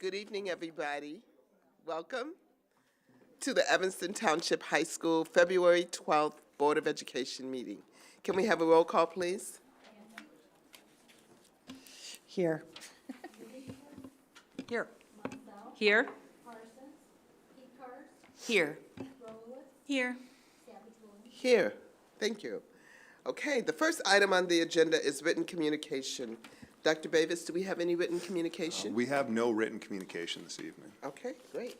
Good evening, everybody. Welcome to the Evanston Township High School February 12th Board of Education meeting. Can we have a roll call, please? Here. Here. Here. Here. Here. Here. Thank you. Okay, the first item on the agenda is written communication. Dr. Davis, do we have any written communication? We have no written communication this evening. Okay, great.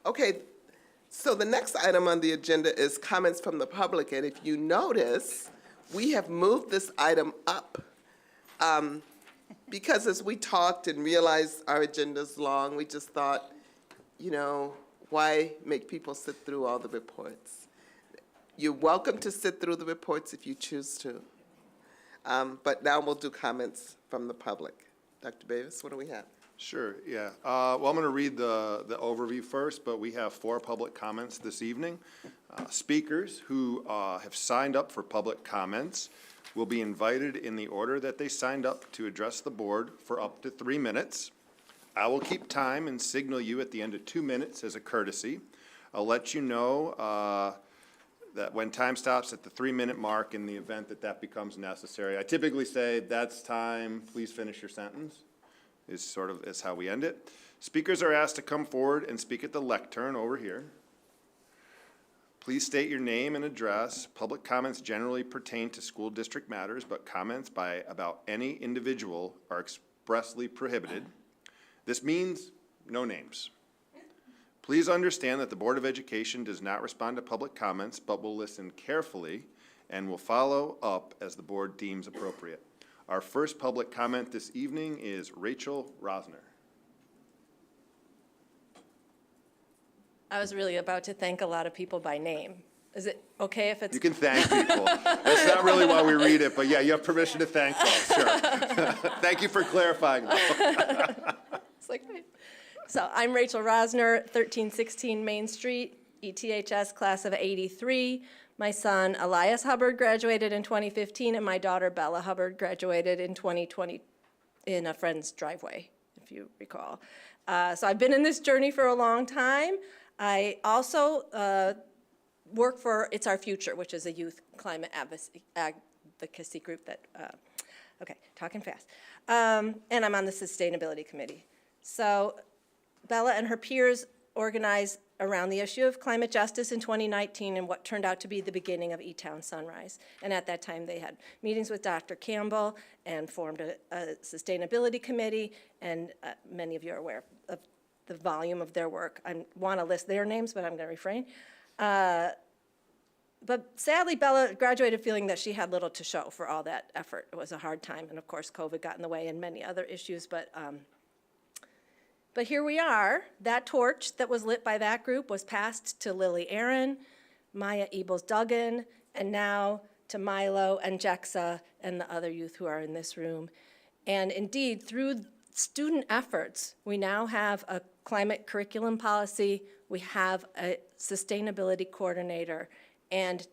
Okay, so the next item on the agenda is comments from the public, and if you notice, we have moved this item up. Because as we talked and realized our agenda's long, we just thought, why make people sit through all the reports? You're welcome to sit through the reports if you choose to. But now we'll do comments from the public. Dr. Davis, what do we have? Sure, yeah. Well, I'm going to read the overview first, but we have 4 public comments this evening. Speakers who have signed up for public comments will be invited in the order that they signed up to address the board for up to 3 minutes. I will keep time and signal you at the end of 2 minutes as a courtesy. I'll let you know that when time stops at the 3-minute mark in the event that becomes necessary. I typically say, that's time, please finish your sentence, is how we end it. Speakers are asked to come forward and speak at the lectern over here. Please state your name and address. Public comments generally pertain to school district matters, but comments about any individual are expressly prohibited. This means no names. Please understand that the Board of Education does not respond to public comments, but will listen carefully and will follow up as the board deems appropriate. Our first public comment this evening is Rachel Rosner. I was really about to thank a lot of people by name. Is it okay if it's? You can thank people. That's not really why we read it, but yeah, you have permission to thank folks, sure. Thank you for clarifying that. It's like, so I'm Rachel Rosner, 1316 Main Street, ETHS class of '83. My son Elias Hubbard graduated in 2015, and my daughter Bella Hubbard graduated in 2020 in a friend's driveway, if you recall. So I've been in this journey for a long time. I also work for It's Our Future, which is a youth climate advocacy group that, okay, talking fast. And I'm on the sustainability committee. So Bella and her peers organized around the issue of climate justice in 2019 and what turned out to be the beginning of E-Town Sunrise. And at that time, they had meetings with Dr. Campbell and formed a sustainability committee, and many of you are aware of the volume of their work. I want to list their names, but I'm going to refrain. But sadly, Bella graduated feeling that she had little to show for all that effort. It was a hard time, and of course, COVID got in the way and many other issues, but here we are. That torch that was lit by that group was passed to Lily Aaron, Maya Ebels-Duggan, and now to Milo and Jexa and the other youth who are in this room. And indeed, through student efforts, we now have a climate curriculum policy, we have a sustainability coordinator, and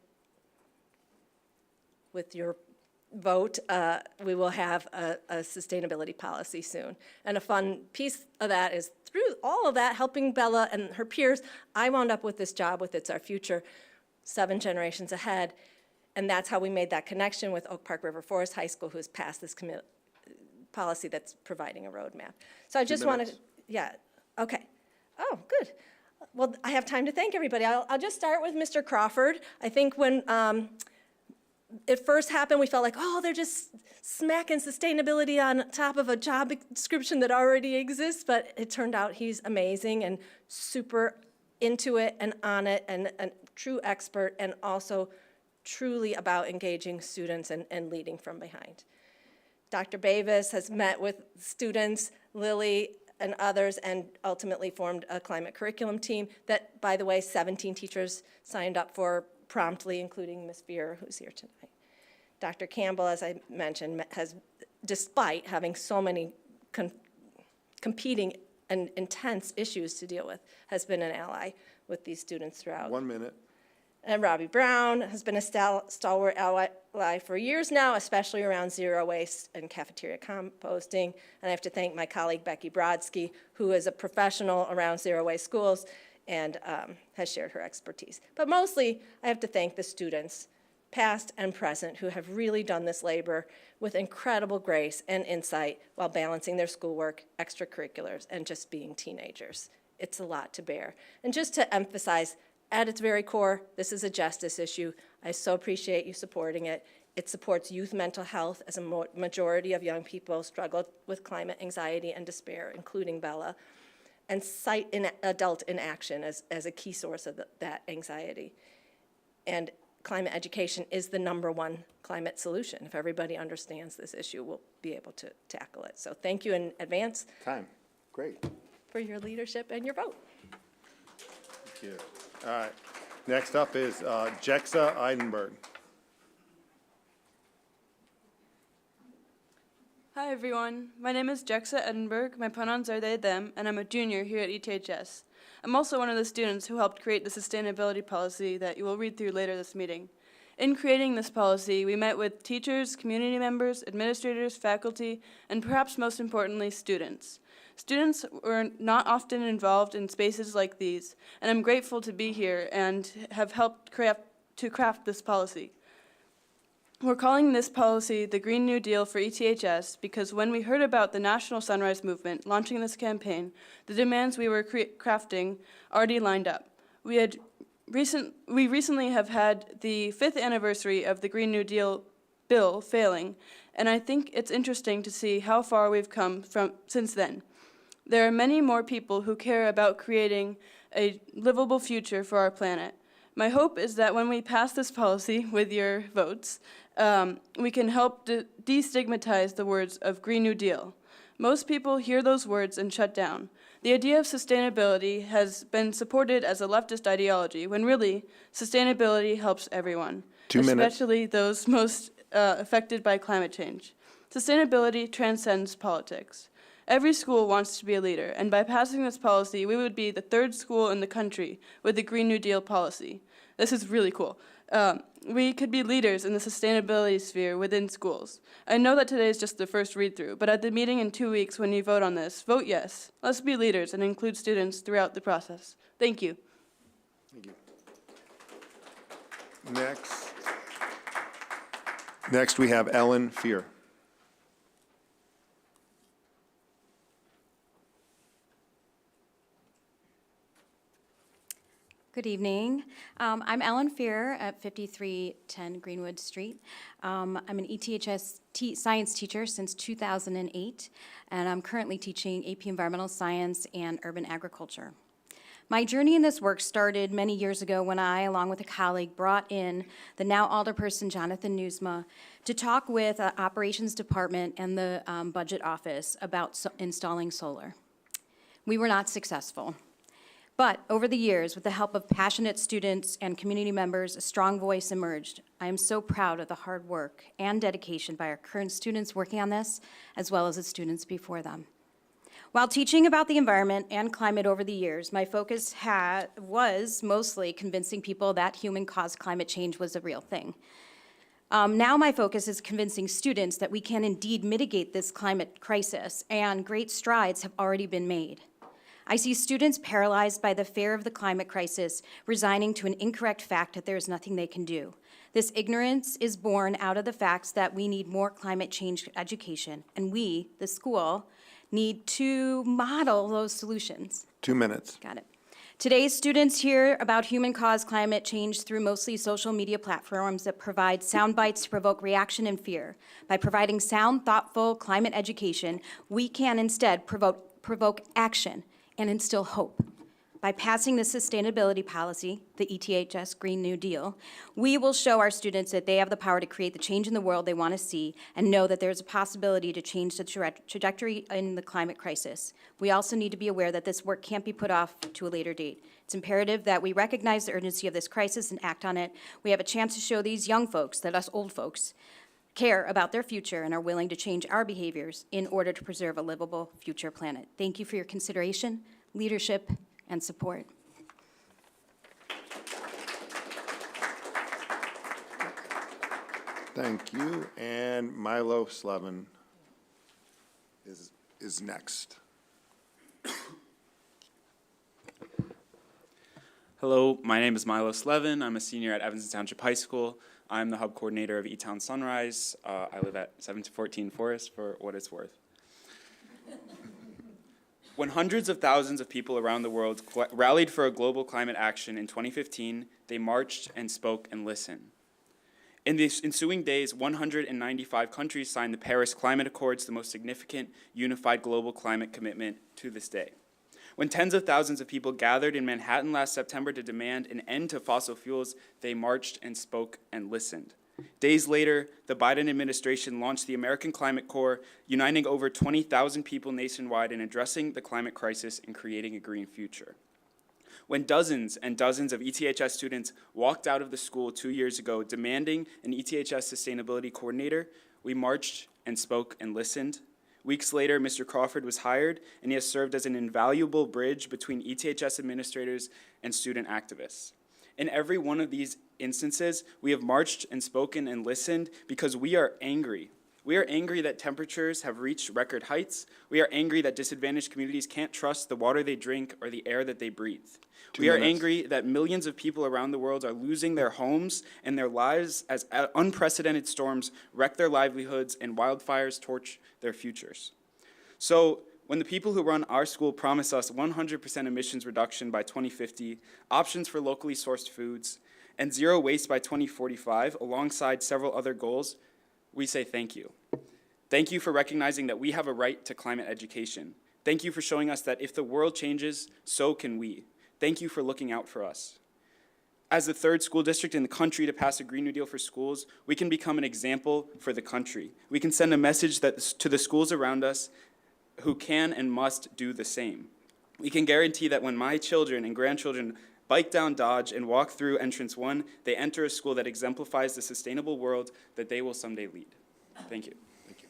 with your vote, we will have a sustainability policy soon. And a fun piece of that is through all of that, helping Bella and her peers, I wound up with this job with It's Our Future 7 generations ahead. And that's how we made that connection with Oak Park River Forest High School, who's passed this policy that's providing a roadmap. So I just wanted, yeah, okay. Oh, good. Well, I have time to thank everybody. I'll just start with Mr. Crawford. I think when it first happened, we felt like, oh, they're just smacking sustainability on top of a job description that already exists, but it turned out he's amazing and super into it and on it and a true expert, and also truly about engaging students and leading from behind. Dr. Bavis has met with students, Lily and others, and ultimately formed a climate curriculum team that, by the way, 17 teachers signed up for promptly, including Ms. Beer, who's here tonight. Dr. Campbell, as I mentioned, has, despite having so many competing and intense issues to deal with, has been an ally with these students throughout. 1 minute. And Robbie Brown has been a stalwart ally for years now, especially around zero waste and cafeteria composting. And I have to thank my colleague Becky Brodsky, who is a professional around zero waste schools and has shared her expertise. But mostly, I have to thank the students, past and present, who have really done this labor with incredible grace and insight while balancing their schoolwork, extracurriculars, and just being teenagers. It's a lot to bear. And just to emphasize, at its very core, this is a justice issue. I so appreciate you supporting it. It supports youth mental health, as a majority of young people struggle with climate anxiety and despair, including Bella, and cite adult inaction as a key source of that anxiety. And climate education is the #1 climate solution. If everybody understands this issue, we'll be able to tackle it. So thank you in advance Time. Great. for your leadership and your vote. Thank you. All right. Next up is Jexa Eidenberg. Hi, everyone. My name is Jexa Edinburgh. My pronouns are they, them, and I'm a junior here at ETHS. I'm also one of the students who helped create the sustainability policy that you will read through later this meeting. In creating this policy, we met with teachers, community members, administrators, faculty, and perhaps most importantly, students. Students were not often involved in spaces like these, and I'm grateful to be here and have helped craft this policy. We're calling this policy the Green New Deal for ETHS because when we heard about the National Sunrise Movement launching this campaign, the demands we were crafting already lined up. We recently have had the 5th anniversary of the Green New Deal bill failing, and I think it's interesting to see how far we've come since then. There are many more people who care about creating a livable future for our planet. My hope is that when we pass this policy with your votes, we can help destigmatize the words of Green New Deal. Most people hear those words and shut down. The idea of sustainability has been supported as a leftist ideology, when really, sustainability helps everyone. 2 minutes. Especially those most affected by climate change. Sustainability transcends politics. Every school wants to be a leader, and by passing this policy, we would be the 3rd school in the country with the Green New Deal policy. This is really cool. We could be leaders in the sustainability sphere within schools. I know that today is just the first read-through, but at the meeting in 2 weeks when you vote on this, vote yes. Let's be leaders and include students throughout the process. Thank you. Thank you. Next we have Ellen Fear. Good evening. I'm Ellen Fear at 5310 Greenwood Street. I'm an ETHS science teacher since 2008, and I'm currently teaching AP Environmental Science and Urban Agriculture. My journey in this work started many years ago when I, along with a colleague, brought in the now alderperson Jonathan Newsma to talk with the operations department and the budget office about installing solar. We were not successful. But over the years, with the help of passionate students and community members, a strong voice emerged. I am so proud of the hard work and dedication by our current students working on this, as well as the students before them. While teaching about the environment and climate over the years, my focus was mostly convincing people that human-caused climate change was a real thing. Now my focus is convincing students that we can indeed mitigate this climate crisis, and great strides have already been made. I see students paralyzed by the fear of the climate crisis, resigning to an incorrect fact that there is nothing they can do. This ignorance is born out of the facts that we need more climate change education, and we, the school, need to model those solutions. 2 minutes. Got it. Today's students hear about human-caused climate change through mostly social media platforms that provide sound bites to provoke reaction and fear. By providing sound, thoughtful climate education, we can instead provoke action and instill hope. By passing the sustainability policy, the ETHS Green New Deal, we will show our students that they have the power to create the change in the world they want to see and know that there's a possibility to change the trajectory in the climate crisis. We also need to be aware that this work can't be put off to a later date. It's imperative that we recognize the urgency of this crisis and act on it. We have a chance to show these young folks that us old folks care about their future and are willing to change our behaviors in order to preserve a livable future planet. Thank you for your consideration, leadership, and support. Thank you. And Milo Slevin is next. Hello, my name is Milo Slevin. I'm a senior at Evanston Township High School. I'm the hub coordinator of E-Town Sunrise. I live at 714 Forest, for what it's worth. When hundreds of thousands of people around the world rallied for a global climate action in 2015, they marched and spoke and listened. In the ensuing days, 195 countries signed the Paris Climate Accords, the most significant unified global climate commitment to this day. When tens of thousands of people gathered in Manhattan last September to demand an end to fossil fuels, they marched and spoke and listened. Days later, the Biden administration launched the American Climate Corps, uniting over 20,000 people nationwide in addressing the climate crisis and creating a green future. When dozens and dozens of ETHS students walked out of the school 2 years ago demanding an ETHS sustainability coordinator, we marched and spoke and listened. Weeks later, Mr. Crawford was hired, and he has served as an invaluable bridge between ETHS administrators and student activists. In every one of these instances, we have marched and spoken and listened because we are angry. We are angry that temperatures have reached record heights. We are angry that disadvantaged communities can't trust the water they drink or the air that they breathe. We are angry that millions of people around the world are losing their homes and their lives as unprecedented storms wreck their livelihoods and wildfires torch their futures. So, when the people who run our school promise us 100% emissions reduction by 2050, options for locally sourced foods, and zero waste by 2045, alongside several other goals, we say thank you. Thank you for recognizing that we have a right to climate education. Thank you for showing us that if the world changes, so can we. Thank you for looking out for us. As the third school district in the country to pass a Green New Deal for schools, we can become an example for the country. We can send a message to the schools around us who can and must do the same. We can guarantee that when my children and grandchildren bike down Dodge and walk through entrance 1, they enter a school that exemplifies the sustainable world that they will someday lead. Thank you. Thank you.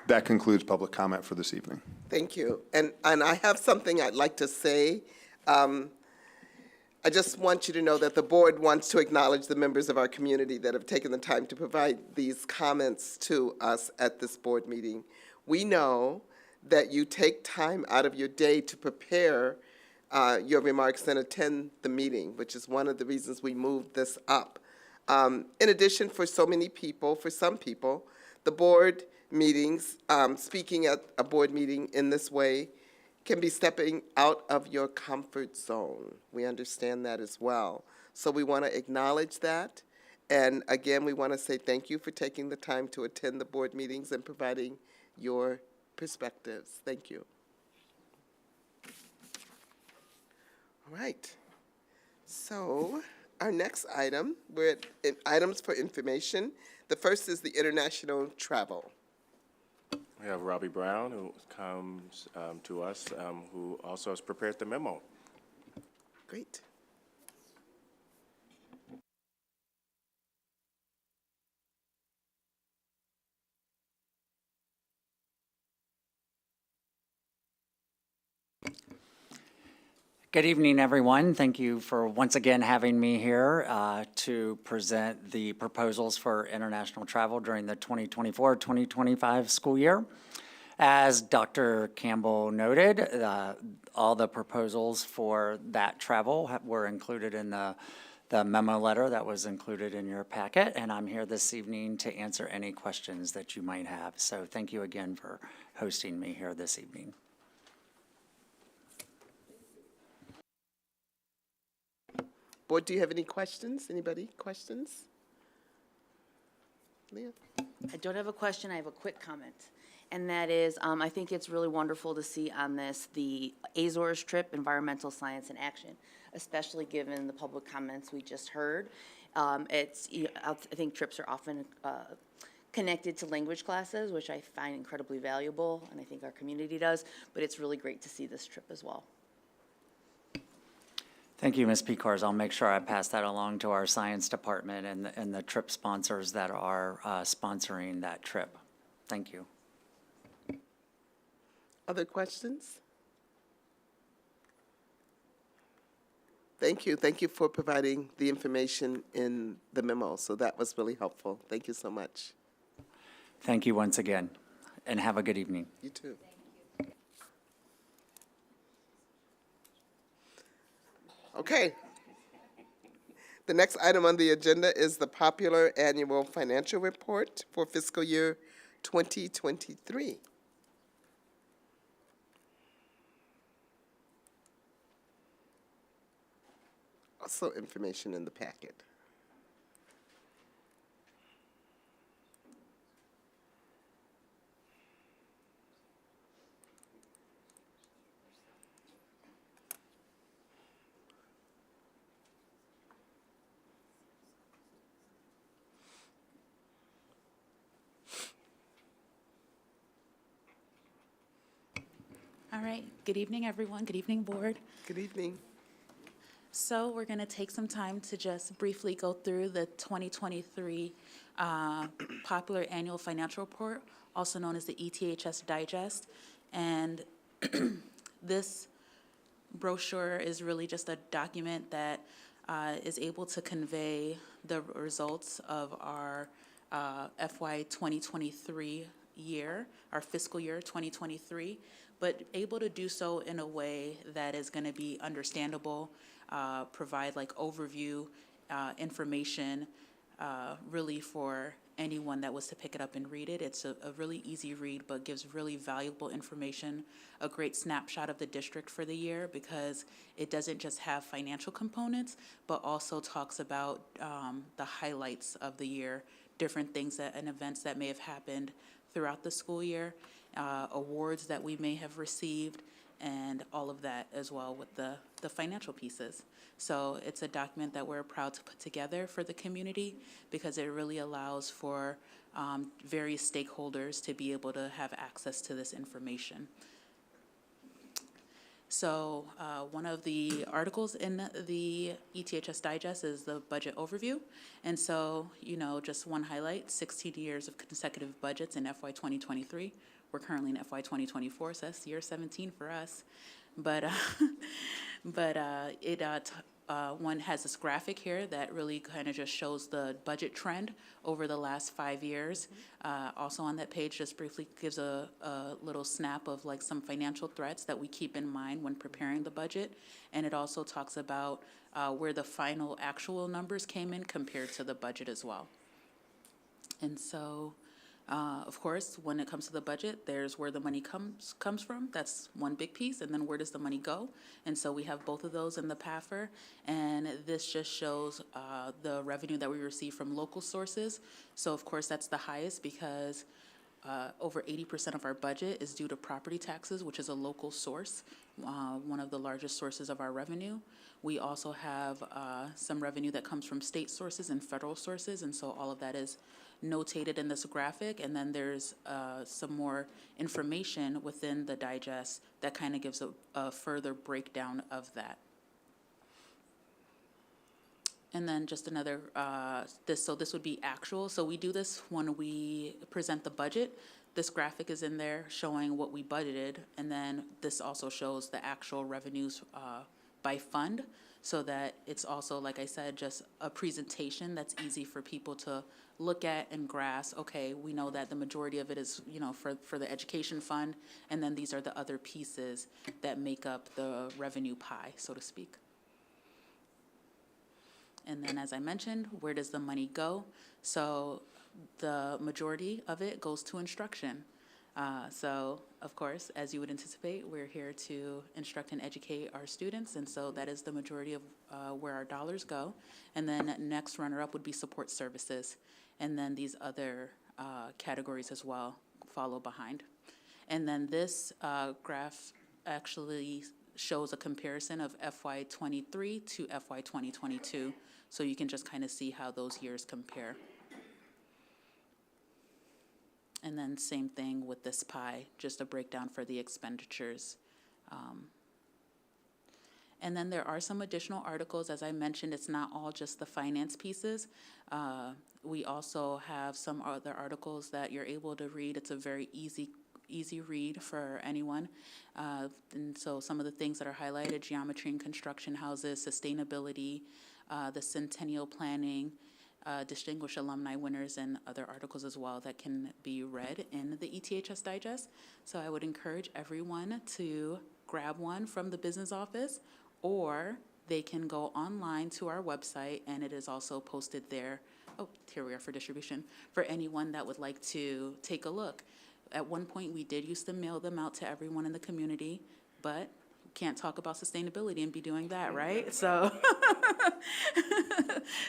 That concludes public comment for this evening. Thank you. And I have something I'd like to say. I just want you to know that the board wants to acknowledge the members of our community that have taken the time to provide these comments to us at this board meeting. We know that you take time out of your day to prepare your remarks and attend the meeting, which is one of the reasons we moved this up. In addition, for so many people, for some people, the board meetings, speaking at a board meeting in this way, can be stepping out of your comfort zone. We understand that as well. So we want to acknowledge that. And again, we want to say thank you for taking the time to attend the board meetings and providing your perspectives. Thank you. All right. So our next item, we're at items for information. The first is the international travel. We have Robbie Brown, who comes to us, who also has prepared the memo. Great. Good evening, everyone. Thank you for once again having me here to present the proposals for international travel during the 2024-2025 school year. As Dr. Campbell noted, all the proposals for that travel were included in the memo letter that was included in your packet, and I'm here this evening to answer any questions that you might have. So thank you again for hosting me here this evening. Board, do you have any questions? Anybody questions? Leah? I don't have a question, I have a quick comment. And that is, I think it's really wonderful to see on this the Azores trip, Environmental Science in Action, especially given the public comments we just heard. I think trips are often connected to language classes, which I find incredibly valuable, and I think our community does, but it's really great to see this trip as well. Thank you, Ms. Pecors. I'll make sure I pass that along to our science department and the trip sponsors that are sponsoring that trip. Thank you. Other questions? Thank you. Thank you for providing the information in the memo. So that was really helpful. Thank you so much. Thank you once again, and have a good evening. You too. Okay. The next item on the agenda is the popular annual financial report for fiscal year 2023. Also information in the packet. All right. Good evening, everyone. Good evening, board. Good evening. So we're going to take some time to just briefly go through the 2023 popular annual financial report, also known as the ETHS Digest. And this brochure is really just a document that is able to convey the results of our FY 2023 year, our fiscal year 2023, but able to do so in a way that is going to be understandable, provide like overview information really for anyone that was to pick it up and read it. It's a really easy read, but gives really valuable information, a great snapshot of the district for the year, because it doesn't just have financial components, but also talks about the highlights of the year, different things that and events that may have happened throughout the school year, awards that we may have received, and all of that as well with the financial pieces. So it's a document that we're proud to put together for the community because it really allows for various stakeholders to be able to have access to this information. So one of the articles in the ETHS Digest is the budget overview. And so, you know, just one highlight, 16 years of consecutive budgets in FY 2023. We're currently in FY 2024, so that's year 17 for us. But one has this graphic here that really kind of just shows the budget trend over the last 5 years. Also on that page, just briefly gives a little snap of like some financial threats that we keep in mind when preparing the budget. And it also talks about where the final actual numbers came in compared to the budget as well. And so, of course, when it comes to the budget, there's where the money comes from. That's one big piece. And then where does the money go? And so we have both of those in the PAFR. And this just shows the revenue that we receive from local sources. So, of course, that's the highest because over 80% of our budget is due to property taxes, which is a local source, one of the largest sources of our revenue. We also have some revenue that comes from state sources and federal sources. And so all of that is notated in this graphic, and then there's some more information within the digest that kind of gives a further breakdown of that. And then just another, this would be actual. So we do this when we present the budget. This graphic is in there showing what we budgeted, and then this also shows the actual revenues by fund, so that it's also, like I said, just a presentation that's easy for people to look at and grasp. Okay, we know that the majority of it is, you know, for the education fund, and then these are the other pieces that make up the revenue pie, so to speak. And then, as I mentioned, where does the money go? So the majority of it goes to instruction. So, of course, as you would anticipate, we're here to instruct and educate our students, and so that is the majority of where our dollars go. And then next runner-up would be support services, and then these other categories as well follow behind. And then this graph actually shows a comparison of FY 23 to FY 2022, so you can just kind of see how those years compare. And then same thing with this pie, just a breakdown for the expenditures. And then there are some additional articles. As I mentioned, it's not all just the finance pieces. We also have some other articles that you're able to read. It's a very easy read for anyone. And so some of the things that are highlighted: geometry and construction houses, sustainability, the centennial planning, distinguished alumni winners, and other articles as well that can be read in the ETHS Digest. So I would encourage everyone to grab one from the business office, or they can go online to our website, and it is also posted there. Oh, here we are for distribution, for anyone that would like to take a look. At one point, we did used to mail them out to everyone in the community, but can't talk about sustainability and be doing that, right? So,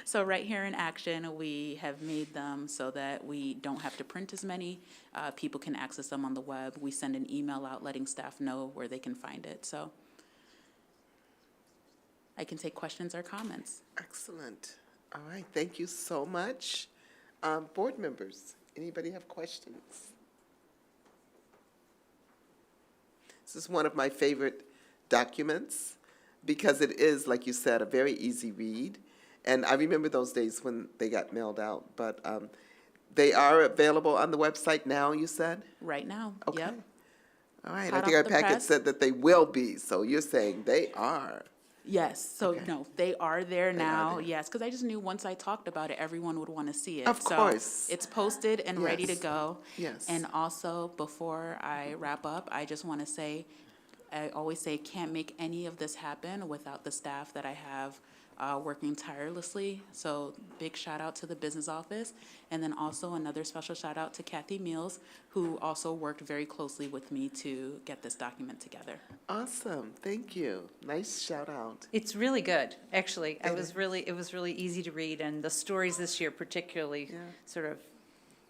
so right here in action, we have made them so that we don't have to print as many. People can access them on the web. We send an email out letting staff know where they can find it. So I can take questions or comments. Excellent. All right, thank you so much. Board members, anybody have questions? This is one of my favorite documents because it is, like you said, a very easy read. And I remember those days when they got mailed out, but they are available on the website now, you said? Right now, Okay. yep. All right, I Hot think off our the packet press. said that they will be, so you're saying they are. Yes, so Okay. no, they are there now, there. yes, because I just knew once I talked about it, everyone would want to see it. Of So course. it's posted and ready to Yes. go. Yes. And also, before I wrap up, I just want to say, I always say, can't make any of this happen without the staff that I have working tirelessly. So big shout out to the business office. And then also another special shout out to Kathy Mills, who also worked very closely with me to get this document together. Awesome, thank you. Nice shout out. It's really good, actually. It was really easy to read, and the stories this year particularly sort of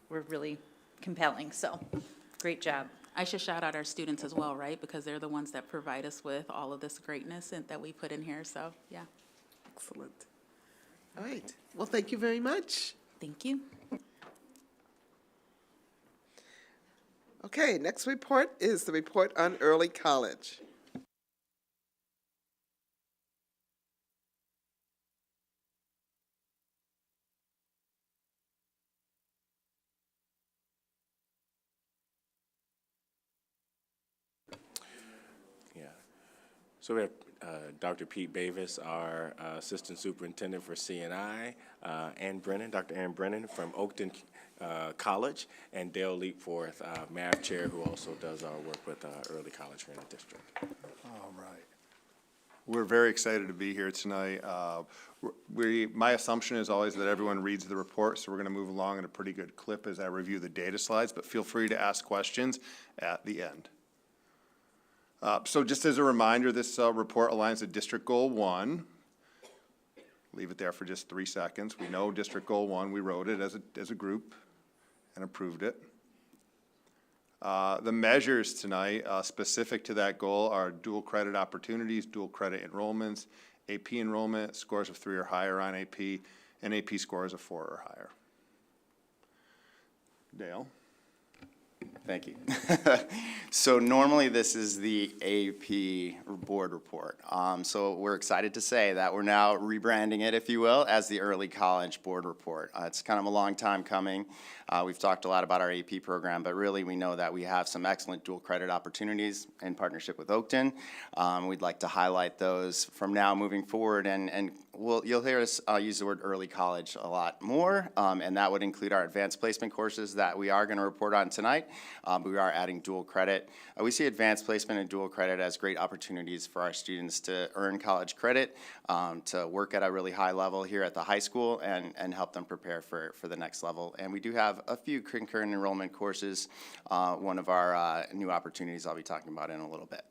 were really compelling, so great job. I should shout out our students as well, right? Because they're the ones that provide us with all of this greatness and that we put in here, so, yeah. Excellent. All right, well, thank you very much. Thank you. Okay, next report is the report on early college. Yeah. So we have Dr. Pete Bavis, our Assistant Superintendent for CNI, Dr. Ann Brennan from Oakton College, and Dale Leapforth, Math Chair, who also does our work with early college here in the district. All right. We're very excited to be here tonight. My assumption is always that everyone reads the report, so we're going to move along at a pretty good clip as I review the data slides, but feel free to ask questions at the end. So just as a reminder, this report aligns with District Goal 1. Leave it there for just 3 seconds. We know District Goal 1, we wrote it as a group and approved it. The measures tonight specific to that goal are dual credit opportunities, dual credit enrollments, AP enrollment, scores of 3 or higher on AP, and AP scores of 4 or higher. Dale? Thank you. So normally this is the AP board report. So we're excited to say that we're now rebranding it, if you will, as the Early College Board Report. It's kind of a long time coming. We've talked a lot about our AP program, but really we know that we have some excellent dual credit opportunities in partnership with Oakton. We'd like to highlight those from now moving forward, and you'll hear us use the word early college a lot more, and that would include our advanced placement courses that we are going to report on tonight, but we are adding dual credit. We see advanced placement and dual credit as great opportunities for our students to earn college credit, to work at a really high level here at the high school, and help them prepare for the next level. And we do have a few concurrent enrollment courses, one of our new opportunities I'll be talking about in a little bit.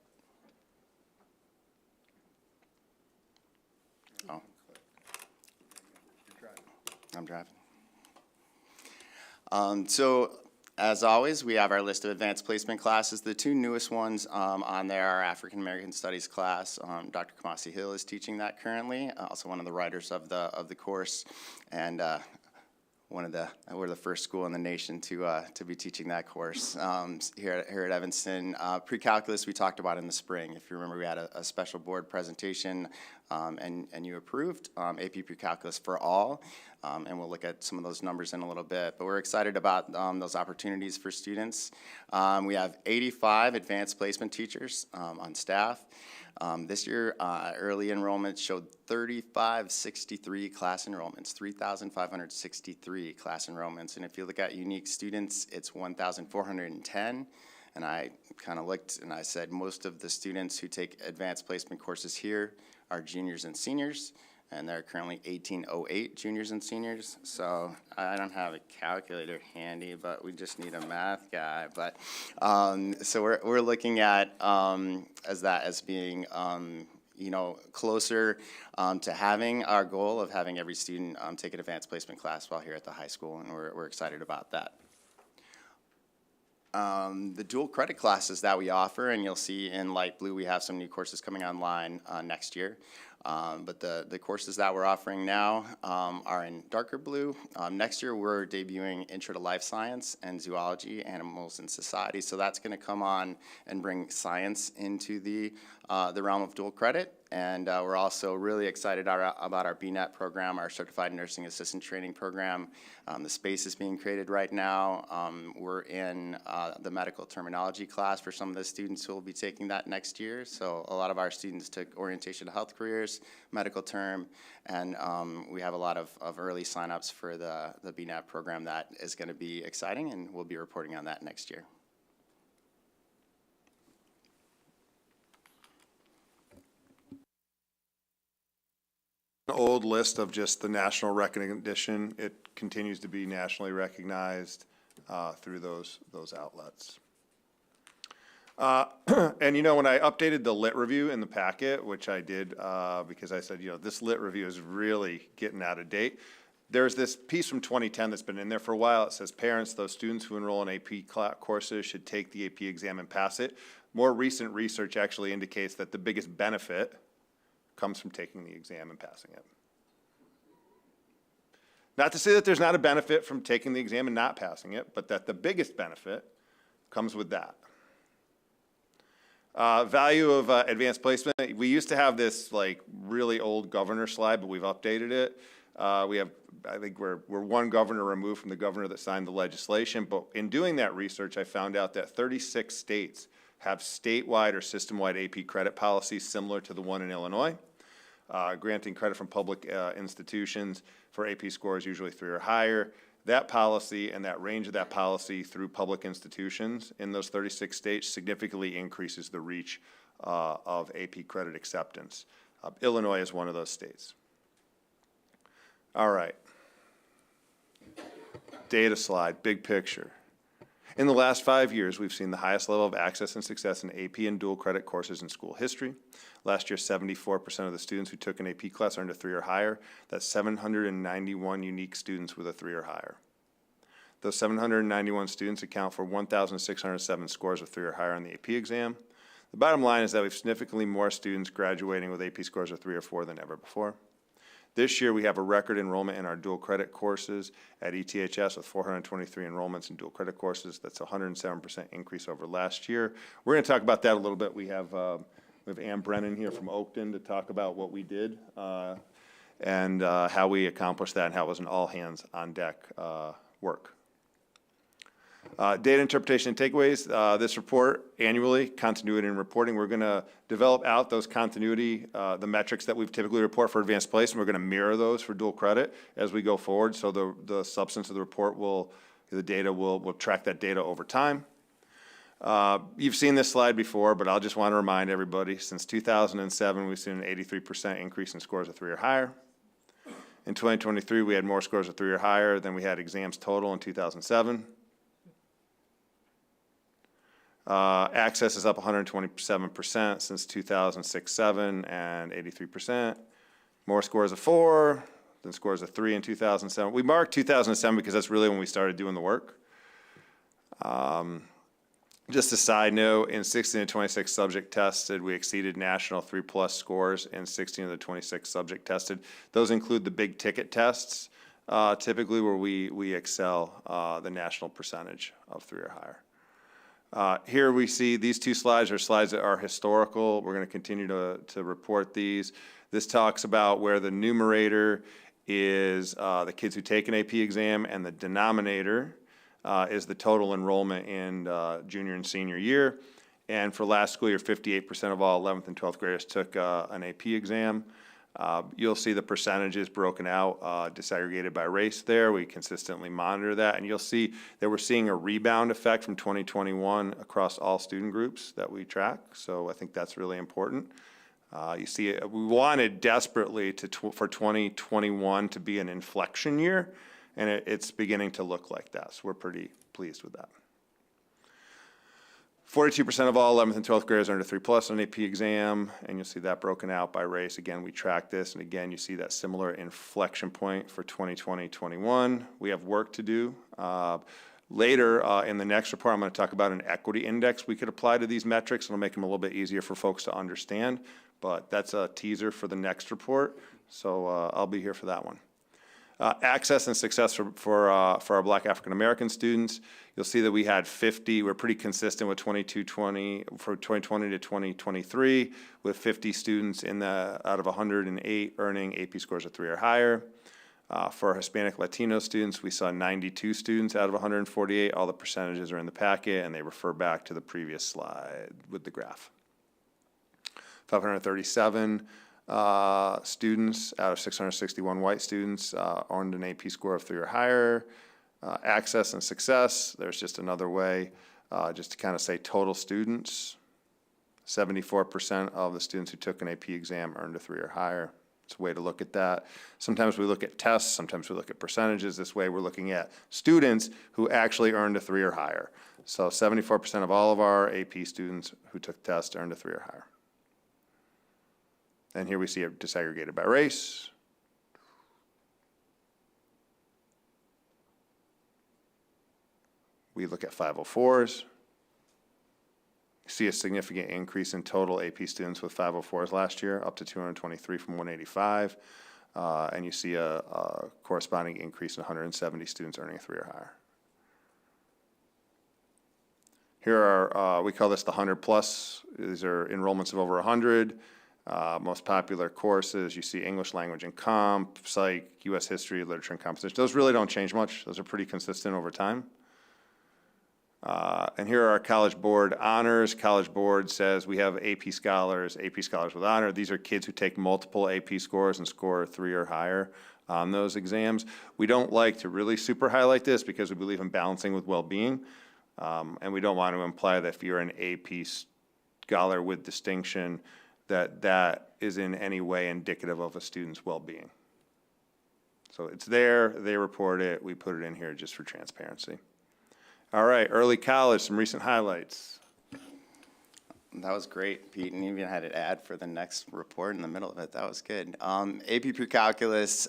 Oh. I'm driving. So, as always, we have our list of advanced placement classes. The two newest ones on there are African American Studies class. Dr. Kamasi Hill is teaching that currently, also one of the writers of the course. And we're the first school in the nation to be teaching that course here at Evanston. Pre-calculus we talked about in the spring. If you remember, we had a special board presentation and you approved AP Pre-calculus for all. And we'll look at some of those numbers in a little bit. But we're excited about those opportunities for students. We have 85 advanced placement teachers on staff. This year, early enrollment showed 3,563 class enrollments, 3,563 class enrollments. And if you look at unique students, it's 1,410. And I kind of looked and I said most of the students who take advanced placement courses here are juniors and seniors. And there are currently 1,808 juniors and seniors. So I don't have a calculator handy, but we just need a math guy. But so we're looking at as being closer to having our goal of having every student take an advanced placement class while here at the high school, and we're excited about that. The dual credit classes that we offer, and you'll see in light blue we have some new courses coming online next year. But the courses that we're offering now are in darker blue. Next year we're debuting Intro to Life Science and Zoology, Animals and Society. So that's going to come on and bring science into the realm of dual credit. And we're also really excited about our BNET program, our Certified Nursing Assistant Training Program. The space is being created right now. We're in the medical terminology class for some of the students who will be taking that next year. So a lot of our students took orientation to health careers, medical term, and we have a lot of early signups for the BNET program that is going to be exciting, and we'll be reporting on that next year. Old list of just the national recognition. It continues to be nationally recognized through those outlets. And when I updated the lit review in the packet, which I did because I said, this lit review is really getting out of date. There's this piece from 2010 that's been in there for a while. It says parents, those students who enroll in AP courses should take the AP exam and pass it. More recent research actually indicates that the biggest benefit comes from taking the exam and passing it. Not to say that there's not a benefit from taking the exam and not passing it, but that the biggest benefit comes with that. Value of advanced placement. We used to have this really old governor slide, but we've updated it. I think we're one governor removed from the governor that signed the legislation, but in doing that research, I found out that 36 states have statewide or system-wide AP credit policies similar to the one in Illinois. Granting credit from public institutions for AP scores usually 3 or higher. That policy and that range of that policy through public institutions in those 36 states significantly increases the reach of AP credit acceptance. Illinois is one of those states. All right. Data slide, big picture. In the last 5 years, we've seen the highest level of access and success in AP and dual credit courses in school history. Last year, 74% of the students who took an AP class earned a 3 or higher. That's 791 unique students with a 3 or higher. Those 791 students account for 1,607 scores of 3 or higher on the AP exam. The bottom line is that we have significantly more students graduating with AP scores of 3 or 4 than ever before. This year, we have a record enrollment in our dual credit courses at ETHS with 423 enrollments in dual credit courses. That's a 107% increase over last year. We're going to talk about that a little bit. We have Ann Brennan here from Oakton to talk about what we did and how we accomplished that and how it was an all-hands-on-deck work. Data interpretation and takeaways. This report annually, continuity and reporting, we're going to develop out those continuity, the metrics that we've typically report for advanced placement. We're going to mirror those for dual credit as we go forward. So the substance of the report will track that data over time. You've seen this slide before, but I'll just want to remind everybody, since 2007, we've seen an 83% increase in scores of 3 or higher. In 2023, we had more scores of 3 or higher than we had exams total in 2007. Access is up 127% since 2006-07 and 83%. More scores of 4 than scores of 3 in 2007. We marked 2007 because that's really when we started doing the work. Just a side note, in 16 of the 26 subject tested, we exceeded national 3+ scores in 16 of the 26 subject tested. Those include the big ticket tests, typically where we excel the national percentage of 3 or higher. Here we see these two slides are slides that are historical. We're going to continue to report these. This talks about where the numerator is the kids who take an AP exam, and the denominator is the total enrollment in junior and senior year. And for last school year, 58% of all 11th and 12th graders took an AP exam. You'll see the percentages broken out, disaggregated by race there. We consistently monitor that, and you'll see that we're seeing a rebound effect from 2021 across all student groups that we track. So I think that's really important. You see, we wanted desperately for 2021 to be an inflection year, and it's beginning to look like that. So we're pretty pleased with that. 42% of all 11th and 12th graders earned a 3+ on an AP exam, and you'll see that broken out by race. Again, we track this, and again, you see that similar inflection point for 2020-21. We have work to do. Later in the next report, I'm going to talk about an equity index we could apply to these metrics. It'll make them a little bit easier for folks to understand, but that's a teaser for the next report, so I'll be here for that one. Access and success for our Black African American students. You'll see that we had 50. We're pretty consistent with 2020 to 2023, with 50 students out of 108 earning AP scores of 3 or higher. For Hispanic Latino students, we saw 92 students out of 148. All the percentages are in the packet, and they refer back to the previous slide with the graph. 537 students out of 661 white students earned an AP score of 3 or higher. Access and success, there's just another way just to kind of say total students. 74% of the students who took an AP exam earned a 3 or higher. It's a way to look at that. Sometimes we look at tests, sometimes we look at percentages. This way we're looking at students who actually earned a 3 or higher. So 74% of all of our AP students who took tests earned a 3 or higher. And here we see it disaggregated by race. We look at 504s. See a significant increase in total AP students with 504s last year, up to 223 from 185. And you see a corresponding increase in 170 students earning a 3 or higher. Here are, we call this the 100+. These are enrollments of over 100. Most popular courses, you see English language and comp, psych, U.S. history, literature and composition. Those really don't change much. Those are pretty consistent over time. And here are our College Board honors. College Board says we have AP Scholars with honor. These are kids who take multiple AP scores and score 3 or higher on those exams. We don't like to really super highlight this because we believe in balancing with well-being. And we don't want to imply that if you're an AP Scholar with distinction, that is in any way indicative of a student's well-being. So it's there, they report it, we put it in here just for transparency. All right, early college, some recent highlights. That was great, Pete, and you even had an ad for the next report in the middle of it. That was good. AP Pre-Calculus,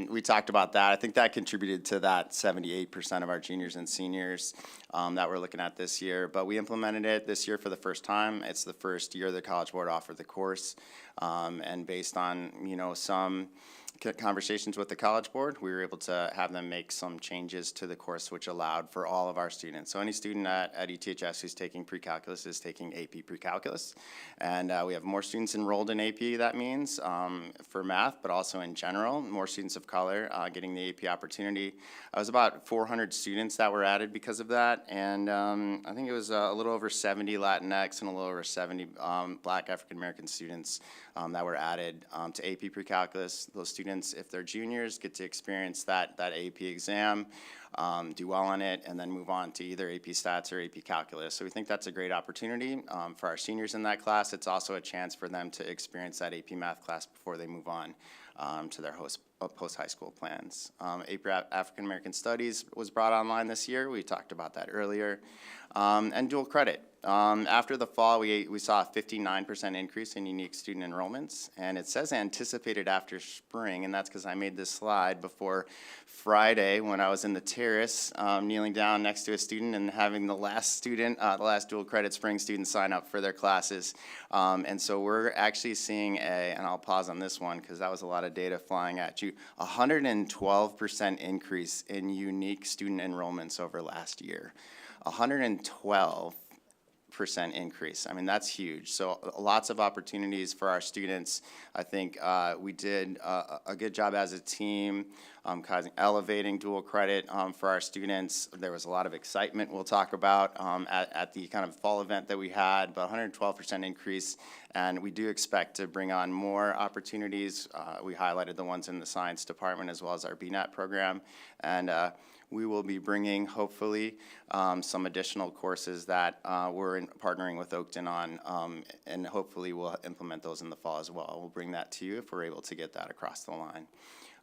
we talked about that. I think that contributed to that 78% of our juniors and seniors that we're looking at this year. But we implemented it this year for the first time. It's the first year the College Board offered the course, and based on some conversations with the College Board, we were able to have them make some changes to the course which allowed for all of our students. So any student at ETHS who's taking pre-calculus is taking AP pre-calculus. And we have more students enrolled in AP, that means, for math, but also in general, more students of color getting the AP opportunity. It was about 400 students that were added because of that. And I think it was a little over 70 Latinx and a little over 70 Black African American students that were added to AP pre-calculus. Those students, if they're juniors, get to experience that AP exam, do well on it, and then move on to either AP Stats or AP Calculus. So we think that's a great opportunity for our seniors in that class. It's also a chance for them to experience that AP Math class before they move on to their post-high school plans. AP African American Studies was brought online this year. We talked about that earlier. And dual credit. After the fall, we saw a 59% increase in unique student enrollments, and it says anticipated after spring, and that's because I made this slide before Friday when I was in the terrace, kneeling down next to a student and having the last student, the last dual credit spring student sign up for their classes. And so we're actually seeing and I'll pause on this one because that was a lot of data flying at you, 112% increase in unique student enrollments over last year. 112% increase. I mean, that's huge. So lots of opportunities for our students. I think we did a good job as a team elevating dual credit for our students. There was a lot of excitement we'll talk about at the kind of fall event that we had, but 112% increase. And we do expect to bring on more opportunities. We highlighted the ones in the science department as well as our BNet program. And we will be bringing, hopefully, some additional courses that we're partnering with Oakton on, and hopefully we'll implement those in the fall as well. We'll bring that to you if we're able to get that across the line.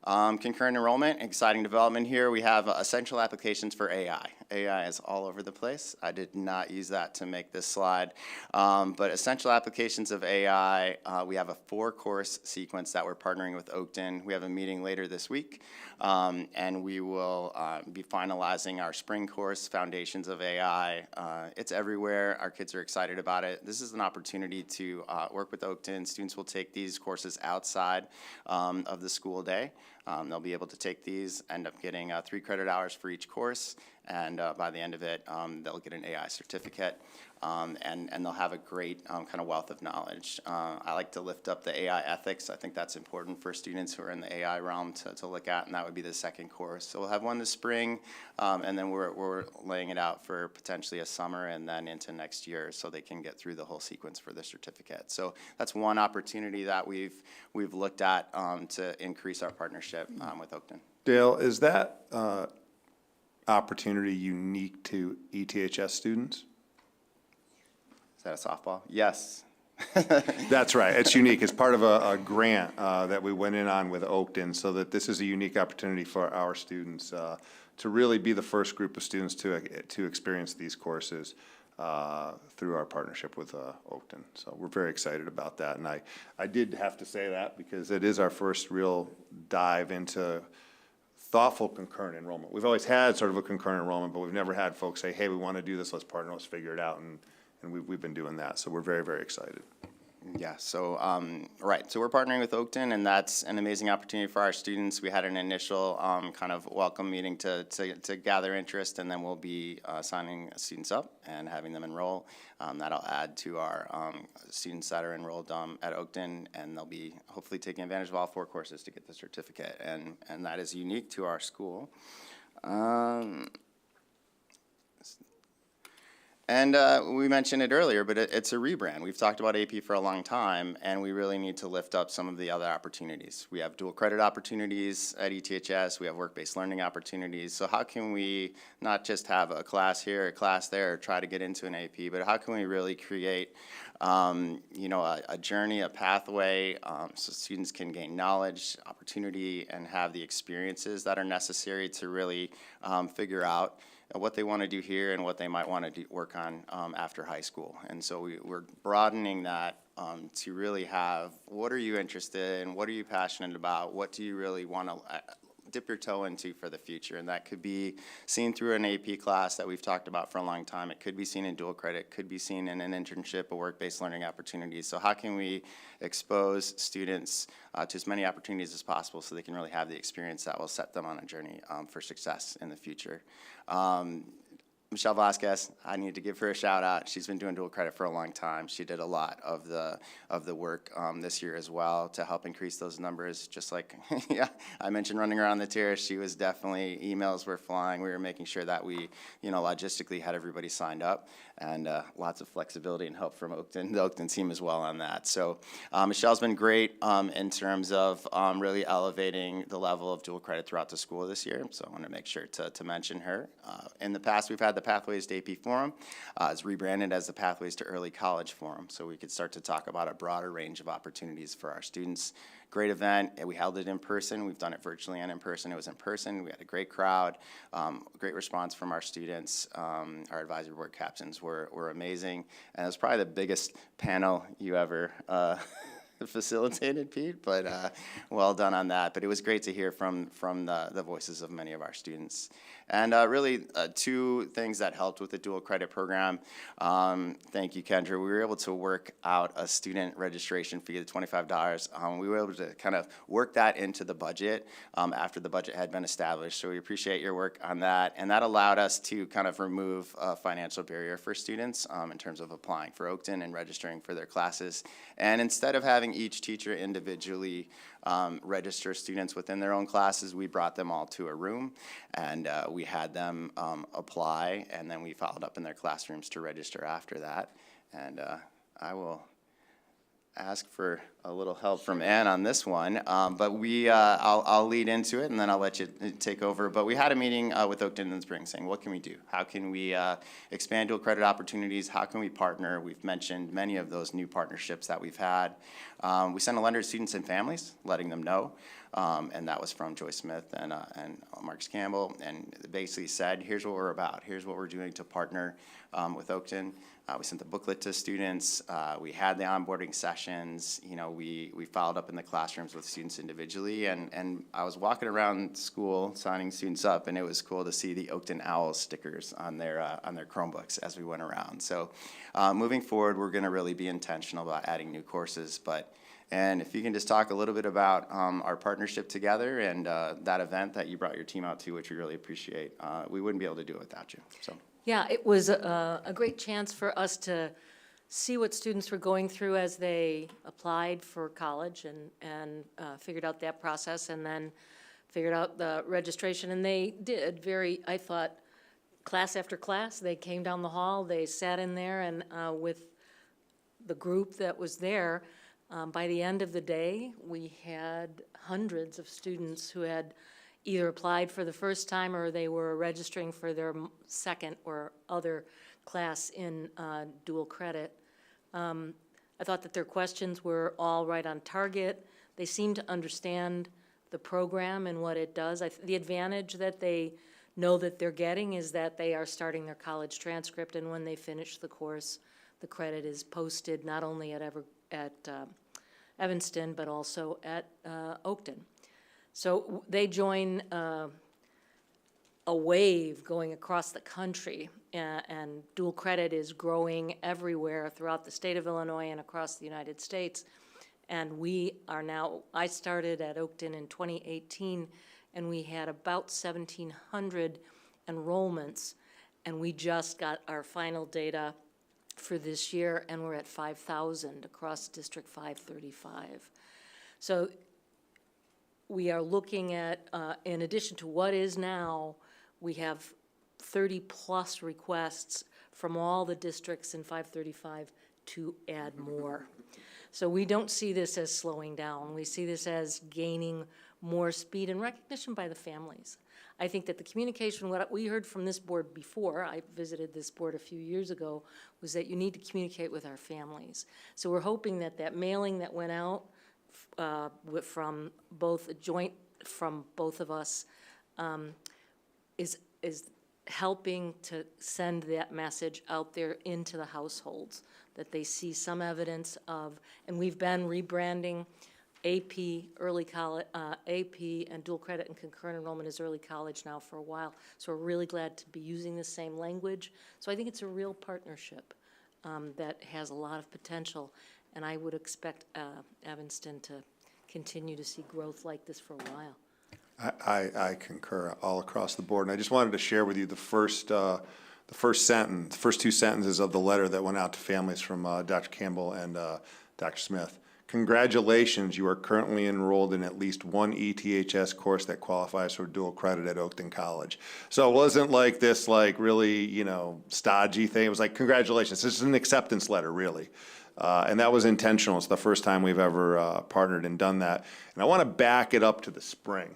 Concurrent enrollment, exciting development here. We have essential applications for AI. AI is all over the place. I did not use that to make this slide. But essential applications of AI, we have a 4-course sequence that we're partnering with Oakton. We have a meeting later this week, and we will be finalizing our spring course, Foundations of AI. It's everywhere. Our kids are excited about it. This is an opportunity to work with Oakton. Students will take these courses outside of the school day. They'll be able to take these, end up getting 3 credit hours for each course, and by the end of it, they'll get an AI certificate, and they'll have a great kind of wealth of knowledge. I like to lift up the AI ethics. I think that's important for students who are in the AI realm to look at, and that would be the 2nd course. So we'll have one this spring, and then we're laying it out for potentially a summer and then into next year so they can get through the whole sequence for the certificate. So that's one opportunity that we've looked at to increase our partnership with Oakton. Dale, is that opportunity unique to ETHS students? Is that a softball? Yes. That's right. It's unique. It's part of a grant that we went in on with Oakton, so that this is a unique opportunity for our students to really be the first group of students to experience these courses through our partnership with Oakton. So we're very excited about that. And I did have to say that because it is our first real dive into thoughtful concurrent enrollment. We've always had sort of a concurrent enrollment, but we've never had folks say, hey, we want to do this, let's partner, let's figure it out. And we've been doing that. So we're very, very excited. Yeah, so, right, so we're partnering with Oakton, and that's an amazing opportunity for our students. We had an initial kind of welcome meeting to gather interest, and then we'll be signing students up and having them enroll. That'll add to our students that are enrolled at Oakton, and they'll be hopefully taking advantage of all 4 courses to get the certificate, and that is unique to our school. And we mentioned it earlier, but it's a rebrand. We've talked about AP for a long time, and we really need to lift up some of the other opportunities. We have dual credit opportunities at ETHS. We have work-based learning opportunities. So how can we not just have a class here, a class there, or try to get into an AP, but how can we really create a journey, a pathway, so students can gain knowledge, opportunity, and have the experiences that are necessary to really figure out what they want to do here and what they might want to work on after high school. And so we're broadening that to really have, what are you interested in, what are you passionate about, what do you really want to dip your toe into for the future? And that could be seen through an AP class that we've talked about for a long time. It could be seen in dual credit, could be seen in an internship, a work-based learning opportunity. So how can we expose students to as many opportunities as possible so they can really have the experience that will set them on a journey for success in the future? Michelle Vasquez, I need to give her a shout out. She's been doing dual credit for a long time. She did a lot of the work this year as well to help increase those numbers. Just like, yeah, I mentioned running around the terrace. She was definitely, emails were flying. We were making sure that we, logistically had everybody signed up, and lots of flexibility and help from Oakton, the Oakton team as well on that. So Michelle's been great in terms of really elevating the level of dual credit throughout the school this year. So I want to make sure to mention her. In the past, we've had the Pathways to AP Forum. It's rebranded as the Pathways to Early College Forum, so we could start to talk about a broader range of opportunities for our students. Great event. We held it in person. We've done it virtually and in person. It was in person. We had a great crowd, great response from our students. Our advisory board captains were amazing, and it was probably the biggest panel you ever facilitated, Pete, but well done on that. But it was great to hear from the voices of many of our students. And really, two things that helped with the dual credit program. Thank you, Kendra. We were able to work out a student registration fee of $25. We were able to kind of work that into the budget after the budget had been established. So we appreciate your work on that. And that allowed us to kind of remove a financial barrier for students in terms of applying for Oakton and registering for their classes. And instead of having each teacher individually register students within their own classes, we brought them all to a room, and we had them apply, and then we followed up in their classrooms to register after that. And I will ask for a little help from Ann on this one, but I'll lead into it, and then I'll let you take over. But we had a meeting with Oakton in the spring saying, what can we do? How can we expand dual credit opportunities? How can we partner? We've mentioned many of those new partnerships that we've had. We sent a letter to students and families, letting them know, and that was from Joyce Smith and Marcus Campbell, and basically said, here's what we're about. Here's what we're doing to partner with Oakton. We sent the booklet to students. We had the onboarding sessions. You know, we followed up in the classrooms with students individually, and I was walking around school signing students up, and it was cool to see the Oakton Owls stickers on their Chromebooks as we went around. So moving forward, we're going to really be intentional about adding new courses. And if you can just talk a little bit about our partnership together and that event that you brought your team out to, which we really appreciate. We wouldn't be able to do it without you. So. Yeah, it was a great chance for us to see what students were going through as they applied for college and figured out that process, and then figured out the registration. And they did I thought, class after class, they came down the hall, they sat in there, and with the group that was there, by the end of the day, we had hundreds of students who had either applied for the first time or they were registering for their second or other class in dual credit. I thought that their questions were all right on target. They seemed to understand the program and what it does. The advantage that they know that they're getting is that they are starting their college transcript, and when they finish the course, the credit is posted not only at Evanston, but also at Oakton. So they join a wave going across the country, and dual credit is growing everywhere throughout the state of Illinois and across the United States. And we are now, I started at Oakton in 2018, and we had about 1,700 enrollments, and we just got our final data for this year, and we're at 5,000 across District 535. So we are looking at, in addition to what is now, we have 30-plus requests from all the districts in 535 to add more. So we don't see this as slowing down. We see this as gaining more speed and recognition by the families. I think that the communication, what we heard from this board before, I visited this board a few years ago, was that you need to communicate with our families. So we're hoping that that mailing that went out from both, a joint from both of us, is helping to send that message out there into the households, that they see some evidence of, and we've been rebranding AP, early college, AP and dual credit and concurrent enrollment as early college now for a while. So we're really glad to be using the same language. So I think it's a real partnership that has a lot of potential, and I would expect Evanston to continue to see growth like this for a while. I concur all across the board, and I just wanted to share with you the first sentence, the first two sentences of the letter that went out to families from Dr. Campbell and Dr. Smith. Congratulations, you are currently enrolled in at least one ETHS course that qualifies for dual credit at Oakton College. So it wasn't like this, really, stodgy thing. It was like, congratulations. This is an acceptance letter, really. And that was intentional. It's the first time we've ever partnered and done that. And I want to back it up to the spring.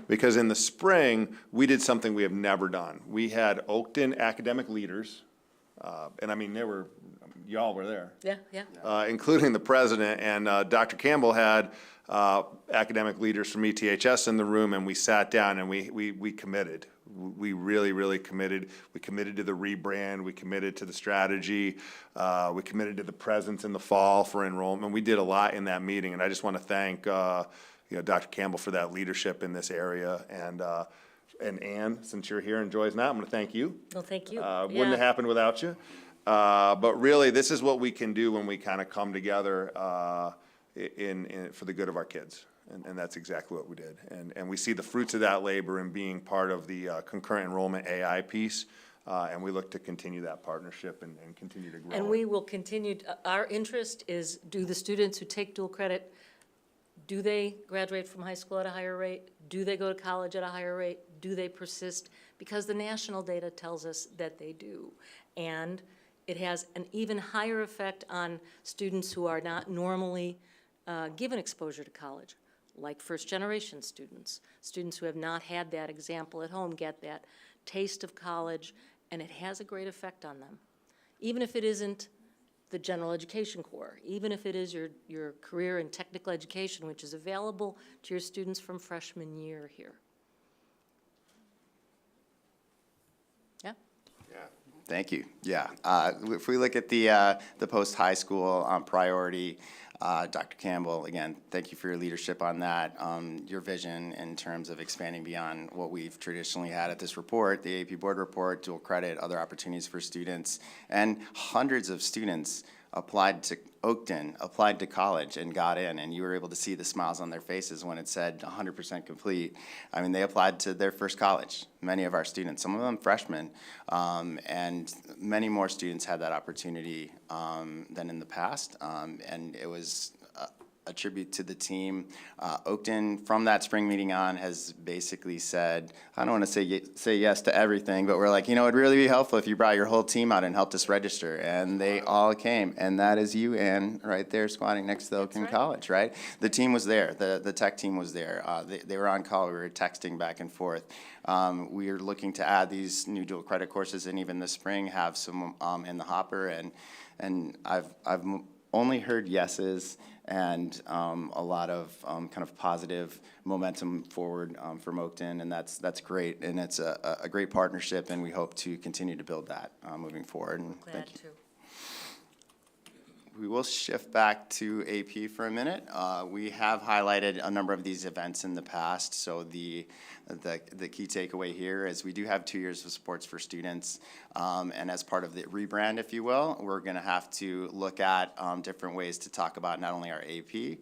Because in the spring, we did something we have never done. We had Oakton academic leaders, and I mean, y'all were there. Yeah. Including the president, and Dr. Campbell had academic leaders from ETHS in the room, and we sat down and we committed. We really, really committed. We committed to the rebrand, we committed to the strategy, we committed to the presence in the fall for enrollment. We did a lot in that meeting, and I just want to thank Dr. Campbell for that leadership in this area. And Ann, since you're here and Joy's not, I'm going to thank you. Well, thank you. Wouldn't have happened without you. But really, this is what we can do when we kind of come together for the good of our kids. And that's exactly what we did. And we see the fruits of that labor in being part of the concurrent enrollment AI piece. And we look to continue that partnership and continue to grow. And we will continue, our interest is, do the students who take dual credit, do they graduate from high school at a higher rate? Do they go to college at a higher rate? Do they persist? Because the national data tells us that they do. And it has an even higher effect on students who are not normally given exposure to college, like first-generation students. Students who have not had that example at home get that taste of college, and it has a great effect on them. Even if it isn't the general education core, even if it is your career and technical education, which is available to your students from freshman year here. Yeah? Thank you. Yeah. If we look at the post-high school priority, Dr. Campbell, again, thank you for your leadership on that. Your vision in terms of expanding beyond what we've traditionally had at this report, the AP board report, dual credit, other opportunities for students, and hundreds of students applied to Oakton, applied to college and got in, and you were able to see the smiles on their faces when it said 100% complete. I mean, they applied to their first college, many of our students, some of them freshmen, and many more students had that opportunity than in the past, and it was a tribute to the team. Oakton, from that spring meeting on, has basically said, I don't want to say yes to everything, but we're like, it'd really be helpful if you brought your whole team out and helped us register. And they all came. And that is you, Ann, right there squatting next to the Oakton College, right? The team was there. The tech team was there. They were on call. We were texting back and forth. We are looking to add these new dual credit courses, and even this spring have some in the hopper. And I've only heard yeses and a lot of kind of positive momentum forward from Oakton, and that's great, and it's a great partnership, and we hope to continue to build that moving forward. And Glad to. We will shift back to AP for a minute. We have highlighted a number of these events in the past, so the key takeaway here is we do have 2 years of supports for students, and as part of the rebrand, if you will, we're going to have to look at different ways to talk about not only our AP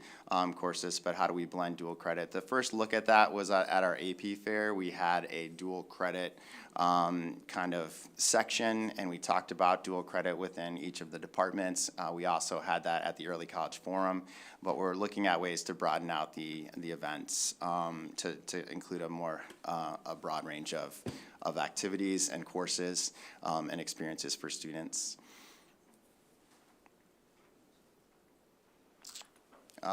courses, but how do we blend dual credit. The first look at that was at our AP fair. We had a dual credit kind of section, and we talked about dual credit within each of the departments. We also had that at the Early College Forum, but we're looking at ways to broaden out the events to include a broad range of activities and courses and experiences for students.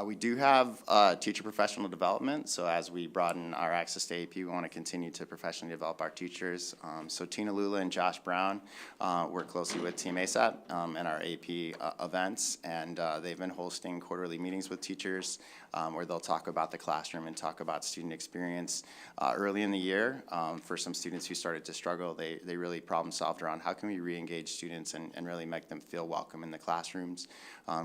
We do have teacher professional development, so as we broaden our access to AP, we want to continue to professionally develop our teachers. So Tina Lula and Josh Brown work closely with Team ASAP and our AP events, and they've been hosting quarterly meetings with teachers where they'll talk about the classroom and talk about student experience. Early in the year, for some students who started to struggle, they really problem solved around how can we re-engage students and really make them feel welcome in the classrooms.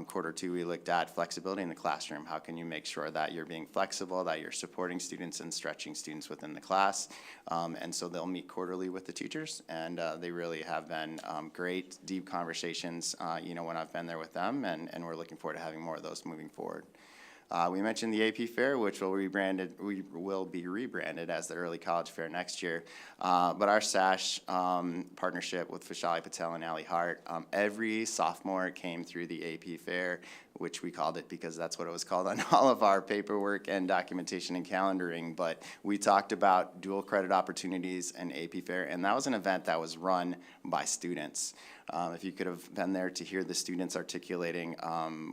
Quarter 2, we looked at flexibility in the classroom. How can you make sure that you're being flexible, that you're supporting students and stretching students within the class? And so they'll meet quarterly with the teachers, and they really have been great, deep conversations, when I've been there with them, and we're looking forward to having more of those moving forward. We mentioned the AP Fair, which will be rebranded as the Early College Fair next year. But our SASH partnership with Vishali Patel and Ali Hart, every sophomore came through the AP Fair, which we called it because that's what it was called on all of our paperwork and documentation and calendaring. But we talked about dual credit opportunities and AP Fair, and that was an event that was run by students. If you could have been there to hear the students articulating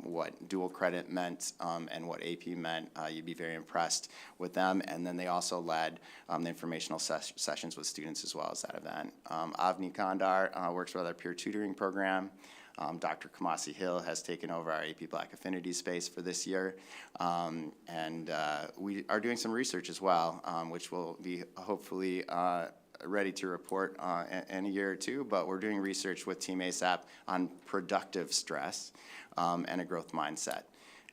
what dual credit meant and what AP meant, you'd be very impressed with them. And then they also led the informational sessions with students as well as that event. Avni Kandar works with our peer tutoring program. Dr. Kamasi Hill has taken over our AP Black Affinity space for this year. We are doing some research as well, which will be hopefully ready to report in a year or two, but we're doing research with Team ASAP on productive stress and a growth mindset.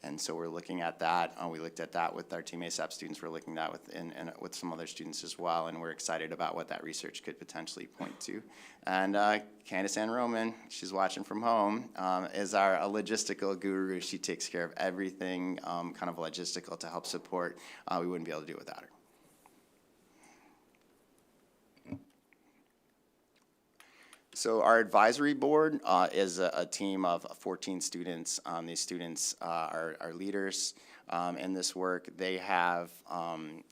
And so we're looking at that. We looked at that with our Team ASAP students. We're looking at that with some other students as well, and we're excited about what that research could potentially point to. And Candace Ann Roman, she's watching from home, is our logistical guru. She takes care of everything kind of logistical to help support. We wouldn't be able to do it without her. So our advisory board is a team of 14 students. These students are leaders in this work. They have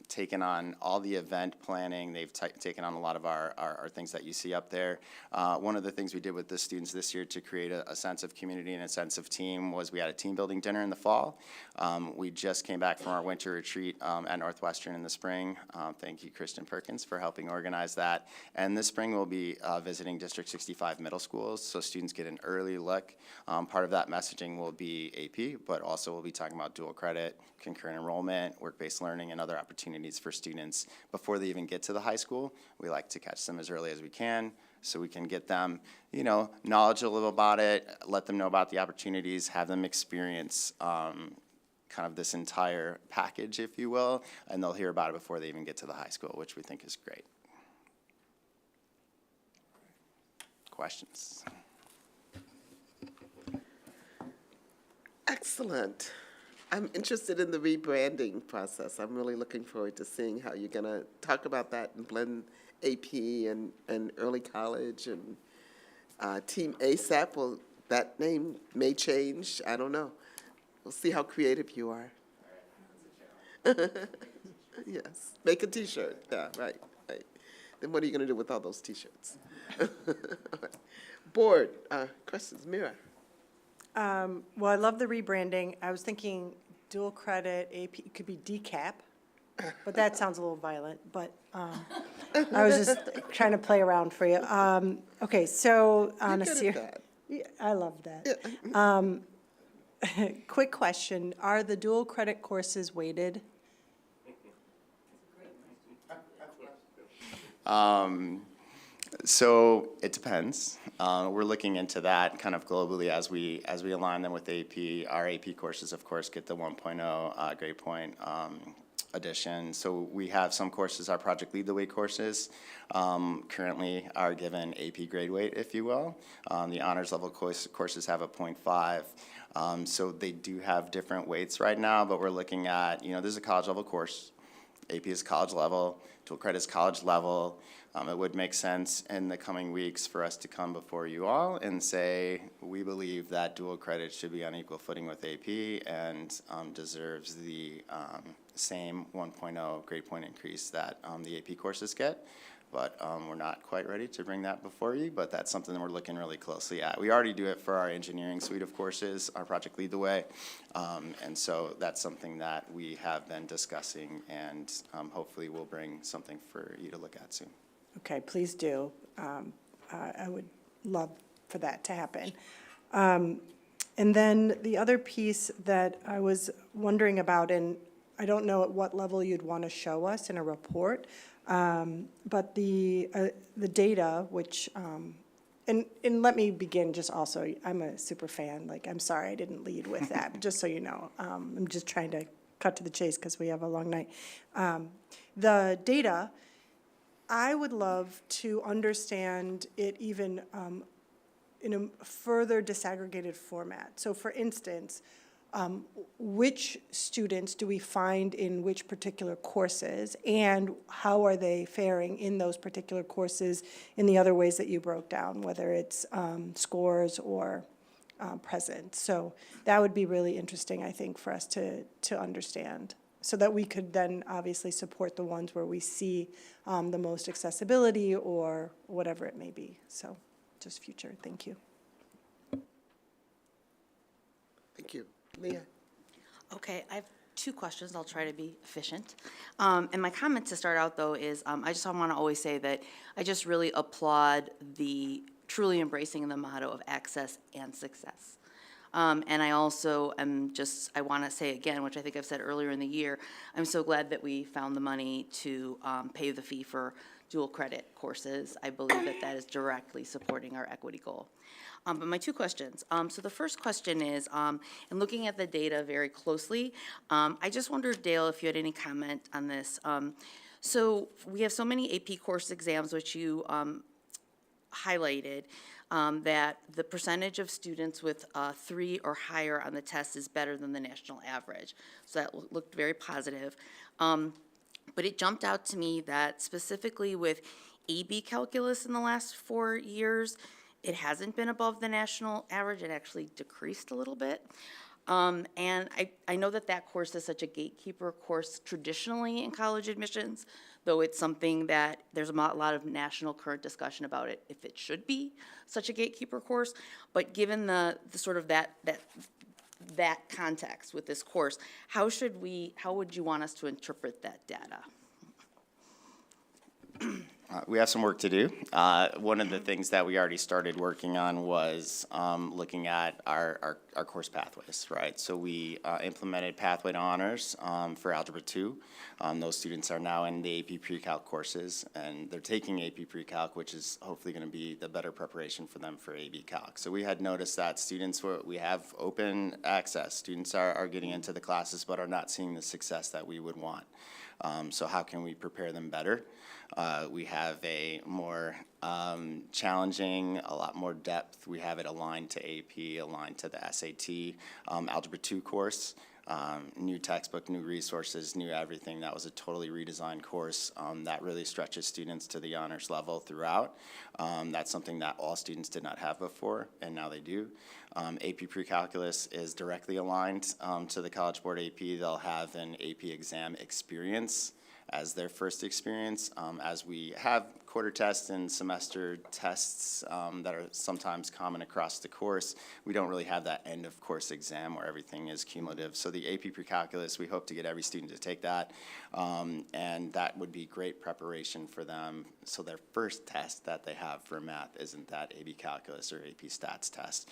taken on all the event planning. They've taken on a lot of our things that you see up there. One of the things we did with the students this year to create a sense of community and a sense of team was we had a team building dinner in the fall. We just came back from our winter retreat at Northwestern in the spring. Thank you, Kristen Perkins, for helping organize that. And this spring we'll be visiting District 65 middle schools, so students get an early look. Part of that messaging will be AP, but also we'll be talking about dual credit, concurrent enrollment, work-based learning, and other opportunities for students before they even get to the high school. We like to catch them as early as we can so we can get them, knowledgeable about it, let them know about the opportunities, have them experience kind of this entire package, if you will, and they'll hear about it before they even get to the high school, which we think is great. Questions? Excellent. I'm interested in the rebranding process. I'm really looking forward to seeing how you're going to talk about that and blend AP and early college and Team ASAP. Well, that name may change. I don't know. We'll see how creative you are. Yes. Make a T-shirt. Yeah, right. Then what are you going to do with all those T-shirts? Board, questions, Mira? Well, I love the rebranding. I was thinking dual credit, AP, it could be DCAP, but that sounds a little violent, but I was just trying to play around for you. Okay, so on a serious. Yeah, I love that. Quick question, are the dual credit courses weighted? So it depends. We're looking into that kind of globally as we align them with AP. Our AP courses, of course, get the 1.0 grade point addition. So we have some courses, our Project Lead the Way courses, currently are given AP grade weight, if you will. The honors level courses have a 0.5. So they do have different weights right now, but we're looking at, this is a college level course. AP is college level, dual credit is college level. It would make sense in the coming weeks for us to come before you all and say, we believe that dual credit should be on equal footing with AP and deserves the same 1.0 grade point increase that the AP courses get. But we're not quite ready to bring that before you, but that's something that we're looking really closely at. We already do it for our engineering suite of courses, our Project Lead the Way, and so that's something that we have been discussing, and hopefully we'll bring something for you to look at soon. Okay, please do. I would love for that to happen. And then the other piece that I was wondering about, and I don't know at what level you'd want to show us in a report, but the data, which, and let me begin just also, I'm a super fan, I'm sorry I didn't lead with that, but just so you know, I'm just trying to cut to the chase because we have a long night. The data, I would love to understand it even in a further disaggregated format. So for instance, which students do we find in which particular courses, and how are they faring in those particular courses in the other ways that you broke down, whether it's scores or present. So that would be really interesting, I think, for us to understand, so that we could then obviously support the ones where we see the most accessibility or whatever it may be. So just future. Thank you. Thank you. Leah? Okay, I have two questions. I'll try to be efficient. And my comment to start out, though, is I just want to always say that I just really applaud the truly embracing the motto of access and success. And I also I want to say again, which I think I've said earlier in the year, I'm so glad that we found the money to pay the fee for dual credit courses. I believe that that is directly supporting our equity goal. But my two questions. So the first question is, in looking at the data very closely, I just wondered, Dale, if you had any comment on this. So we have so many AP course exams, which you highlighted, that the percentage of students with 3 or higher on the test is better than the national average. So that looked very positive. But it jumped out to me that specifically with AB calculus in the last 4 years, it hasn't been above the national average. It actually decreased a little bit. And I know that that course is such a gatekeeper course traditionally in college admissions, though it's something that there's a lot of national current discussion about it, if it should be such a gatekeeper course. But given the sort of that context with this course, how would you want us to interpret that data? We have some work to do. One of the things that we already started working on was looking at our course pathways, right? So we implemented Pathway to Honors for Algebra 2. Those students are now in the AP Pre-Calc courses, and they're taking AP Pre-Calc, which is hopefully going to be the better preparation for them for AB Calc. So we had noticed that students, we have open access. Students are getting into the classes but are not seeing the success that we would want. So how can we prepare them better? We have a more challenging, a lot more depth. We have it aligned to AP, aligned to the SAT, Algebra 2 course, new textbook, new resources, new everything. That was a totally redesigned course that really stretches students to the honors level throughout. That's something that all students did not have before, and now they do. AP Pre-Calculus is directly aligned to the College Board AP. They'll have an AP exam experience as their first experience. As we have quarter tests and semester tests that are sometimes common across the course, we don't really have that end of course exam where everything is cumulative. So the AP Pre-Calculus, we hope to get every student to take that, and that would be great preparation for them. So their first test that they have for math isn't that AP Calculus or AP Stats test.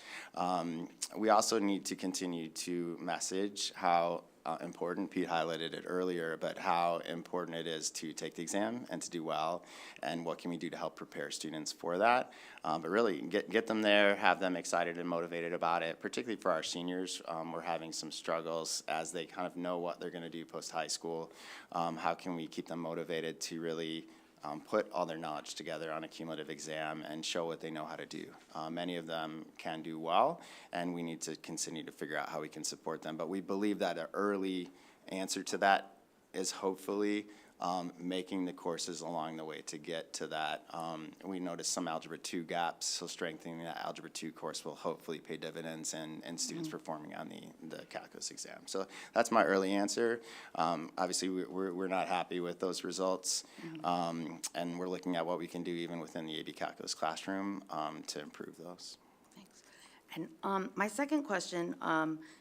We also need to continue to message how important, Pete highlighted it earlier, but how important it is to take the exam and to do well, and what can we do to help prepare students for that. But really, get them there, have them excited and motivated about it, particularly for our seniors. We're having some struggles as they kind of know what they're going to do post-high school. How can we keep them motivated to really put all their knowledge together on a cumulative exam and show what they know how to do. Many of them can do well, and we need to continue to figure out how we can support them. But we believe that an early answer to that is hopefully making the courses along the way to get to that. We noticed some Algebra 2 gaps, so strengthening that Algebra 2 course will hopefully pay dividends and students performing on the calculus exam. So that's my early answer. Obviously, we're not happy with those results, and we're looking at what we can do even within the AB Calculus classroom to improve those. Thanks. And my second question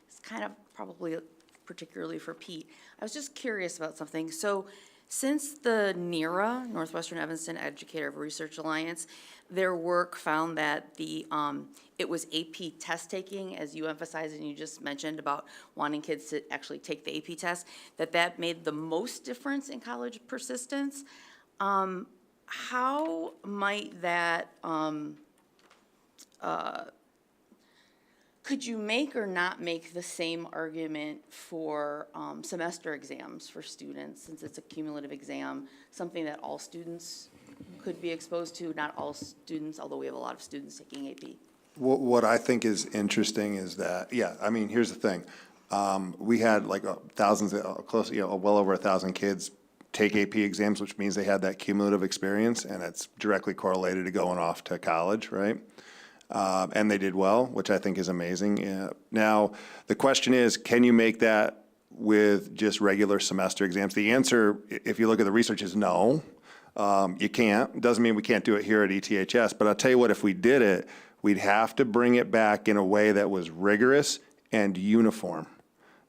is kind of probably particularly for Pete. I was just curious about something. So since the NERA, Northwestern Evanston Educator Research Alliance, their work found that it was AP test taking, as you emphasized and you just mentioned about wanting kids to actually take the AP test, that made the most difference in college persistence. How might that, could you make or not make the same argument for semester exams for students, since it's a cumulative exam, something that all students could be exposed to, not all students, although we have a lot of students taking AP? What I think is interesting is that, here's the thing. We had like thousands, well over 1,000 kids take AP exams, which means they had that cumulative experience, and it's directly correlated to going off to college, right? And they did well, which I think is amazing. Now, the question is, can you make that with just regular semester exams? The answer, if you look at the research, is no. You can't. Doesn't mean we can't do it here at ETHS, but I'll tell you what, if we did it, we'd have to bring it back in a way that was rigorous and uniform.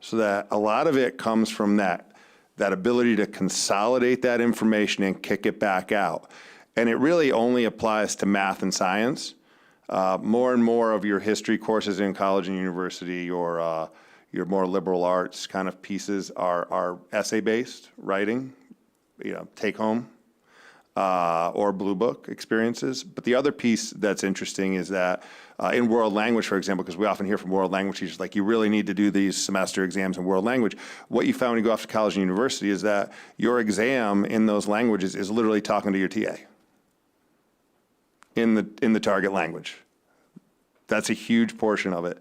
So that a lot of it comes from that ability to consolidate that information and kick it back out. And it really only applies to math and science. More and more of your history courses in college and university, or your more liberal arts kind of pieces are essay-based writing, take home, or blue book experiences. But the other piece that's interesting is that in world language, for example, because we often hear from world language teachers, like, you really need to do these semester exams in world language. What you found when you go off to college and university is that your exam in those languages is literally talking to your TA in the target language. That's a huge portion of it.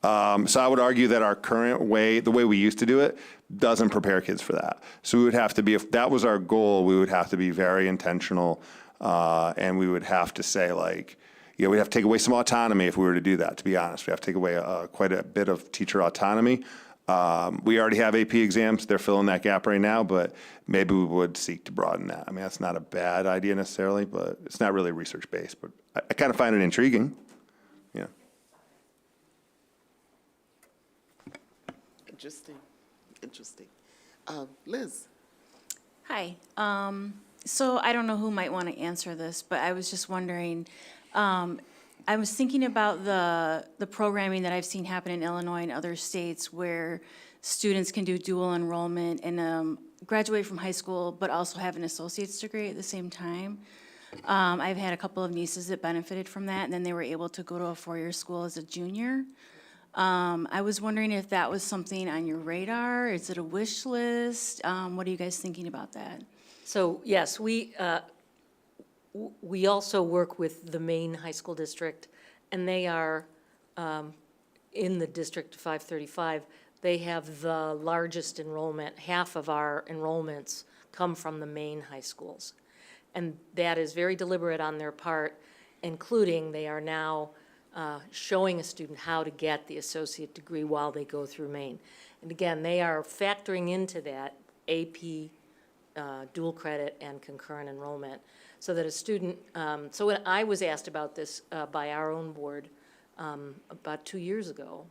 So I would argue that our current way, the way we used to do it, doesn't prepare kids for that. So we would have to be, if that was our goal, we would have to be very intentional, and we would have to say, like, we'd have to take away some autonomy if we were to do that, to be honest. We have to take away quite a bit of teacher autonomy. We already have AP exams. They're filling that gap right now, but maybe we would seek to broaden that. I mean, that's not a bad idea necessarily, but it's not really research-based. But I kind of find it intriguing. Yeah. Interesting. Liz? Hi. So I don't know who might want to answer this, but I was just wondering, I was thinking about the programming that I've seen happen in Illinois and other states where students can do dual enrollment and graduate from high school, but also have an associate's degree at the same time. I've had a couple of nieces that benefited from that, and then they were able to go to a four-year school as a junior. I was wondering if that was something on your radar. Is it a wish list? What are you guys thinking about that? So, yes, we also work with the Maine High School District, and they are in the District 535. They have the largest enrollment. Half of our enrollments come from the Maine high schools. And that is very deliberate on their part, including they are now showing a student how to get the associate degree while they go through Maine. And again, they are factoring into that AP, dual credit, and concurrent enrollment, so that a student, so when I was asked about this by our own board about 2 years ago,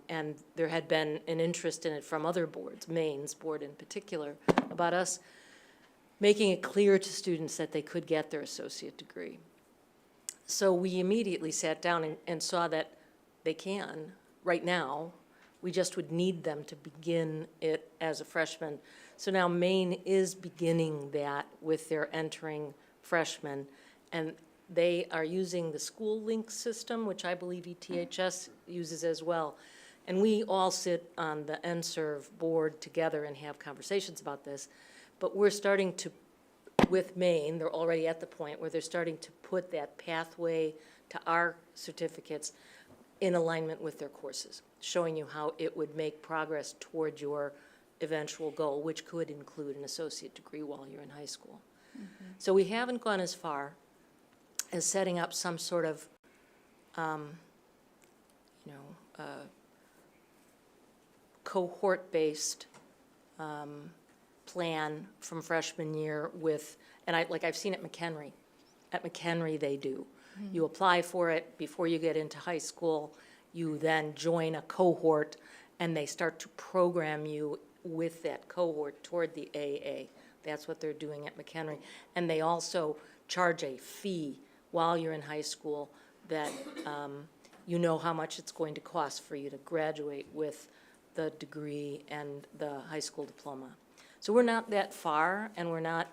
and there had been an interest in it from other boards, Maine's board in particular, about us making it clear to students that they could get their associate degree. So we immediately sat down and saw that they can right now. We just would need them to begin it as a freshman. So now Maine is beginning that with their entering freshmen, and they are using the School Link system, which I believe ETHS uses as well. And we all sit on the NSERV board together and have conversations about this. But we're starting to, with Maine, they're already at the point where they're starting to put that pathway to our certificates in alignment with their courses, showing you how it would make progress toward your eventual goal, which could include an associate degree while you're in high school. Mm-hmm. So we haven't gone as far as setting up some sort of, cohort-based plan from freshman year with, and I've seen it at McHenry. At McHenry, they do. Mm-hmm. You apply for it before you get into high school. You then join a cohort, and they start to program you with that cohort toward the AA. That's what they're doing at McHenry. And they also charge a fee while you're in high school that you know how much it's going to cost for you to graduate with the degree and the high school diploma. So we're not that far, and we're not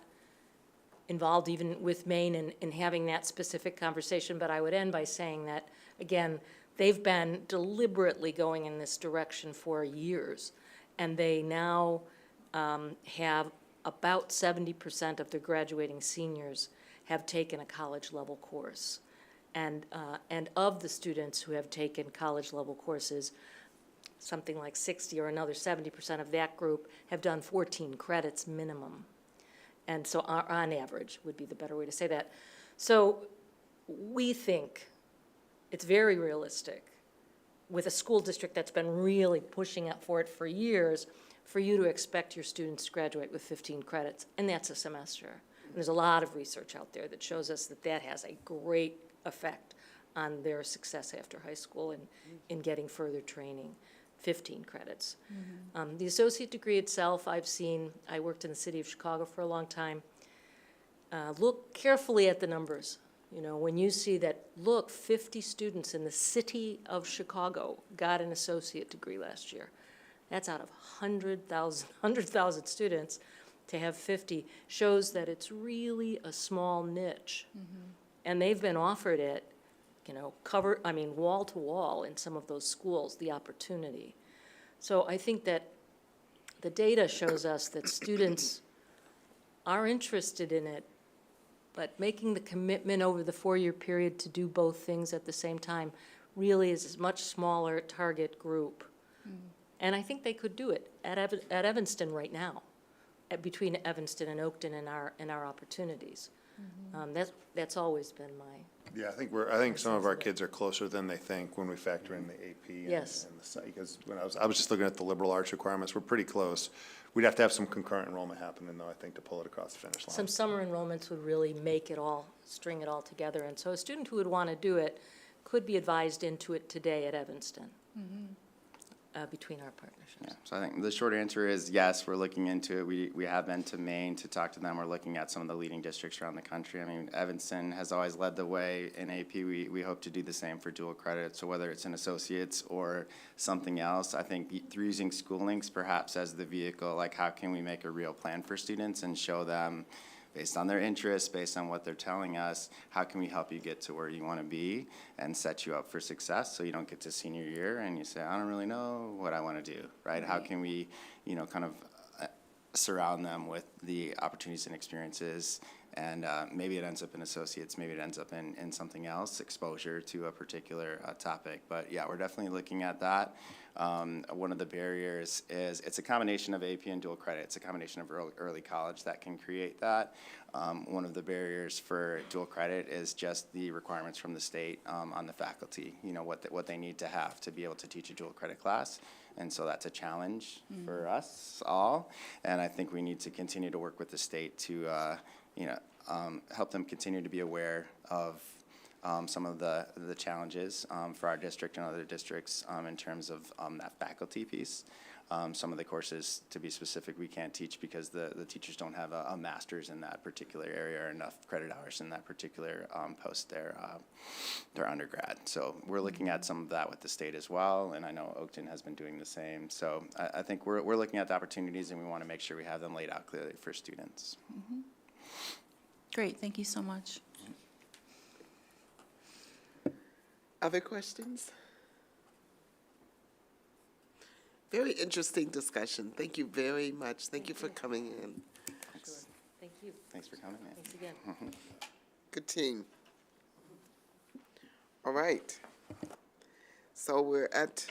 involved even with Maine in having that specific conversation, but I would end by saying that, again, they've been deliberately going in this direction for years, and they now have about 70% of their graduating seniors have taken a college-level course. And of the students who have taken college-level courses, something like 60 or another 70% of that group have done 14 credits minimum. And so on average would be the better way to say that. So we think it's very realistic with a school district that's been really pushing up for it for years, for you to expect your students to graduate with 15 credits, and that's a semester. There's a lot of research out there that shows us that that has a great effect on their success after high school and in getting further training, 15 credits. The associate degree itself, I worked in the city of Chicago for a long time. Look carefully at the numbers. You know, when you see that, look, 50 students in the city of Chicago got an associate degree last year. That's out of 100,000 students. To have 50 shows that it's really a small niche. And they've been offered it, you know, wall to wall in some of those schools, the opportunity. So I think that the data shows us that students are interested in it, but making the commitment over the 4-year period to do both things at the same time really is a much smaller target group. And I think they could do it at Evanston right now, between Evanston and Oakton and our opportunities. That's always been my. Yeah, I think some of our kids are closer than they think when we factor in the AP and Yes. and the site. Because when I was just looking at the liberal arts requirements, we're pretty close. We'd have to have some concurrent enrollment happening though, I think, to pull it across the finish line. Some summer enrollments would really make it all, string it all together. And so a student who would want to do it could be advised into it today at Evanston, between our partnerships. Yeah, so I think the short answer is yes, we're looking into it. We have been to Maine to talk to them. We're looking at some of the leading districts around the country. I mean, Evanston has always led the way in AP. We hope to do the same for dual credit. So whether it's an associate's or something else, I think through using School Links perhaps as the vehicle, like how can we make a real plan for students and show them based on their interests, based on what they're telling us, how can we help you get to where you want to be and set you up for success so you don't get to senior year and you say, I don't really know what I want to do, right? How can we, you know, kind of surround them with the opportunities and experiences, and maybe it ends up in associates, maybe it ends up in something else, exposure to a particular topic. But yeah, we're definitely looking at that. One of the barriers is it's a combination of AP and dual credit. It's a combination of early college that can create that. One of the barriers for dual credit is just the requirements from the state on the faculty, you know, what they need to have to be able to teach a dual credit class. And so that's a challenge for us all. And I think we need to continue to work with the state to, help them continue to be aware of some of the challenges for our district and other districts in terms of that faculty piece. Some of the courses, to be specific, we can't teach because the teachers don't have a master's in that particular area or enough credit hours in that particular post their undergrad. So we're looking at some of that with the state as well, and I know Oakton has been doing the same. So I think we're looking at the opportunities, and we want to make sure we have them laid out clearly for students. Great, thank you so much. Other questions? Very interesting discussion. Thank you very much. Thank you for coming in. Thanks. Thank you. Thanks for coming in. Thanks again. Good team. All right. So we're at,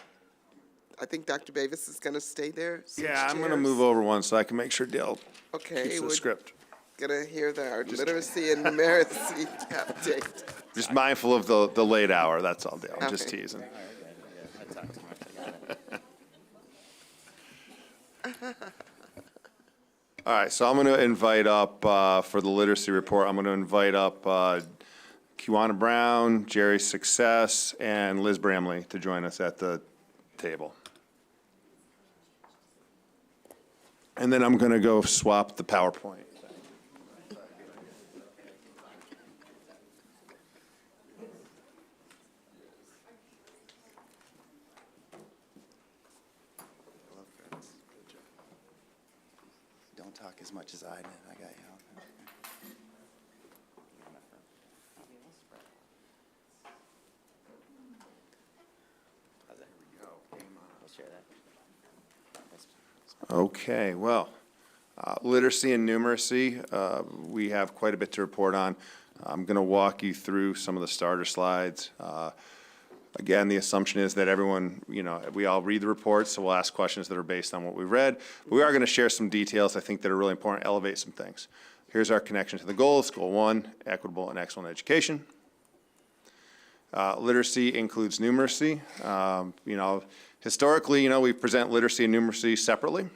I think Dr. Davis is going to stay there. switch Yeah, I'm going to chairs. move over one so I can make sure Dale Okay, keeps the we're script. going to hear our literacy and numeracy update. Just mindful of the late hour, that's all, Dale. I'm just Okay. teasing. All right, so I'm going to invite up, for the literacy report, I'm going to invite up Kiwana Brown, Jerry Success, and Liz Bramley to join us at the table. And then I'm going to go swap the PowerPoint. Don't talk as much as I did. I got you. Okay, well, literacy and numeracy, we have quite a bit to report on. I'm going to walk you through some of the starter slides. Again, the assumption is that everyone, we all read the reports, so we'll ask questions that are based on what we read. But we are going to share some details I think that are really important, elevate some things. Here's our connection to the goals. Goal 1, equitable and excellent education. Literacy includes numeracy. Historically, we present literacy and numeracy separately.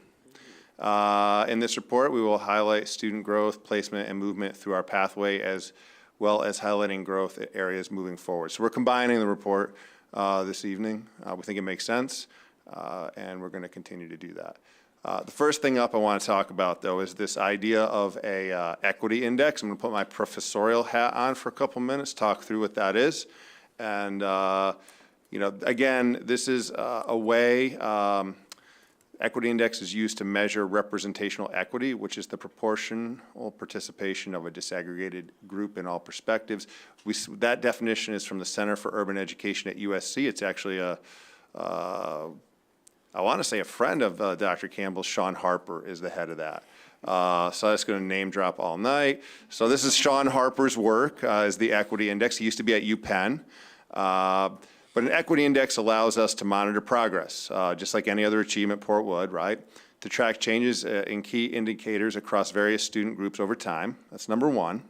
In this report, we will highlight student growth, placement, and movement through our pathway, as well as highlighting growth areas moving forward. So we're combining the report this evening. We think it makes sense, and we're going to continue to do that. The first thing up I want to talk about, though, is this idea of a equity index. I'm going to put my professorial hat on for a couple minutes, talk through what that is. And, you know, again, this is a way, equity index is used to measure representational equity, which is the proportional participation of a disaggregated group in all perspectives. That definition is from the Center for Urban Education at USC. It's actually I want to say a friend of Dr. Campbell, Sean Harper, is the head of that. So that's going to name drop all night. So this is Sean Harper's work as the equity index. He used to be at UPenn. But an equity index allows us to monitor progress, just like any other achievement report would, right? To track changes in key indicators across various student groups over time. That's number one.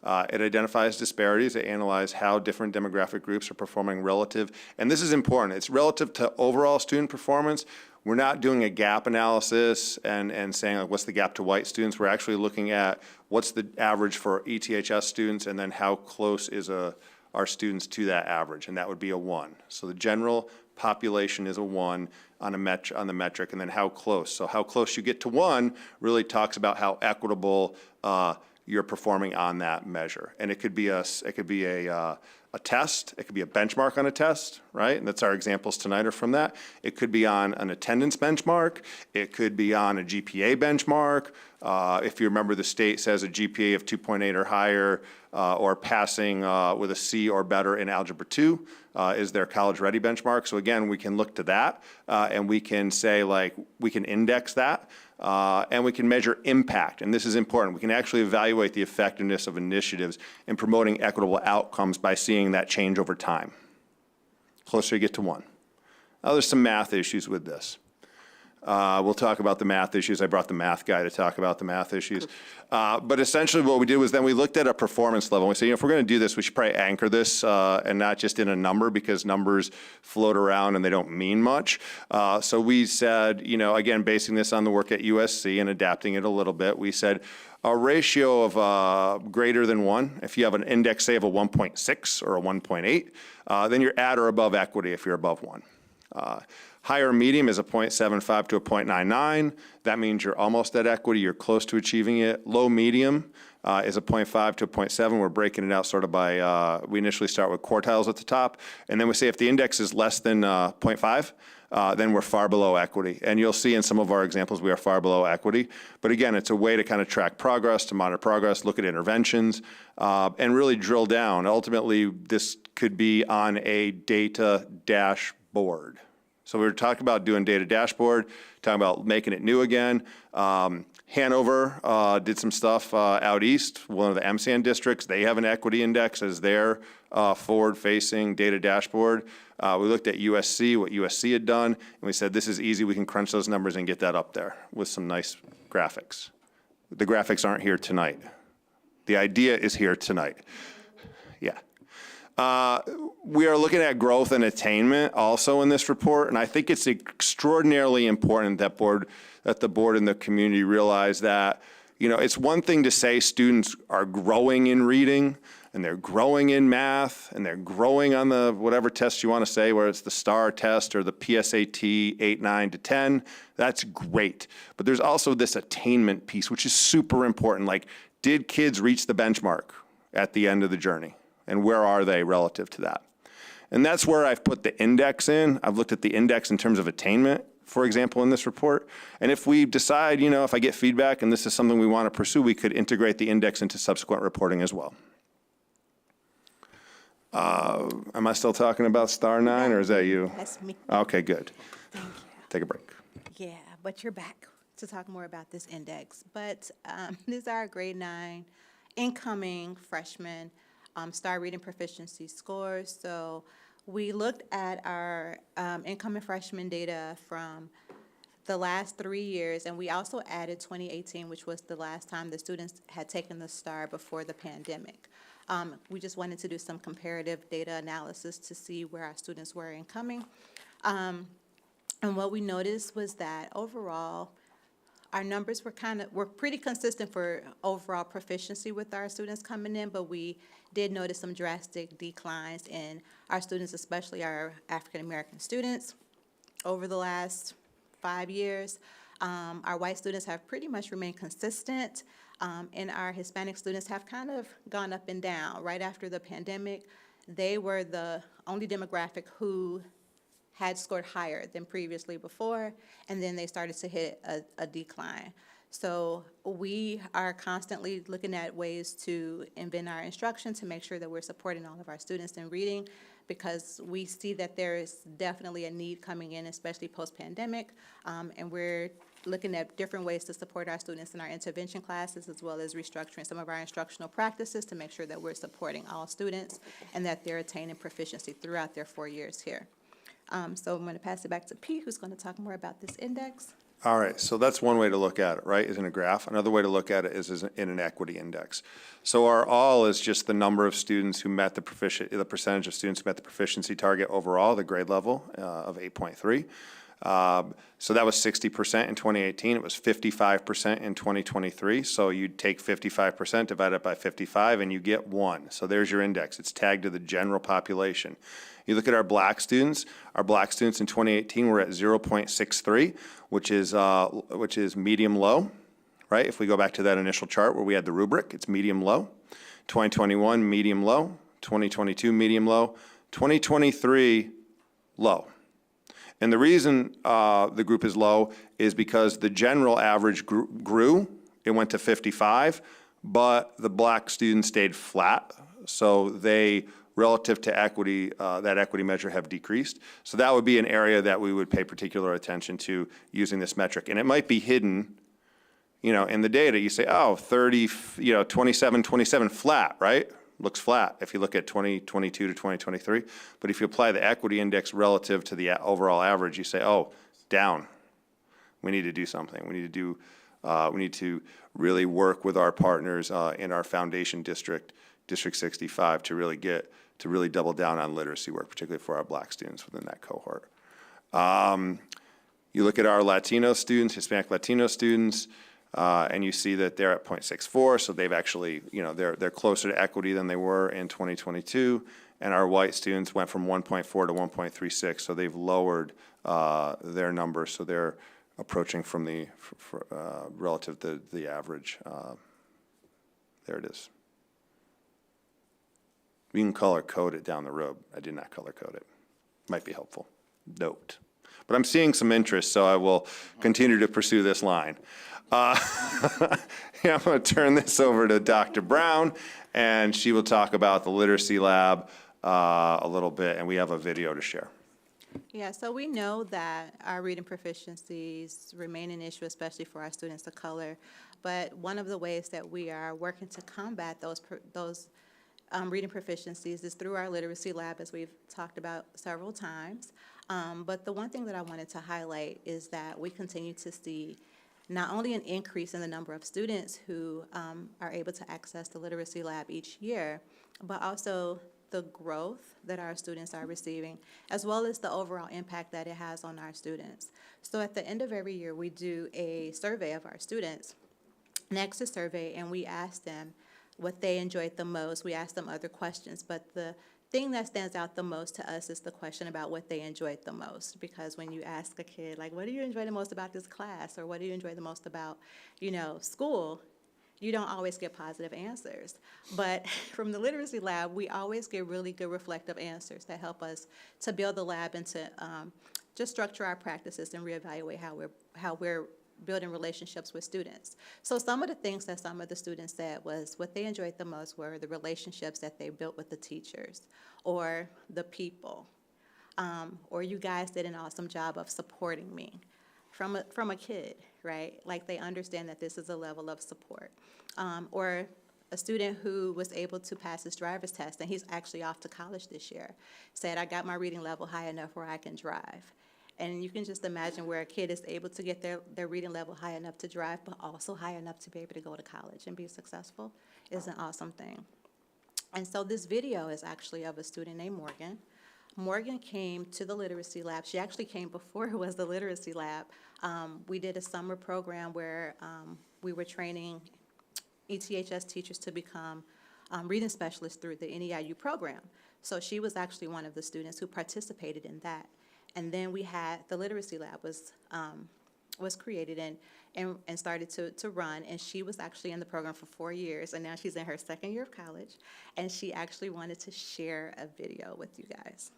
It identifies disparities. It analyzes how different demographic groups are performing relative. And this is important. It's relative to overall student performance. We're not doing a gap analysis and saying, like, what's the gap to white students. We're actually looking at what's the average for ETHS students and then how close is our students to that average, and that would be a 1. So the general population is a 1 on the metric, and then how close. So how close you get to 1 really talks about how equitable you're performing on that measure. And it could be a test, it could be a benchmark on a test, right? And that's our examples tonight are from that. It could be on an attendance benchmark. It could be on a GPA benchmark. If you remember, the state says a GPA of 2.8 or higher, or passing with a C or better in Algebra 2 is their college-ready benchmark. So again, we can look to that, and we can say, like, we can index that, and we can measure impact. And this is important. We can actually evaluate the effectiveness of initiatives in promoting equitable outcomes by seeing that change over time. Closer you get to 1. Now, there's some math issues with this. We'll talk about the math issues. I brought the math guy to talk about the math issues. But essentially what we did was then we looked at a performance level. We said, you know, if we're going to do this, we should probably anchor this and not just in a number, because numbers float around and they don't mean much. So we said, you know, again, basing this on the work at USC and adapting it a little bit, we said a ratio of greater than 1. If you have an index, say, of a 1.6 or a 1.8, then you're at or above equity if you're above 1. High or medium is a 0.75 to a 0.99. That means you're almost at equity, you're close to achieving it. Low medium is a 0.5 to a 0.7. We're breaking it out sort of by, we initially start with quartiles at the top, and then we say if the index is less than 0.5, then we're far below equity. And you'll see in some of our examples we are far below equity. But again, it's a way to kind of track progress, to monitor progress, look at interventions, and really drill down. Ultimately, this could be on a data dashboard. So we were talking about doing data dashboard, talking about making it new again. Hanover did some stuff out east, one of the MSAN districts. They have an equity index as their forward-facing data dashboard. We looked at USC, what USC had done, and we said, this is easy. We can crunch those numbers and get that up there with some nice graphics. The graphics aren't here tonight. The idea is here tonight. Yeah. We are looking at growth and attainment also in this report, and I think it's extraordinarily important that the board and the community realize that, you know, it's one thing to say students are growing in reading, and they're growing in math, and they're growing on the whatever test you want to say, whether it's the STAR test or the PSAT 8, 9 to 10. That's great. But there's also this attainment piece, which is super important. Like, did kids reach the benchmark at the end of the journey? And where are they relative to that? And that's where I've put the index in. I've looked at the index in terms of attainment, for example, in this report. And if we decide, you know, if I get feedback and this is something we want to pursue, we could integrate the index into subsequent reporting as well. Am I still talking about STAR 9, or is that you? That's me. Okay, good. Thank you. Take a break. Yeah, but you're back to talk more about this index. But these are our grade 9 incoming freshmen STAR reading proficiency scores. So we looked at our incoming freshman data from the last 3 years, and we also added 2018, which was the last time the students had taken the STAR before the pandemic. We just wanted to do some comparative data analysis to see where our students were incoming. And what we noticed was that overall, our numbers were pretty consistent for overall proficiency with our students coming in, but we did notice some drastic declines in our students, especially our African-American students, over the last 5 years. Our white students have pretty much remained consistent, and our Hispanic students have kind of gone up and down. Right after the pandemic, they were the only demographic who had scored higher than previously before, and then they started to hit a decline. So we are constantly looking at ways to invent our instruction to make sure that we're supporting all of our students in reading, because we see that there is definitely a need coming in, especially post-pandemic, and we're looking at different ways to support our students in our intervention classes, as well as restructuring some of our instructional practices to make sure that we're supporting all students and that they're attaining proficiency throughout their 4 years here. So I'm going to pass it back to Pete, who's going to talk more about this index. All right, so that's one way to look at it, right, is in a graph. Another way to look at it is in an equity index. So our all is just the number of students who met the percentage of students who met the proficiency target overall, the grade level of 8.3. So that was 60% in 2018. It was 55% in 2023. So you'd take 55%, divide it by 55, and you get 1. So there's your index. It's tagged to the general population. You look at our black students. Our black students in 2018 were at 0.63, which is medium low, right? If we go back to that initial chart where we had the rubric, it's medium low. 2021, medium low. 2022, medium low. 2023, low. And the reason the group is low is because the general average grew. It went to 55, but the black students stayed flat. So they, relative to equity, that equity measure have decreased. So that would be an area that we would pay particular attention to using this metric. And it might be hidden, in the data. You say, oh, 30, 27, 27, flat, right? Looks flat if you look at 2022 to 2023. But if you apply the equity index relative to the overall average, you say, oh, down. We need to do something. We need to really work with our partners in our foundation district, District 65, to really double down on literacy work, particularly for our black students within that cohort. You look at our Latino students, Hispanic Latino students, and you see that they're at 0.64, so they've actually, they're closer to equity than they were in 2022. And our white students went from 1.4 to 1.36, so they've lowered their numbers, so they're approaching from relative to the average. There it is. We can color code it down the road. I did not color code it. Might be helpful. Note. But I'm seeing some interest, so I will continue to pursue this line. I'm going to turn this over to Dr. Brown, and she will talk about the literacy lab a little bit, and we have a video to share. Yeah, so we know that our reading proficiencies remain an issue, especially for our students of color. But one of the ways that we are working to combat those reading proficiencies is through our literacy lab, as we've talked about several times. But the one thing that I wanted to highlight is that we continue to see not only an increase in the number of students who are able to access the literacy lab each year, but also the growth that our students are receiving, as well as the overall impact that it has on our students. So at the end of every year, we do a survey of our students, an exit survey, and we ask them what they enjoyed the most. We ask them other questions, but the thing that stands out the most to us is the question about what they enjoyed the most. Because when you ask a kid, like, what do you enjoy the most about this class? Or what do you enjoy the most about, school? You don't always get positive answers. But from the literacy lab, we always get really good reflective answers that help us to build the lab and to just structure our practices and reevaluate how we're building relationships with students. So some of the things that some of the students said was what they enjoyed the most were the relationships that they built with the teachers or the people, or you guys did an awesome job of supporting me from a kid, right? Like they understand that this is a level of support. Or a student who was able to pass his driver's test, and he's actually off to college this year, said, I got my reading level high enough where I can drive. And you can just imagine where a kid is able to get their reading level high enough to drive, but also high enough to be able to go to college and be successful is an awesome thing. And so this video is actually of a student named Morgan. Morgan came to the Literacy Lab. She actually came before it was the Literacy Lab. We did a summer program where we were training ETHS teachers to become reading specialists through the NEIU program. So she was actually one of the students who participated in that. And then we had the Literacy Lab was created and started to run, and she was actually in the program for 4 years, and now she's in her second year of college, and she actually wanted to share a video with you guys.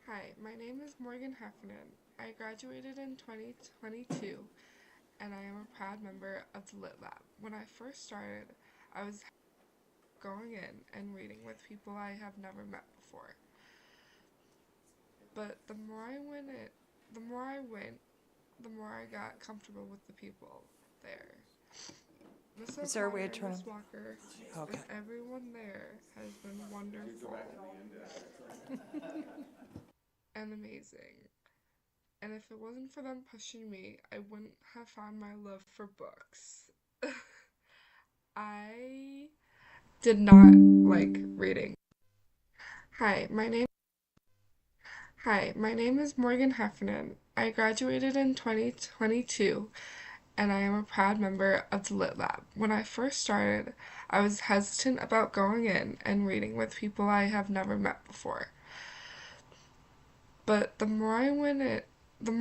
Hi, my name is Morgan Heffernan. I graduated in 2022, and I am a proud member of the Lit Lab. When I first started, I was going in and reading with people I have never met before. But the more I went, the more I got comfortable with the people there. Is there a way to turn Miss Walker, Okay. and everyone there has been wonderful and amazing. And if it wasn't for them pushing me, I wouldn't have found my love for books. I did not like reading. Hi, my name is Morgan Heffernan. I graduated in 2022, and I am a proud member of the Lit Lab. When I first started, I was hesitant about going in and reading with people I have never met before. But the more I went, the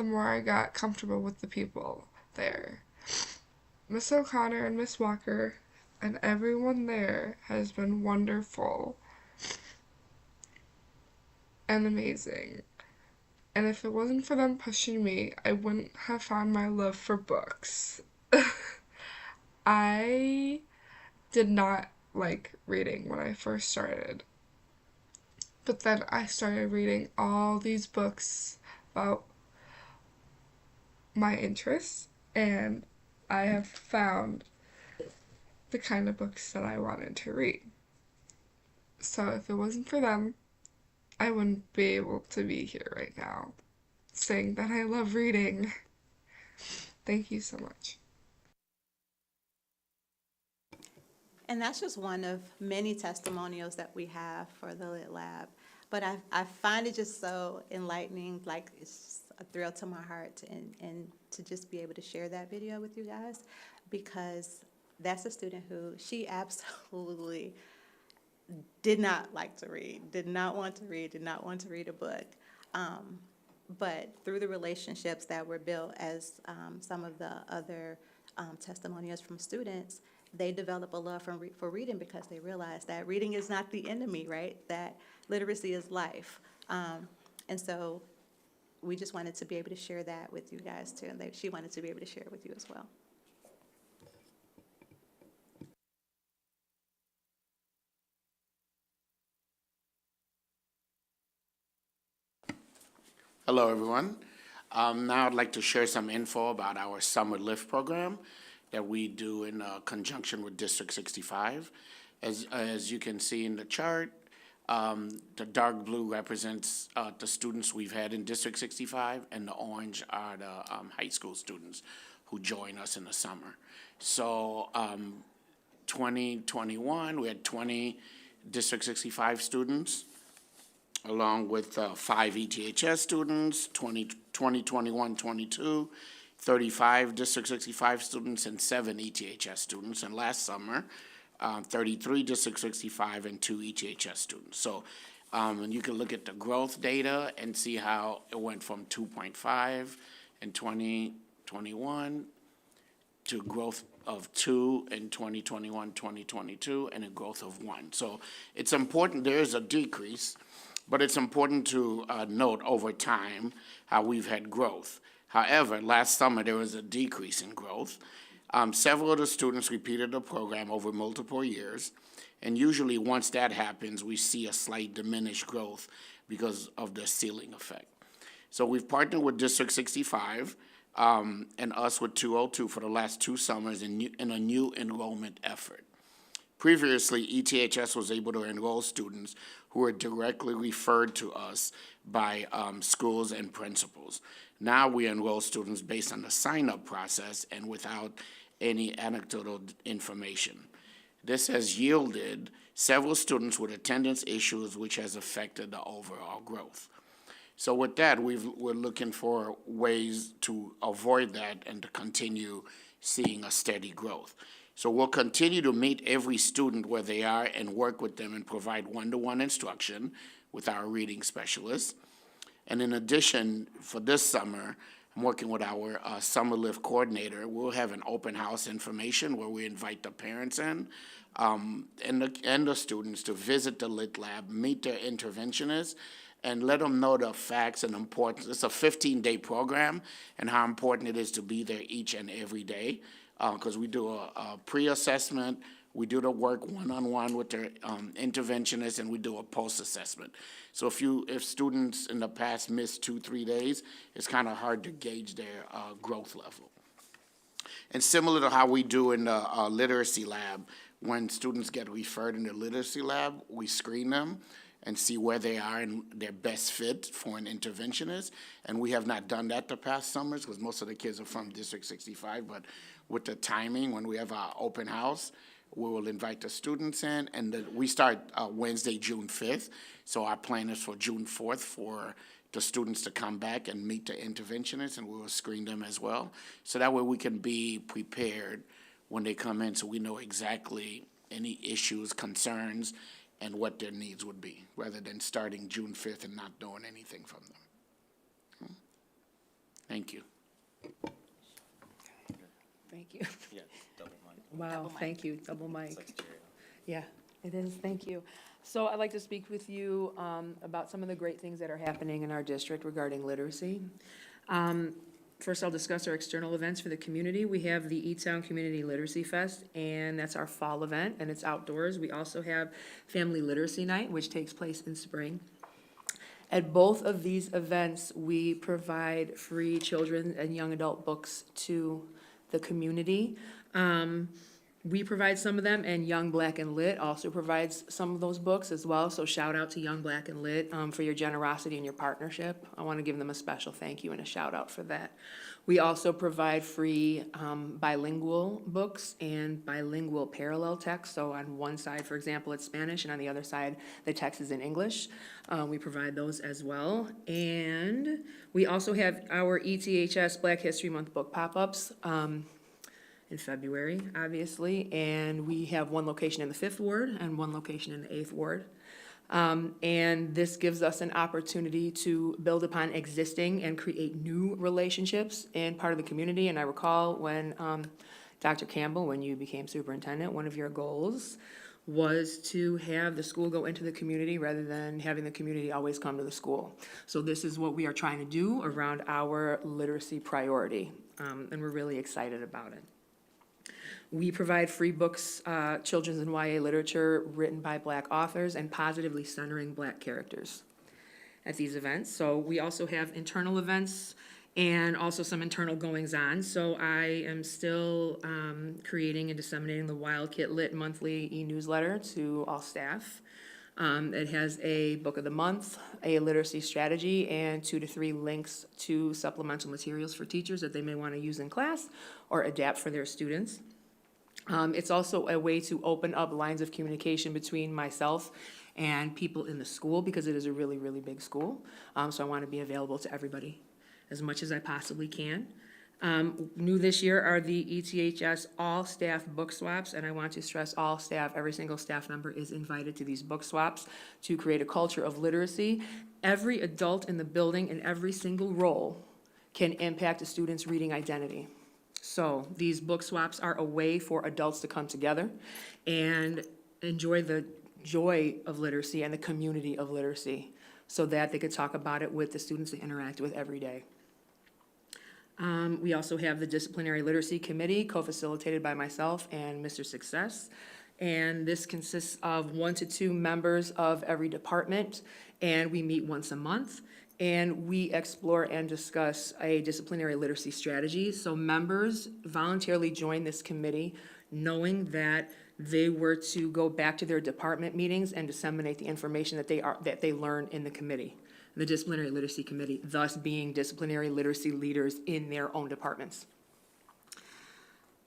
more I got comfortable with the people there. Miss O'Connor and Miss Walker and everyone there has been wonderful and amazing. And if it wasn't for them pushing me, I wouldn't have found my love for books. I did not like reading when I first started. But then I started reading all these books about my interests, and I have found the kind of books that I wanted to read. So if it wasn't for them, I wouldn't be able to be here right now saying that I love reading. Thank you so much. And that's just one of many testimonials that we have for the Lit Lab. But I find it just so enlightening, like it's a thrill to my heart and to just be able to share that video with you guys, because that's a student who she absolutely did not like to read, did not want to read a book. But through the relationships that were built, as some of the other testimonials from students, they develop a love for reading because they realize that reading is not the enemy, right? That literacy is life. And so we just wanted to be able to share that with you guys too, and she wanted to be able to share it with you as well. Hello, everyone. Now I'd like to share some info about our Summer Lift program that we do in conjunction with District 65. As you can see in the chart, the dark blue represents the students we've had in District 65, and the orange are the high school students who join us in the summer. So 2021, we had 20 District 65 students, along with 5 ETHS students, 2021, 22, 35 District 65 students, and 7 ETHS students. And last summer, 33 District 65 and 2 ETHS students. So and you can look at the growth data and see how it went from 2.5 in 2021 to growth of 2 in 2021, 2022, and a growth of 1. So it's important, there is a decrease, but it's important to note over time how we've had growth. However, last summer there was a decrease in growth. Several of the students repeated the program over multiple years, and usually once that happens, we see a slight diminished growth because of the ceiling effect. So we've partnered with District 65 and us with 202 for the last 2 summers in a new enrollment effort. Previously, ETHS was able to enroll students who were directly referred to us by schools and principals. Now we enroll students based on the sign-up process and without any anecdotal information. This has yielded several students with attendance issues, which has affected the overall growth. So with that, we're looking for ways to avoid that and to continue seeing a steady growth. So we'll continue to meet every student where they are and work with them and provide one-to-one instruction with our reading specialists. And in addition, for this summer, I'm working with our Summer Lift coordinator. We'll have an open house information where we invite the parents in and the students to visit the Lit Lab, meet their interventionists, and let them know the facts and importance. It's a 15-day program and how important it is to be there each and every day, because we do a pre-assessment, we do the work one-on-one with their interventionists, and we do a post-assessment. So if students in the past missed 2-3 days, it's kind of hard to gauge their growth level. And similar to how we do in the literacy lab, when students get referred in the literacy lab, we screen them and see where they are and their best fit for an interventionist. And we have not done that the past summers because most of the kids are from District 65, but with the timing, when we have our open house, we will invite the students in, and we start Wednesday, June 5th. So our plan is for June 4th for the students to come back and meet the interventionists, and we will screen them as well. So that way we can be prepared when they come in, so we know exactly any issues, concerns, and what their needs would be, rather than starting June 5th and not knowing anything from them. Thank you. Thank you. Yeah, double mic. Wow, thank you, double mic. Yeah, it is, thank you. So I'd like to speak with you about some of the great things that are happening in our district regarding literacy. First, I'll discuss our external events for the community. We have the E-Town Community Literacy Fest, and that's our fall event, and it's outdoors. We also have Family Literacy Night, which takes place in spring. At both of these events, we provide free children and young adult books to the community. We provide some of them, and Young Black and Lit also provides some of those books as well. So shout out to Young Black and Lit for your generosity and your partnership. I want to give them a special thank you and a shout out for that. We also provide free bilingual books and bilingual parallel text. So on one side, for example, it's Spanish, and on the other side, the text is in English. We provide those as well. And we also have our ETHS Black History Month book pop-ups. In February, obviously, and we have one location in the 5th Ward and one location in the 8th Ward. And this gives us an opportunity to build upon existing and create new relationships in part of the community. And I recall when Dr. Campbell, when you became superintendent, one of your goals was to have the school go into the community rather than having the community always come to the school. So this is what we are trying to do around our literacy priority, and we're really excited about it. We provide free books, children's and YA literature written by Black authors and positively centering Black characters at these events. So we also have internal events and also some internal goings-on. So I am still creating and disseminating the Wild Kit Lit monthly e-newsletter to all staff. It has a book of the month, a literacy strategy, and 2 to 3 links to supplemental materials for teachers that they may want to use in class or adapt for their students. It's also a way to open up lines of communication between myself and people in the school because it is a really, really big school. So I want to be available to everybody as much as I possibly can. New this year are the ETHS all-staff book swaps, and I want to stress all staff, every single staff member is invited to these book swaps to create a culture of literacy. Every adult in the building in every single role can impact a student's reading identity. So these book swaps are a way for adults to come together and enjoy the joy of literacy and the community of literacy so that they could talk about it with the students they interact with every day. We also have the Disciplinary Literacy Committee, co-facilitated by myself and Mr. Success. And this consists of 1 to 2 members of every department, and we meet once a month. And we explore and discuss a disciplinary literacy strategy. So members voluntarily join this committee knowing that they were to go back to their department meetings and disseminate the information that they learn in the committee, the Disciplinary Literacy Committee, thus being disciplinary literacy leaders in their own departments.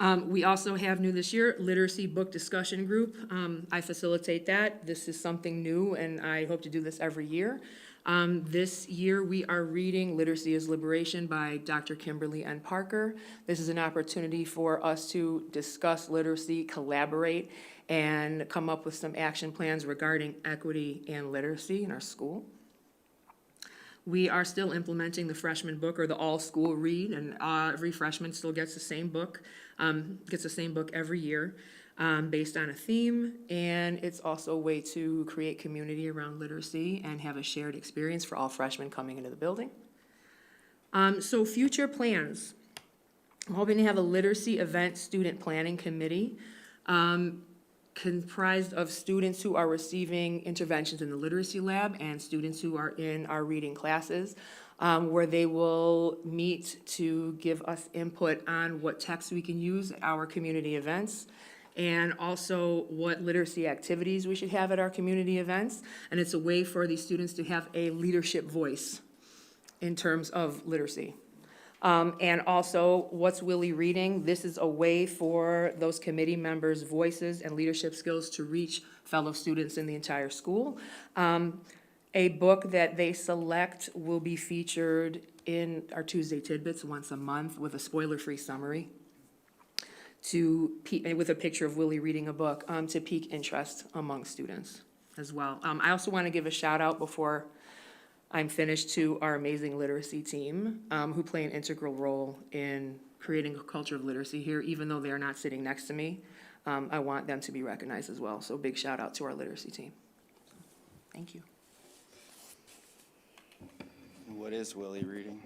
We also have new this year, literacy book discussion group. I facilitate that. This is something new, and I hope to do this every year. This year, we are reading Literacy is Liberation by Dr. Kimberly N. Parker. This is an opportunity for us to discuss literacy, collaborate, and come up with some action plans regarding equity and literacy in our school. We are still implementing the freshman book, or the all-school read, and every freshman still gets the same book, every year, based on a theme, and it's also a way to create community around literacy and have a shared experience for all freshmen coming into the building. So future plans. I'm hoping to have a literacy event student planning committee, comprised of students who are receiving interventions in the literacy lab and students who are in our reading classes, where they will meet to give us input on what texts we can use at our community events, and also what literacy activities we should have at our community events. And it's a way for these students to have a leadership voice in terms of literacy. And also, what's Willie reading? This is a way for those committee members' voices and leadership skills to reach fellow students in the entire school. A book that they select will be featured in our Tuesday Tidbits once a month with a spoiler-free summary with a picture of Willie reading a book to pique interest among students as well. I also want to give a shout out before I'm finished to our amazing literacy team, who play an integral role in creating a culture of literacy here, even though they are not sitting next to me. I want them to be recognized as well. So big shout out to our literacy team. Thank you. What is Willie reading?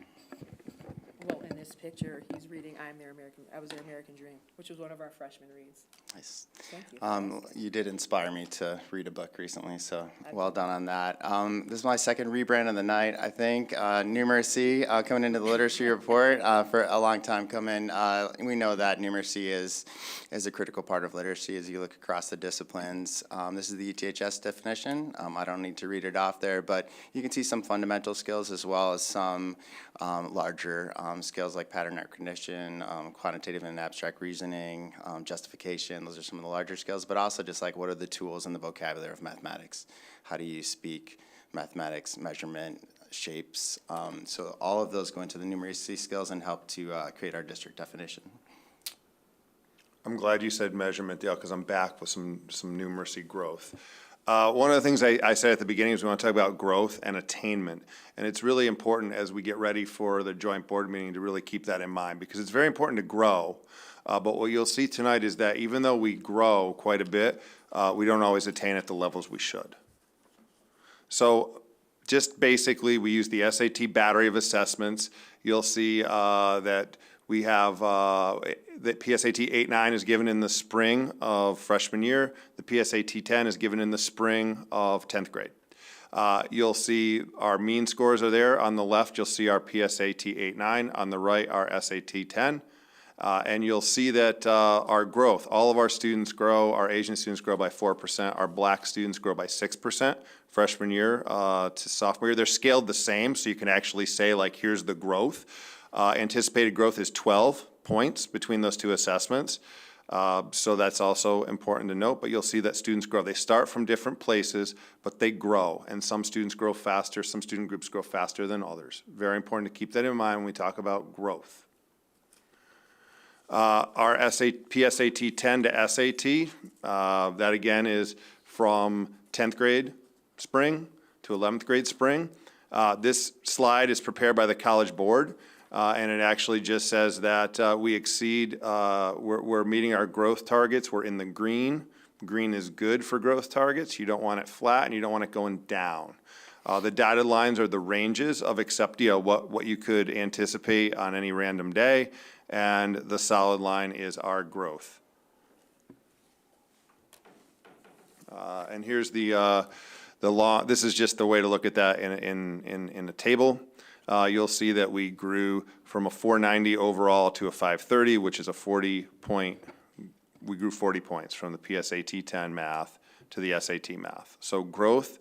Well, in this picture, he's reading I Was Their American Dream, which was one of our freshman reads. Nice. Thank you. You did inspire me to read a book recently, so well done on that. This is my second rebrand of the night, I think. Numeracy coming into the literacy report for a long time coming. We know that numeracy is a critical part of literacy as you look across the disciplines. This is the ETHS definition. I don't need to read it off there, but you can see some fundamental skills as well as some larger skills like pattern recognition, quantitative and abstract reasoning, justification. Those are some of the larger skills, but also just like what are the tools in the vocabulary of mathematics? How do you speak mathematics, measurement, shapes? So all of those go into the numeracy skills and help to create our district definition. I'm glad you said measurement, Dale, because I'm back with some numeracy growth. One of the things I said at the beginning is we want to talk about growth and attainment. And it's really important as we get ready for the joint board meeting to really keep that in mind, because it's very important to grow. But what you'll see tonight is that even though we grow quite a bit, we don't always attain at the levels we should. So just basically, we use the SAT battery of assessments. You'll see that we have that PSAT 8-9 is given in the spring of freshman year. The PSAT 10 is given in the spring of 10th grade. You'll see our mean scores are there. On the left, you'll see our PSAT 8-9. On the right, our SAT 10. And you'll see that our growth, all of our students grow, our Asian students grow by 4%, our black students grow by 6% freshman year to sophomore year. They're scaled the same, so you can actually say, like, here's the growth. Anticipated growth is 12 points between those two assessments. So that's also important to note, but you'll see that students grow. They start from different places, but they grow, and some students grow faster, some student groups grow faster than others. Very important to keep that in mind when we talk about growth. Our PSAT 10 to SAT, that again is from 10th grade spring to 11th grade spring. This slide is prepared by the College Board, and it actually just says that we exceed, we're meeting our growth targets. We're in the green. Green is good for growth targets. You don't want it flat and you don't want it going down. The dotted lines are the ranges of what you could anticipate on any random day, and the solid line is our growth. And here's the law. This is just the way to look at that in a table. You'll see that we grew from a 490 overall to a 530, which is a 40-point. We grew 40 points from the PSAT 10 math to the SAT math. So growth.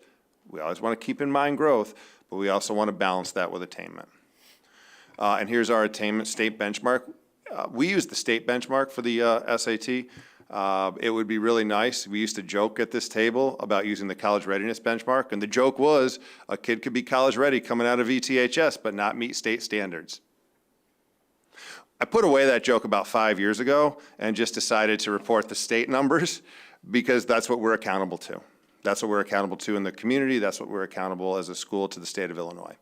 We always want to keep in mind growth, but we also want to balance that with attainment. And here's our attainment state benchmark. we use the state benchmark for the SAT. It would be really nice. We used to joke at this table about using the college readiness benchmark, and the joke was a kid could be college ready coming out of ETHS but not meet state standards. I put away that joke about 5 years ago and just decided to report the state numbers because that's what we're accountable to. That's what we're accountable to in the community. That's what we're accountable as a school to the state of Illinois.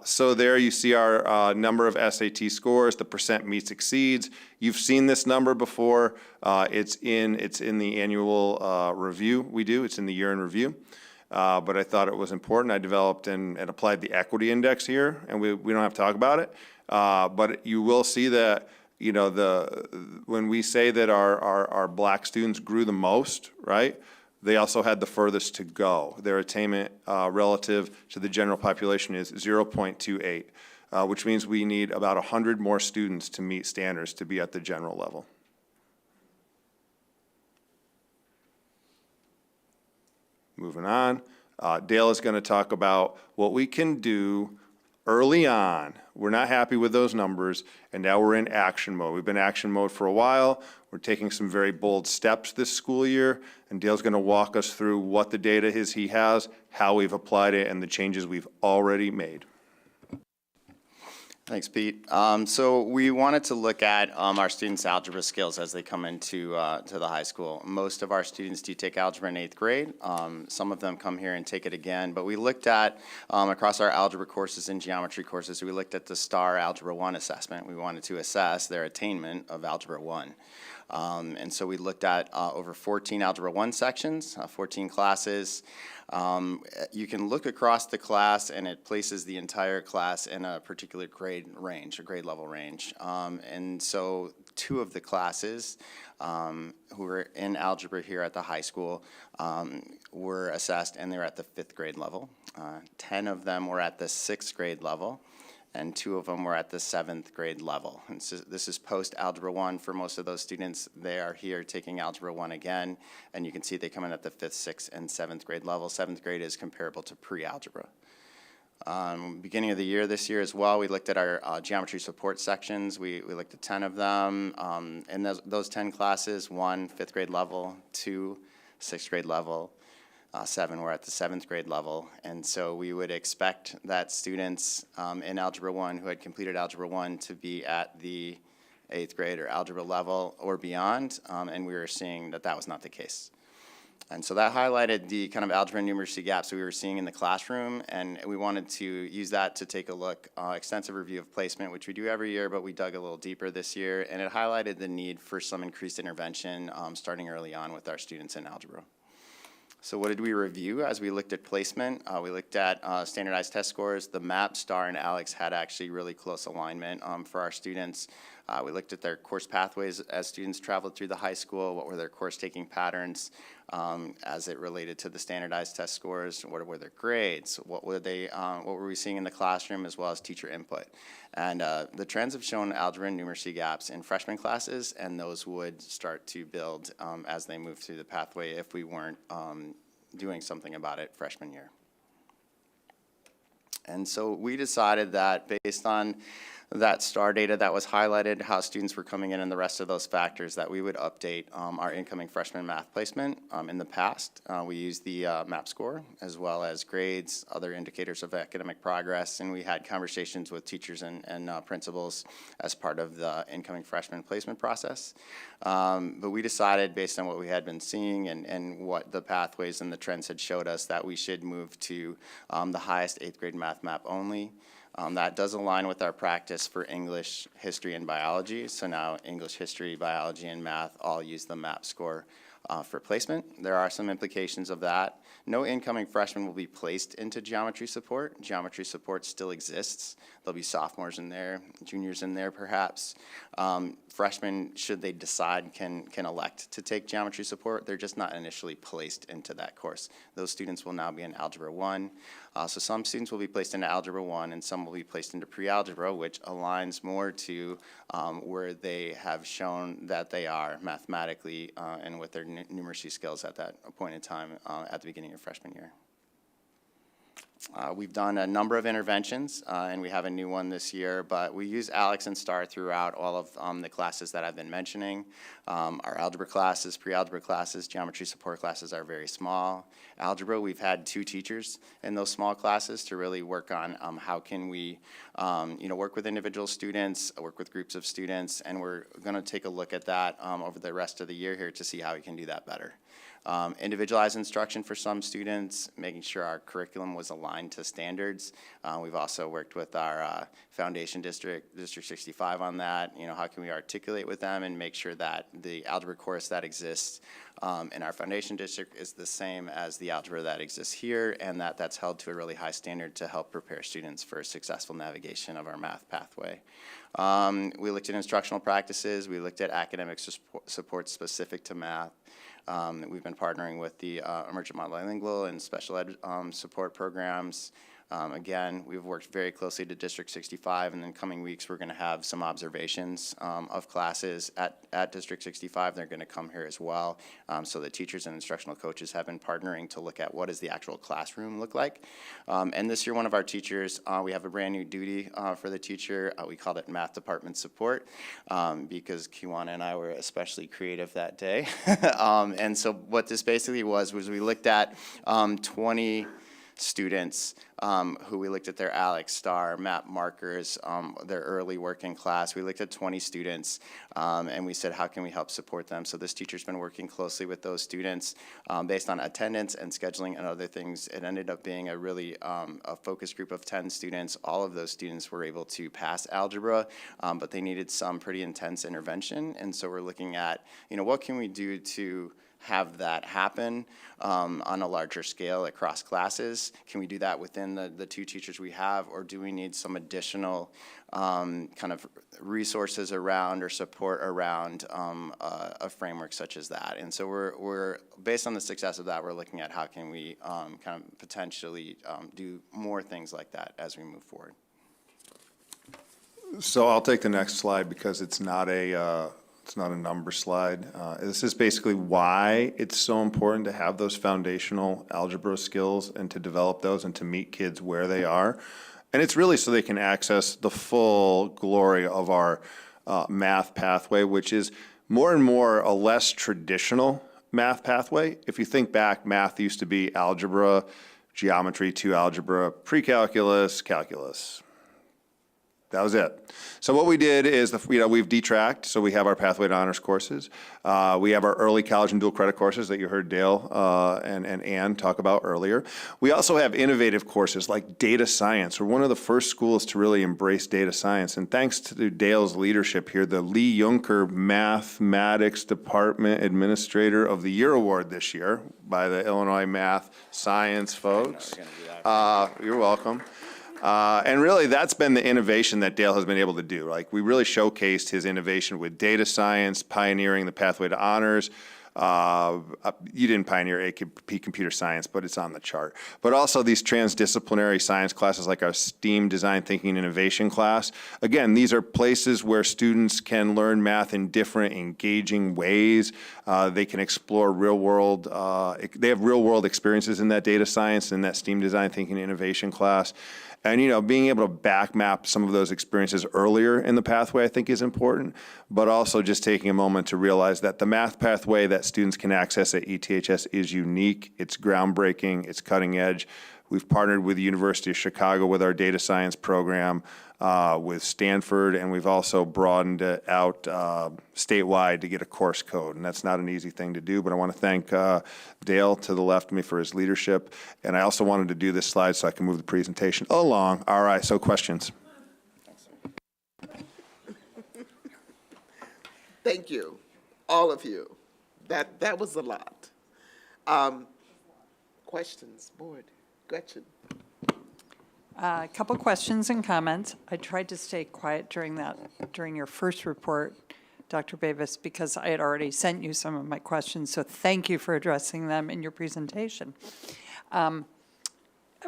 So there you see our number of SAT scores, the percent meets exceeds. You've seen this number before. It's in the annual review we do. It's in the year in review. But I thought it was important. I developed and applied the equity index here, and we don't have to talk about it. But you will see that, you know, when we say that our black students grew the most, right? They also had the furthest to go. Their attainment relative to the general population is 0.28, which means we need about 100 more students to meet standards to be at the general level. Moving on, Dale is going to talk about what we can do early on. We're not happy with those numbers, and now we're in action mode. We've been in action mode for a while. We're taking some very bold steps this school year, and Dale's going to walk us through what the data is he has, how we've applied it, and the changes we've already made. Thanks, Pete. So we wanted to look at our students' algebra skills as they come into to the high school. Most of our students do take algebra in 8th grade. Some of them come here and take it again. But we looked at, across our algebra courses and geometry courses, we looked at the STAR Algebra 1 assessment. We wanted to assess their attainment of Algebra 1. And so we looked at over 14 Algebra 1 sections, 14 classes. You can look across the class and it places the entire class in a particular grade range, a grade level range. And so 2 of the classes who were in algebra here at the high school were assessed and they were at the 5th grade level. 10 of them were at the 6th grade level, and 2 of them were at the 7th grade level. And so this is post-Algebra 1 for most of those students. They are here taking Algebra 1 again, and you can see they come in at the 5th, 6th, and 7th grade level. 7th grade is comparable to pre-algebra. Beginning of the year this year as well, we looked at our geometry support sections. We looked at 10 of them. In those 10 classes, 1 5th grade level, 2 6th grade level, 7 were at the 7th grade level. And so we would expect that students in Algebra 1 who had completed Algebra 1 to be at the 8th grade or algebra level or beyond, and we were seeing that that was not the case. And so that highlighted the kind of algebra and numeracy gaps we were seeing in the classroom, and we wanted to use that to take a look, extensive review of placement, which we do every year, but we dug a little deeper this year, and it highlighted the need for some increased intervention starting early on with our students in algebra. So what did we review as we looked at placement? We looked at standardized test scores. The MAP, STAR, and ALEX had actually really close alignment for our students. We looked at their course pathways as students traveled through the high school. What were their course taking patterns as it related to the standardized test scores? What were their grades? What were we seeing in the classroom as well as teacher input? And the trends have shown algebra and numeracy gaps in freshman classes, and those would start to build as they move through the pathway if we weren't doing something about it freshman year. And so we decided that based on that STAR data that was highlighted, how students were coming in and the rest of those factors, that we would update our incoming freshman math placement. In the past, we used the MAP score as well as grades, other indicators of academic progress, and we had conversations with teachers and principals as part of the incoming freshman placement process. But we decided based on what we had been seeing and what the pathways and the trends had showed us that we should move to the highest 8th grade math map only. That does align with our practice for English, history, and biology. So now English, history, biology, and math all use the MAP score for placement. There are some implications of that. No incoming freshmen will be placed into geometry support. Geometry support still exists. There'll be sophomores in there, juniors in there perhaps. Freshmen, should they decide, can elect to take geometry support. They're just not initially placed into that course. Those students will now be in Algebra 1. So some students will be placed into Algebra 1 and some will be placed into pre-algebra, which aligns more to where they have shown that they are mathematically and with their numeracy skills at that point in time at the beginning of freshman year. We've done a number of interventions, and we have a new one this year, but we use ALEKS and STAR throughout all of the classes that I've been mentioning. Our algebra classes, pre-algebra classes, geometry support classes are very small. Algebra, we've had 2 teachers in those small classes to really work on how can we work with individual students, work with groups of students, and we're going to take a look at that over the rest of the year here to see how we can do that better. Individualized instruction for some students, making sure our curriculum was aligned to standards. We've also worked with our foundation district, District 65 on that. How can we articulate with them and make sure that the algebra course that exists in our foundation district is the same as the algebra that exists here, and that's held to a really high standard to help prepare students for successful navigation of our math pathway. We looked at instructional practices. We looked at academic support specific to math. We've been partnering with the Emergent Multilingual and special ed support programs. Again, we've worked very closely to District 65, and in coming weeks we're going to have some observations of classes at District 65. They're going to come here as well. So the teachers and instructional coaches have been partnering to look at what does the actual classroom look like. And this year one of our teachers, we have a brand new duty for the teacher. We called it Math Department Support because Kiwana and I were especially creative that day. And so what this basically was we looked at 20 students who we looked at their ALEKS, STAR, MAP markers, their early work in class. We looked at 20 students and we said, how can we help support them? So this teacher's been working closely with those students based on attendance and scheduling and other things. It ended up being a really a focus group of 10 students. All of those students were able to pass algebra, but they needed some pretty intense intervention. And so we're looking at, what can we do to have that happen on a larger scale across classes? Can we do that within the 2 teachers we have, or do we need some additional kind of resources around or support around a framework such as that? And so we're based on the success of that, we're looking at how can we kind of potentially do more things like that as we move forward. So I'll take the next slide because it's not a number slide. This is basically why it's so important to have those foundational algebra skills and to develop those and to meet kids where they are. And it's really so they can access the full glory of our math pathway, which is more and more a less traditional math pathway. If you think back, math used to be algebra, geometry, 2 algebra, pre-calculus, calculus. That was it. So what we did is, we've detracked, so we have our Pathway to Honors courses. We have our early college and dual credit courses that you heard Dale and Ann talk about earlier. We also have innovative courses like data science. We're one of the first schools to really embrace data science. And thanks to Dale's leadership here, the Lee Junker Mathematics Department Administrator of the Year Award this year by the Illinois Math Science folks. You're welcome. And really, that's been the innovation that Dale has been able to do. Like, we really showcased his innovation with data science, pioneering the Pathway to Honors. You didn't pioneer AP Computer Science, but it's on the chart. But also these transdisciplinary science classes like our STEAM Design Thinking Innovation class. Again, these are places where students can learn math in different engaging ways. They can explore real-world, they have real-world experiences in that data science and that STEAM Design Thinking Innovation class. And, being able to back map some of those experiences earlier in the pathway, I think, is important, but also just taking a moment to realize that the math pathway that students can access at ETHS is unique, it's groundbreaking, it's cutting edge. We've partnered with the University of Chicago with our data science program, with Stanford, and we've also broadened it out statewide to get a course code. And that's not an easy thing to do, but I want to thank Dale to the left of me for his leadership. And I also wanted to do this slide so I can move the presentation along. All right, so questions? Thank you, all of you. That was a lot. Questions, board? Gretchen. A couple questions and comments. I tried to stay quiet during your first report, Dr. Bevis, because I had already sent you some of my questions, so thank you for addressing them in your presentation.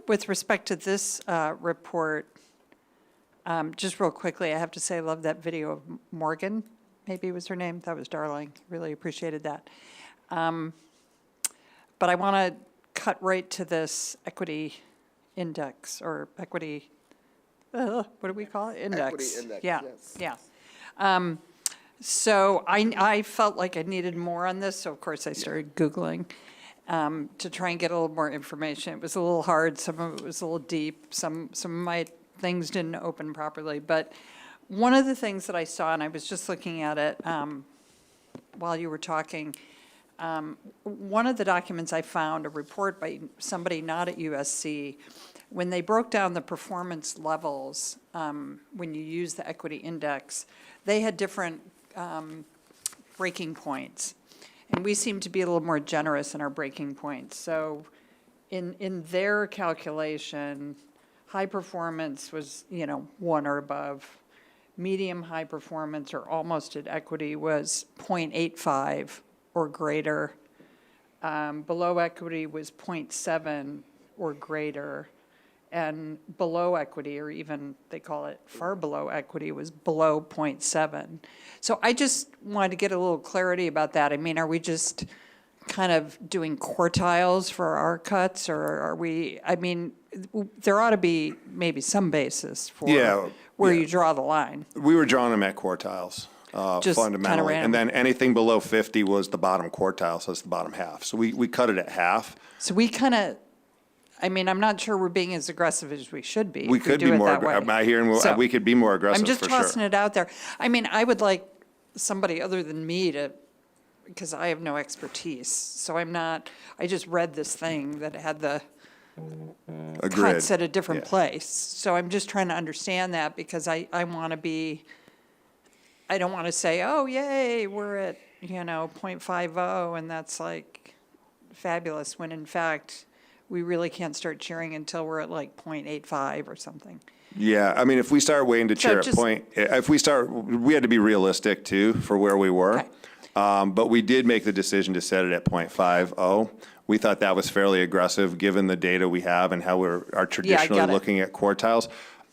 With respect to this report, just real quickly, I have to say I love that video of Morgan, maybe was her name. That was darling. Really appreciated that. But I want to cut right to this equity index or equity, what do we call it? Index. Equity index, Yeah, yes. yeah. So I felt like I needed more on this, so of course I started Googling to try and get a little more information. It was a little hard, some of it was a little deep, some of my things didn't open properly, but one of the things that I saw, and I was just looking at it while you were talking, one of the documents I found, a report by somebody not at USC, when they broke down the performance levels, when you use the equity index, they had different breaking points. And we seem to be a little more generous in our breaking points. So in their calculation, high performance was, 1 or above. Medium high performance or almost at equity was 0.85 or greater. Below equity was 0.7 or greater. And below equity, or even they call it far below equity, was below 0.7. So I just wanted to get a little clarity about that. I mean, are we just kind of doing quartiles for our cuts, or are we, I mean, there ought to be maybe some basis for where you draw the line. We were drawing them at quartiles, Just kinda fundamentally. random. And then anything below 50 was the bottom quartile, so it's the bottom half. So we cut it at half. So we kind of, I mean, I'm not sure we're being as aggressive as we should be. We if could do be it more, that way. I hear, So, we could be more aggressive, I'm just for sure. tossing it out there. I mean, I would like somebody other than me to, because I have no expertise. So I'm not, I just read this thing that had the A grid. cuts at a different Yeah. place. So I'm just trying to understand that because I want to be, I don't want to say, oh, yay, we're at, 0.50 and that's like fabulous, when in fact, we really can't start cheering until we're at like 0.85 or something. Yeah, I mean, if we start waiting to So cheer at just- we had to be realistic too for where we were. But we did make the decision to set it at 0.50. We thought that was fairly aggressive, given the data we have and how are traditionally get it. looking at quartiles.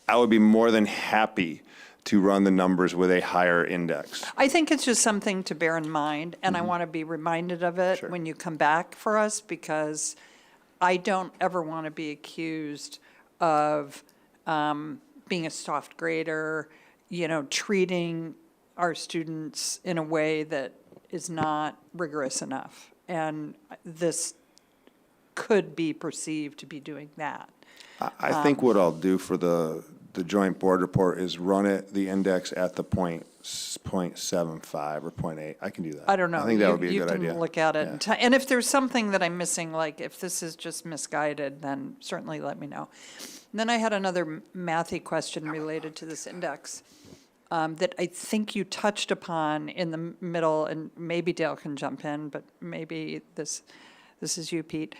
I would be more than happy to run the numbers with a higher index. I think it's just something to bear in mind, and I want to be reminded of it when you come back for us, because I don't ever want to be accused of being a soft grader, treating our students in a way that is not rigorous enough. And this could be perceived to be doing that. I think what I'll do for the joint board report is run the index at the 0.75 or 0.8. I can do that. I don't know. I think that would be a good You idea. can look at it. Yeah. And if there's something that I'm missing, like if this is just misguided, then certainly let me know. And then I had another mathy question related to this index that I think you touched upon in the middle, and maybe Dale can jump in, but maybe this is you, Pete.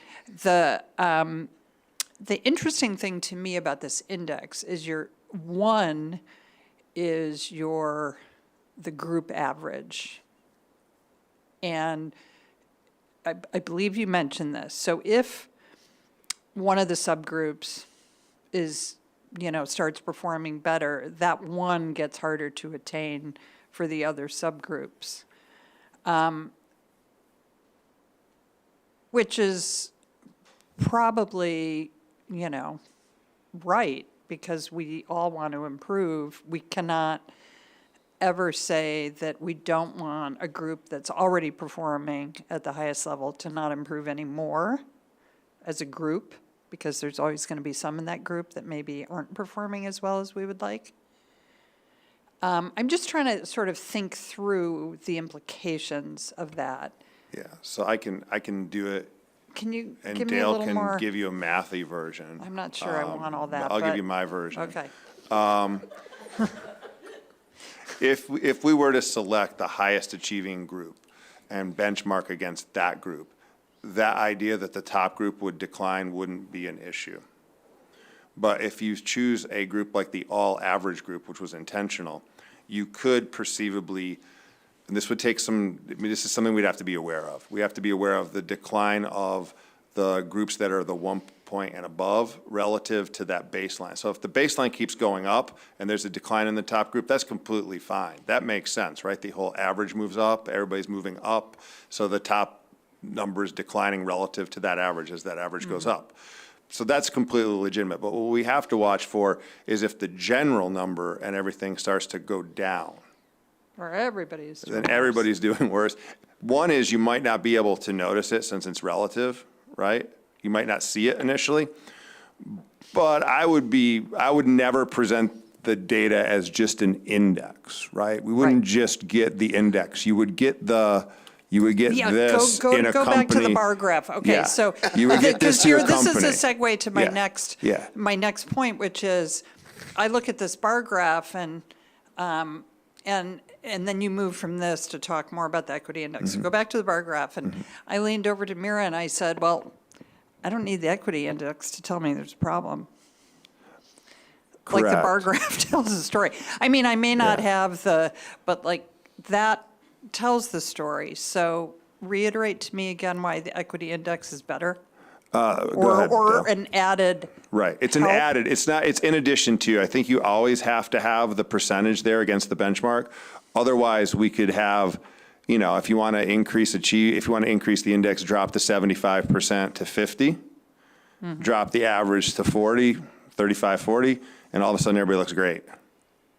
The interesting thing to me about this index is the group average. And I believe you mentioned this. So if one of the subgroups is, starts performing better, that one gets harder to attain for the other subgroups. Which is probably, right, because we all want to improve. We cannot ever say that we don't want a group that's already performing at the highest level to not improve anymore as a group, because there's always going to be some in that group that maybe aren't performing as well as we would like. I'm just trying to sort of think through the implications of that. Yeah, so I can do it. Can you And give me a Dale little more? can give you a mathy version. I'm not sure I want all that, I'll give but- you my version. Okay. If we were to select the highest achieving group and benchmark against that group, that idea that the top group would decline wouldn't be an issue. But if you choose a group like the all-average group, which was intentional, you could perceivably, and this would take this is something we'd have to be aware of. We have to be aware of the decline of the groups that are the 1 point and above relative to that baseline. So if the baseline keeps going up and there's a decline in the top group, that's completely fine. That makes sense, right? The whole average moves up, everybody's moving up, so the top number is declining relative to that average as that average goes up. So that's completely legitimate. But what we have to watch for is if the general number and everything starts to go down, Or everybody's doing then worse. everybody's doing worse. One is you might not be able to notice it since it's relative, right? You might not see it initially. But I would never present the data as just an index, right? We wouldn't just get the index. You would get this in a company. Go back to the bar graph. Okay, Yeah. so. You would get this to your This is company. a segue to my Yeah. next, Yeah. my next point, which is, I look at this bar graph and then you move from this to talk more about the equity index. So go back to the bar graph, and I leaned over to Mira and I said, well, I don't need the equity index to tell me there's a problem. Like the bar graph tells the story. I mean, I may not have but like that tells the story. So reiterate to me again why the equity index is better? Go ahead, Dale. An added. Right, it's an help? added, it's in addition to, I think you always have to have the percentage there against the benchmark. Otherwise, we could have, if you want to increase the index, drop the 75% to 50, drop the average to 40, 35, 40, and all of a sudden everybody looks great.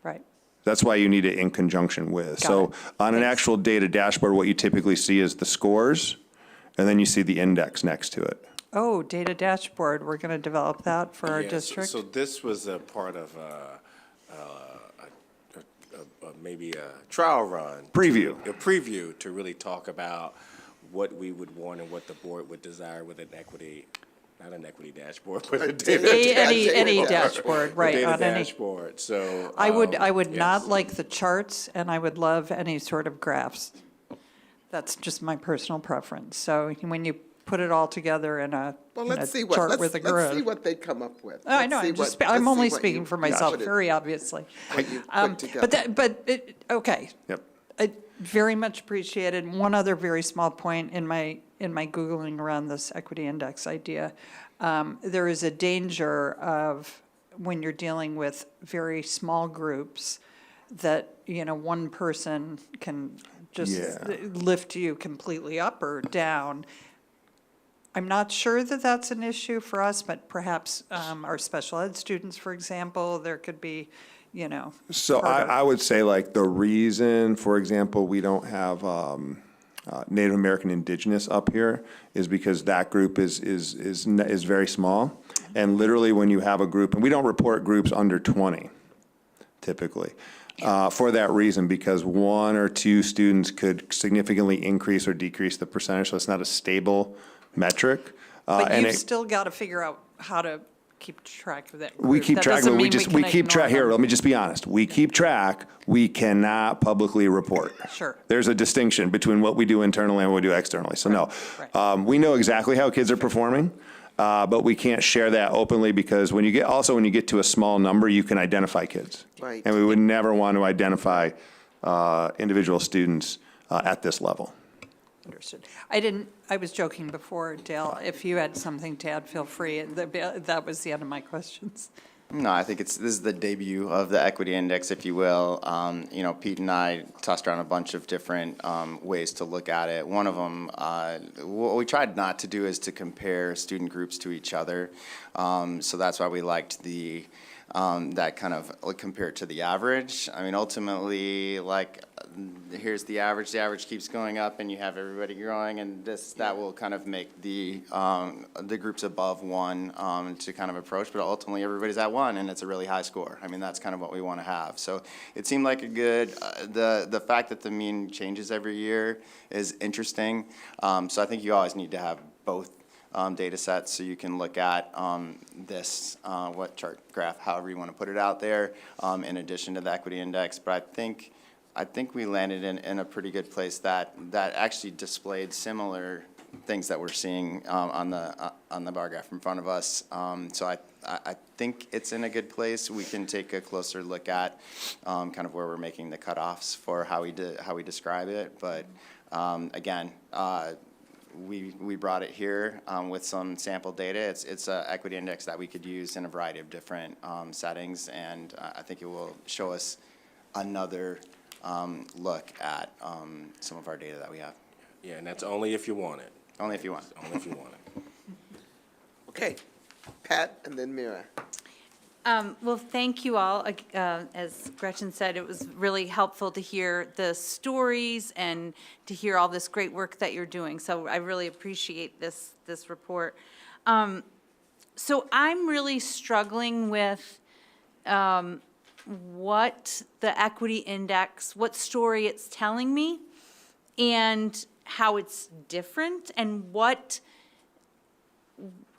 Right. That's why you need it in conjunction with. So on an actual data dashboard, what you typically see is the scores, and then you see the index next to it. Oh, data dashboard, we're going to develop that for our Yes, district? So this was a part of maybe a trial run. Preview. A preview to really talk about what we would want and what the board would desire with an equity, not an equity dashboard, but a data Any dashboard, right, data on any. dashboard, so. I would yes. not like the charts, and I would love any sort of graphs. That's just my personal preference. So when you put it all together in a chart with a grid. Let's see what they come up with. I know, I'm only speaking for myself, put it- very obviously. what you put together. Okay. Yep. I very much appreciated. One other very small point in my Googling around this equity index idea. There is a danger of when you're dealing with very small groups that, one person can just lift you completely up or down. I'm not sure that that's an issue for us, but perhaps our special ed students, for example, there could be, So I would say like the reason, for example, we don't have Native American Indigenous up here is because that group is very small. And literally when you have a group, and we don't report groups under 20 typically. For that reason, because one or two students could significantly increase or decrease the percentage, so it's not a stable metric. But and you've it- still got to figure out how to keep track of that group. We keep That track of doesn't it, mean we can keep track, ignore here, them. let me just be honest, we keep track, we cannot publicly report. Sure. There's a distinction between what we do internally and what we do externally, so no. We know exactly how kids are performing, but we can't share that openly because when you get to a small number, you can identify kids. Right. And we would never want to identify individual students at this level. Understood. I was joking before, Dale. If you had something to add, feel free. That was the end of my questions. No, I think this is the debut of the equity index, if you will. Pete and I tossed around a bunch of different ways to look at it. One of them, what we tried not to do is to compare student groups to each other. So that's why we liked that kind of compared to the average. I mean, ultimately, here's the average keeps going up and you have everybody growing, and that will kind of make the groups above one to kind of approach, but ultimately everybody's at one and it's a really high score. I mean, that's kind of what we want to have. So it seemed like a good, the fact that the mean changes every year is interesting. So I think you always need to have both data sets so you can look at this, what chart graph, however you want to put it out there, in addition to the equity index. But I think we landed in a pretty good place that actually displayed similar things that we're seeing on the bar graph in front of us. So I think it's in a good place. We can take a closer look at kind of where we're making the cutoffs for how we describe it. But again, we brought it here with some sample data. It's an equity index that we could use in a variety of different settings, and I think it will show us another look at some of our data that we have. Yeah, and that's only if you want it. Only if you want. Only if you want it. Okay, Pat, and then Mira. Well, thank you all. As Gretchen said, it was really helpful to hear the stories and to hear all this great work that you're doing. So I really appreciate this report. So I'm really struggling with what the equity index, what story it's telling me, and how it's different, and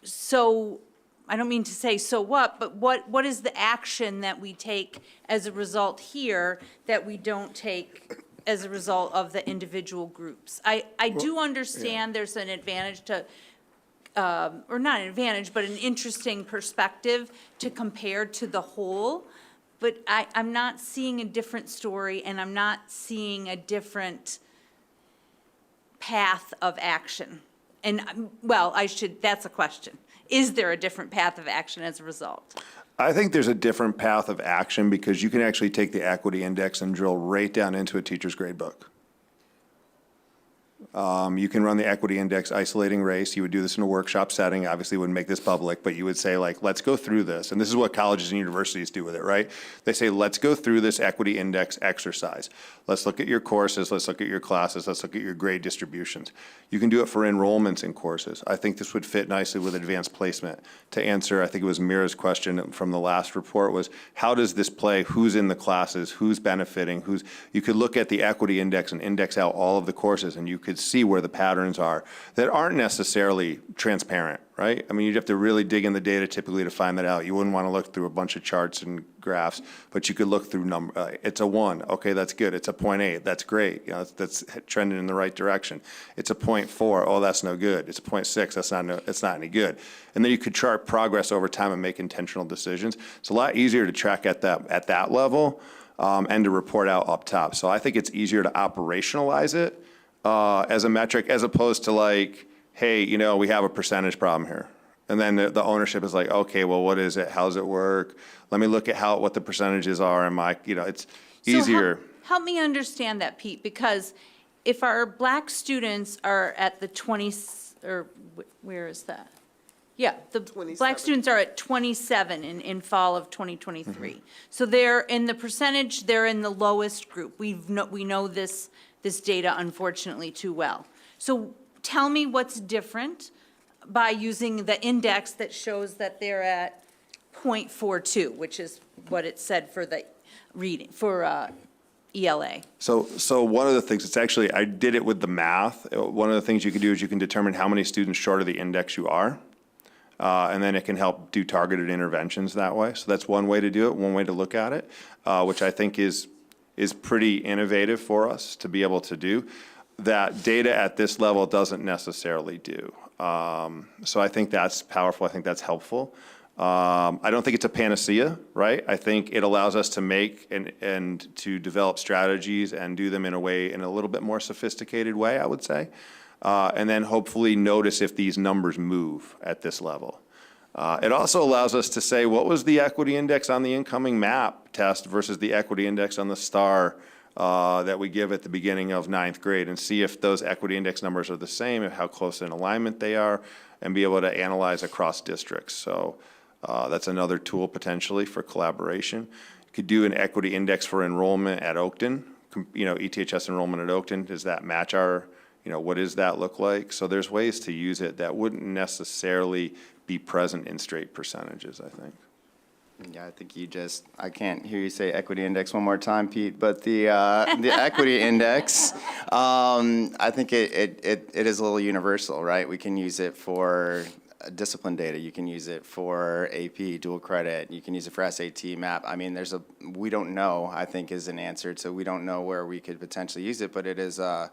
so I don't mean to say so what, but what is the action that we take as a result here that we don't take as a result of the individual groups? I do understand there's an advantage to, or not an advantage, but an interesting perspective to compare to the whole, but I'm not seeing a different story, and I'm not seeing a different path of action. And, well, that's a question. Is there a different path of action as a result? I think there's a different path of action because you can actually take the equity index and drill right down into a teacher's grade book. You can run the equity index isolating race. You would do this in a workshop setting. Obviously, wouldn't make this public, but you would say, like, let's go through this. And this is what colleges and universities do with it, right? They say, let's go through this equity index exercise. Let's look at your courses. Let's look at your classes. Let's look at your grade distributions. You can do it for enrollments in courses. I think this would fit nicely with advanced placement. To answer, I think it was Mira's question from the last report was, how does this play? Who's in the classes? Who's benefiting? You could look at the equity index and index out all of the courses, and you could see where the patterns are that aren't necessarily transparent, right? I mean, you'd have to really dig in the data typically to find that out. You wouldn't want to look through a bunch of charts and graphs, but you could look through it's a 1, okay, that's good. It's a 0.8, that's great. You know, that's trending in the right direction. It's a 0.4, oh, that's no good. It's a 0.6, it's not any good. And then you could chart progress over time and make intentional decisions. It's a lot easier to track at that level and to report out up top. So I think it's easier to operationalize it as a metric, as opposed to like, hey, you know, we have a percentage problem here. And then the ownership is like, okay, well, what is it? How does it work? Let me look at what the percentages are and it's easier. So help me understand that, Pete, because if our black students are at the 20, or where is that? Yeah, the black students are at 27 in fall of 2023. Mm-hmm. So they're in the percentage, they're in the lowest group. We know this data unfortunately too well. So tell me what's different by using the index that shows that they're at 0.42, which is what it said for the reading, for ELA. So one of the things, it's actually, I did it with the math. One of the things you can do is you can determine how many students short of the index you are. And then it can help do targeted interventions that way. So that's one way to do it, one way to look at it, which I think is pretty innovative for us to be able to do. That data at this level doesn't necessarily do. So I think that's powerful. I think that's helpful. I don't think it's a panacea, right? I think it allows us to make and to develop strategies and do them in a little bit more sophisticated way, I would say. And then hopefully notice if these numbers move at this level. It also allows us to say, what was the equity index on the incoming MAP test versus the equity index on the STAR that we give at the beginning of 9th grade, and see if those equity index numbers are the same, and how close in alignment they are, and be able to analyze across districts. So that's another tool potentially for collaboration. You could do an equity index for enrollment at Oakton, ETHS enrollment at Oakton. Does that match what does that look like? So there's ways to use it that wouldn't necessarily be present in straight percentages, I think. Yeah, I think I can't hear you say equity index one more time, Pete, but the equity index, I think it is a little universal, right? We can use it for discipline data. You can use it for AP, dual credit. You can use it for SAT, MAP. I mean, we don't know, I think, is an answer. So we don't know where we could potentially use it, but it is a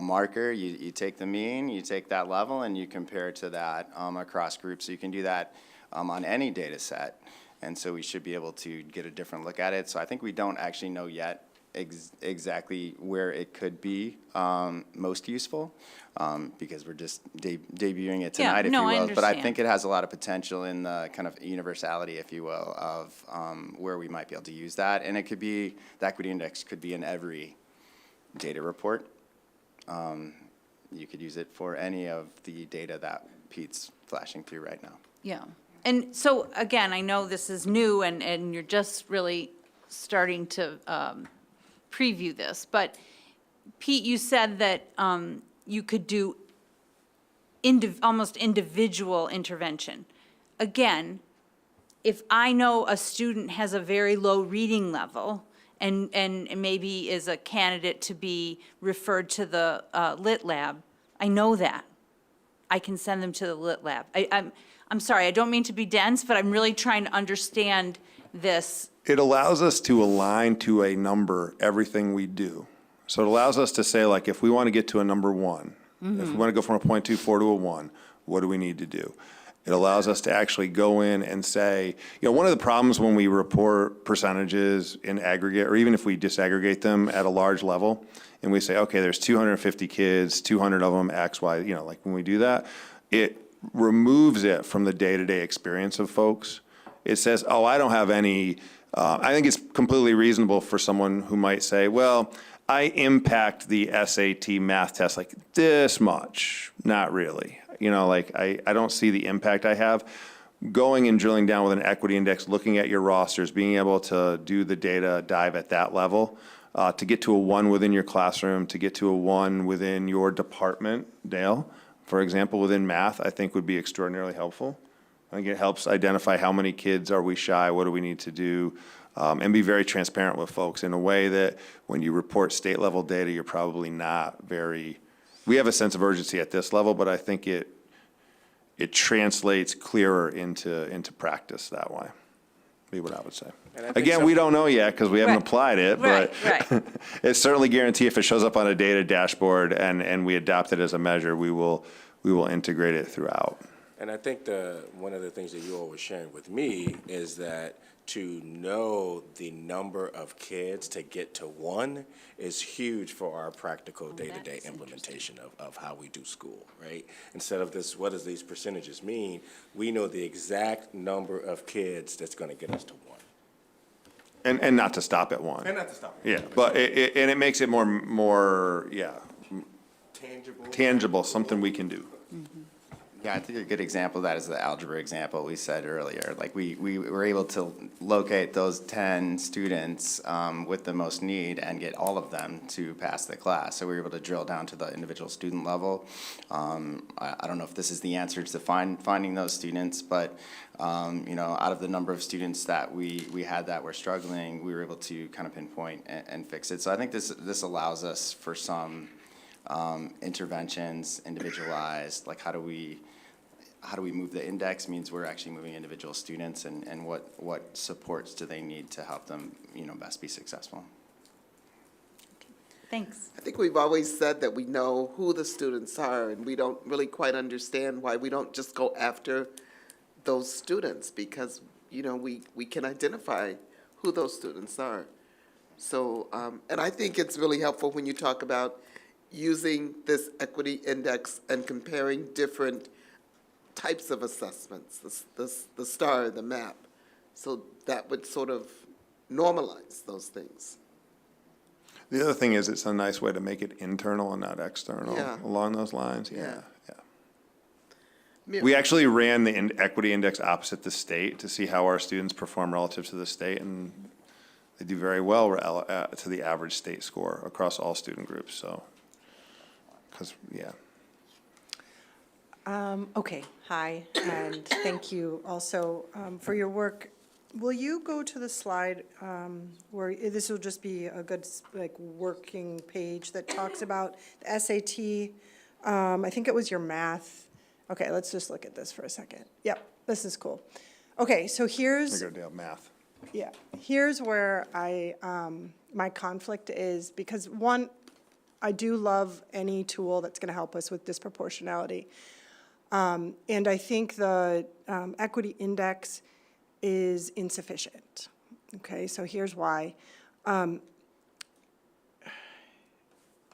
marker. You take the mean, you take that level, and you compare it to that across groups. So you can do that on any data set. And so we should be able to get a different look at it. So I think we don't actually know yet exactly where it could be most useful, because we're just debuting it tonight, if you will. But I think it has a lot of potential in the kind of universality, if you will, of where we might be able to use that. And it could be, the equity index could be in every data report. you could use it for any of the data that Pete's flashing through right now. Yeah. And so, again, I know this is new and you're just really starting to preview this, but Pete, you said that you could do almost individual intervention. Again, if I know a student has a very low reading level and maybe is a candidate to be referred to the Lit Lab, I know that. I can send them to the Lit Lab. I'm sorry, I don't mean to be dense, but I'm really trying to understand this. It allows us to align to a number everything we do. So it allows us to say, like, if we want to get to a number 1, if we want to go from a 0.24 to a 1, what do we need to do? It allows us to actually go in and say, one of the problems when we report percentages in aggregate, or even if we disaggregate them at a large level, and we say, okay, there's 250 kids, 200 of them X, Y, like when we do that, it removes it from the day-to-day experience of folks. It says, oh, I don't have any, I think it's completely reasonable for someone who might say, well, I impact the SAT math test like this much. Not really. I don't see the impact I have. Going and drilling down with an equity index, looking at your rosters, being able to do the data dive at that level, to get to a 1 within your classroom, to get to a 1 within your department, Dale, for example, within math, I think would be extraordinarily helpful. I think it helps identify how many kids are we shy, what do we need to do, and be very transparent with folks in a way that when you report state level data, you're probably not very, we have a sense of urgency at this level, but I think it translates clearer into practice that way, be what I would say. Again, we don't know yet because we haven't applied it, but it's certainly guarantee if it shows up on a data dashboard and we adopt it as a measure, we will integrate it throughout. And I think one of the things that you all were sharing with me is that to know the number of kids to get to 1 is huge for our practical day-to-day implementation of how we do school, right? Instead of this, what does these percentages mean? We know the exact number of kids that's going to get us to 1. And not to stop at 1. And not to stop. Yeah, but it makes it more tangible, something we can do. Yeah, I think a good example of that is the algebra example we said earlier. Like we were able to locate those 10 students with the most need and get all of them to pass the class. So we were able to drill down to the individual student level. I don't know if this is the answer to finding those students, but out of the number of students that we had that were struggling, we were able to kind of pinpoint and fix it. So I think this allows us for some interventions, individualized, like how do we move the index means we're actually moving individual students and what supports do they need to help them, best be successful. Thanks. I think we've always said that we know who the students are, and we don't really quite understand why we don't just go after those students, because, we can identify who those students are. So, and I think it's really helpful when you talk about using this equity index and comparing different types of assessments, the STAR, the MAP. So that would sort of normalize those things. The other thing is it's a nice way to make it internal and not external along those lines. Yeah. We actually ran the equity index opposite the state to see how our students perform relative to the state, and they do very well to the average state score across all student groups. So, Okay, hi, and thank you also for your work. Will you go to the slide where this will just be a good working page that talks about the SAT? I think it was your math. Okay, let's just look at this for a second. Yep, this is cool. Okay, so here's. There you go, Dale, math. Yeah, here's where my conflict is, because one, I do love any tool that's going to help us with disproportionality. And I think the equity index is insufficient. Okay, so here's why.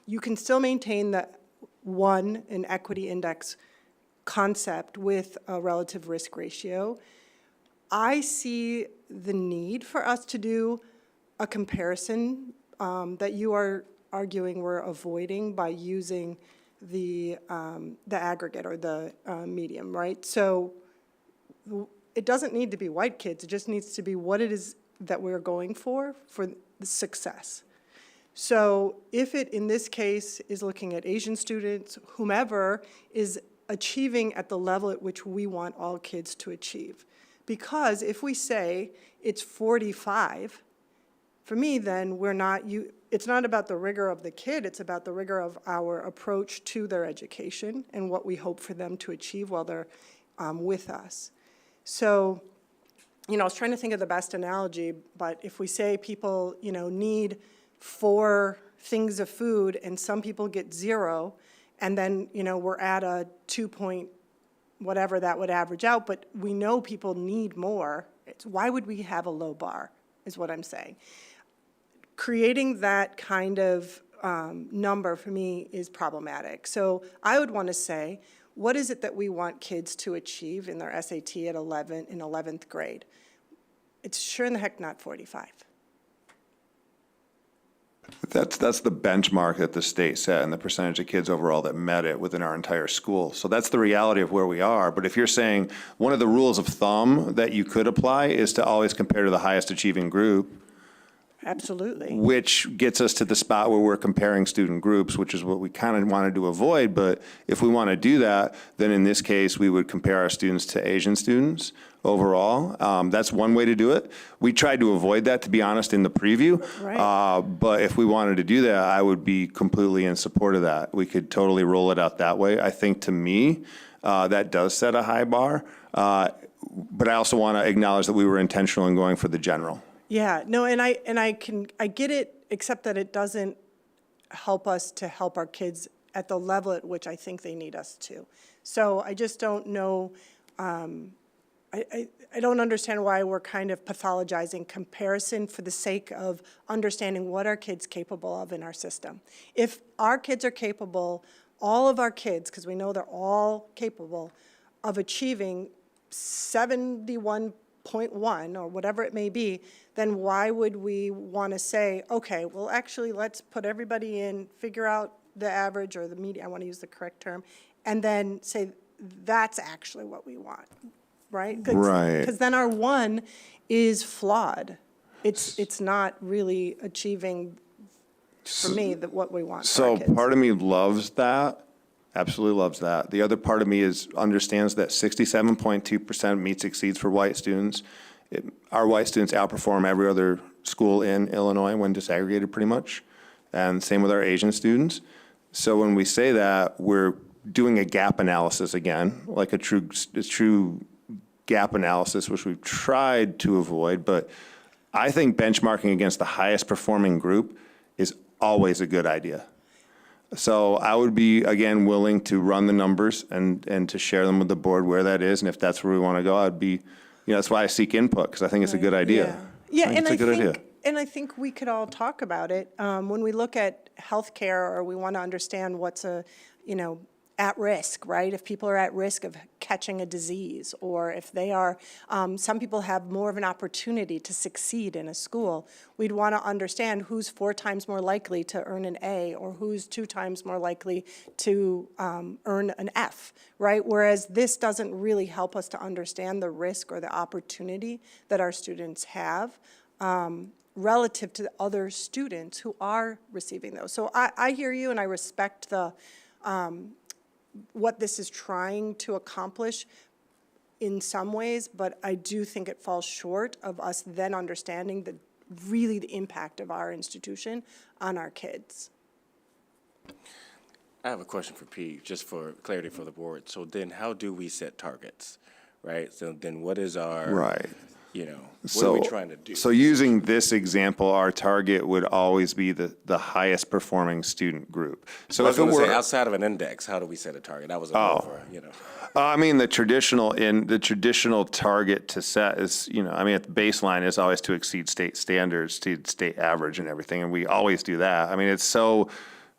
You can still maintain the 1 in equity index concept with a relative risk ratio. I see the need for us to do a comparison that you are arguing we're avoiding by using aggregate or the medium, right? So it doesn't need to be white kids, it just needs to be what it is that we're going for the success. So if it, in this case, is looking at Asian students, whomever is achieving at the level at which we want all kids to achieve. Because if we say it's 45, for me, then it's not about the rigor of the kid, it's about the rigor of our approach to their education and what we hope for them to achieve while they're with us. So, I was trying to think of the best analogy, but if we say people, need 4 things of food and some people get 0, and then, we're at a 2 point whatever that would average out, but we know people need more, why would we have a low bar, is what I'm saying. Creating that kind of number for me is problematic. So I would want to say, what is it that we want kids to achieve in their SAT in 11th grade? It's sure in the heck not 45. That's the benchmark that the state set and the percentage of kids overall that met it within our entire school. So that's the reality of where we are. But if you're saying one of the rules of thumb that you could apply is to always compare to the highest achieving group, absolutely, which gets us to the spot where we're comparing student groups, which is what we kind of wanted to avoid. But if we want to do that, then in this case, we would compare our students to Asian students overall. That's one way to do it. We tried to avoid that, to be honest, in the preview. Right. But if we wanted to do that, I would be completely in support of that. We could totally roll it out that way. I think, to me, that does set a high bar. But I also want to acknowledge that we were intentional in going for the general. Yeah, no, and I get it, except that it doesn't help us to help our kids at the level at which I think they need us to. So I just don't know, I don't understand why we're kind of pathologizing comparison for the sake of understanding what our kids capable of in our system. If our kids are capable, all of our kids, because we know they're all capable of achieving 71.1 or whatever it may be, then why would we want to say, okay, well, actually, let's put everybody in, figure out the average or the median, I want to use the correct term, and then say that's actually what we want, right? Right. Because then our 1 is flawed. It's not really achieving, for me, what we want for our So kids. part of me loves that, absolutely loves that. The other part of me understands that 67.2% meets exceeds for white students. Our white students outperform every other school in Illinois when disaggregated, pretty much, and same with our Asian students. So when we say that, we're doing a gap analysis again, like a true gap analysis, which we've tried to avoid, but I think benchmarking against the highest performing group is always a good idea. So I would be, again, willing to run the numbers and to share them with the board where that is, and if that's where we want to go, I'd be, that's why I seek input, because I think it's a good idea. Yeah, It's a good idea. And I think we could all talk about it. When we look at healthcare, or we want to understand what's at risk, right? If people are at risk of catching a disease, or if they are, some people have more of an opportunity to succeed in a school, we'd want to understand who's 4 times more likely to earn an A, or who's 2 times more likely to earn an F, right? Whereas this doesn't really help us to understand the risk or the opportunity that our students have relative to other students who are receiving those. So I hear you, and I respect the what this is trying to accomplish in some ways, but I do think it falls short of us then understanding the impact of our institution on our kids. I have a question for Pete, just for clarity for the board. So then how do we set targets, right? So then what is our, what are we trying to do? So using this example, our target would always be the highest performing student group. So I was if it going to were say, outside of an index, how do we set a target? That was over, I mean, the traditional target to set is, the baseline is always to exceed state standards, to state average and everything, and we always do that. I mean,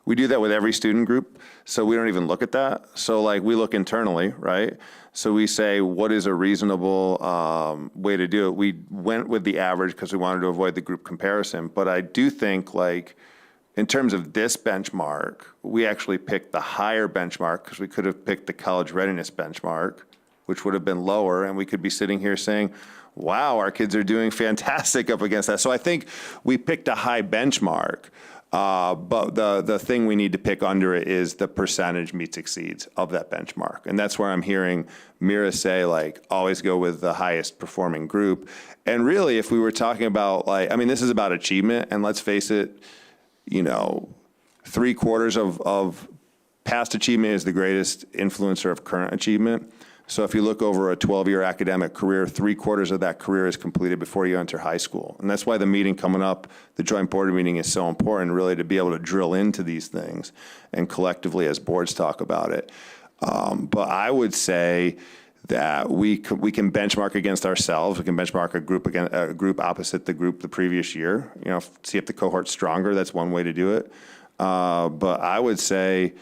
we do that with every student group, so we don't even look at that. So we look internally, right? So we say, what is a reasonable way to do it? We went with the average because we wanted to avoid the group comparison, but I do think in terms of this benchmark, we actually picked the higher benchmark because we could have picked the college readiness benchmark, which would have been lower, and we could be sitting here saying, wow, our kids are doing fantastic up against that. So I think we picked a high benchmark, but the thing we need to pick under it is the percentage meets exceeds of that benchmark. And that's where I'm hearing Mira say, like, always go with the highest performing group. And really, if we were talking about, like, I mean, this is about achievement, and let's face it, you know, 3/4 of past achievement is the greatest influencer of current achievement. So if you look over a 12-year academic career, 3/4 of that career is completed before you enter high school. And that's why the meeting coming up, the joint board meeting, is so important, really, to be able to drill into these things and collectively as boards talk about it. But I would say that we can benchmark against ourselves. We can benchmark a group opposite the group the previous year. You know, see if the cohort's stronger. That's one way to do it. But I would say,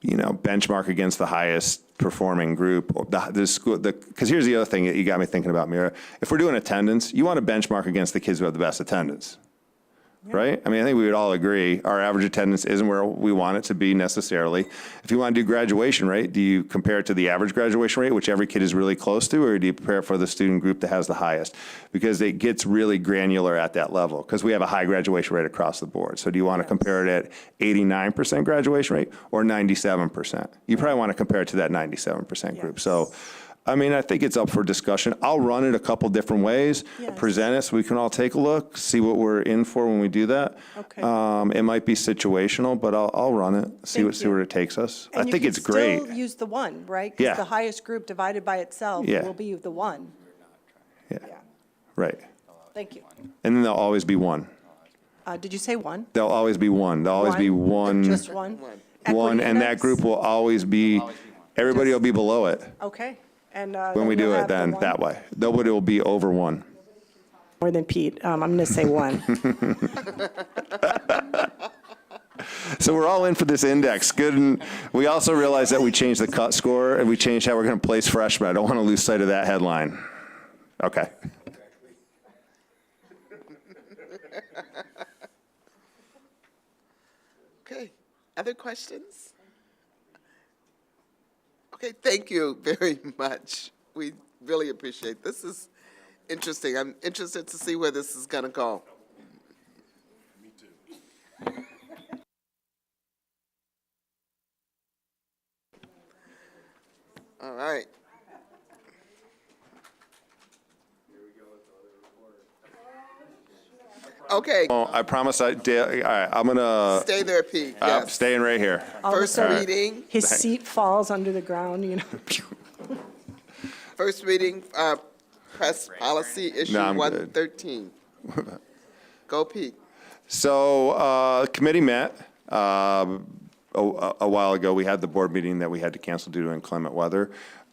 you know, benchmark against the highest performing group. Because here's the other thing that you got me thinking about, Mira. If we're doing attendance, you want to benchmark against the kids who have the best attendance. Right? I mean, I think we would all agree our average attendance isn't where we want it to be necessarily. If you want to do graduation rate, do you compare it to the average graduation rate, which every kid is really close to, or do you compare it for the student group that has the highest? Because it gets really granular at that level, because we have a high graduation rate across the board. So do you want to compare it at 89% graduation rate or 97%? You probably want to compare it to that 97% group. So, I mean, I think it's up for discussion. I'll run it a couple different ways, present it so we can all take a look, see what we're in for when we do that. Okay. It might be situational, but I'll run it, see where it takes us. I think it's great. And you can still use the one, right? Yeah. Because the highest group divided by itself Yeah. will be the one. Yeah, right. Thank you. And then there'll always be one. Did you say one? There'll always be one. There'll always be one. Just one? One, Equity and that index? group will always be, everybody will be below it Okay. And when we then do we'll it have the then, one? that way. Nobody will be over one. More than Pete. I'm going to say one. So we're all in for this index. Good. And we also realize that we changed the cut score and we changed how we're going to place freshmen. I don't want to lose sight of that headline. Okay. Okay, other questions? Okay, thank you very much. We really appreciate this. This is interesting. I'm interested to see where this is going to go. Me too. All right. Okay, Oh, I promise all right, I'm gonna, stay there, Pete, I'm yes. staying right here. All of a First sudden, reading, his seat falls under the ground, you know. first reading, press policy issue No, I'm good. 113. Go, Pete. So, committee met, a while ago. We had the board meeting that we had to cancel due to inclement weather.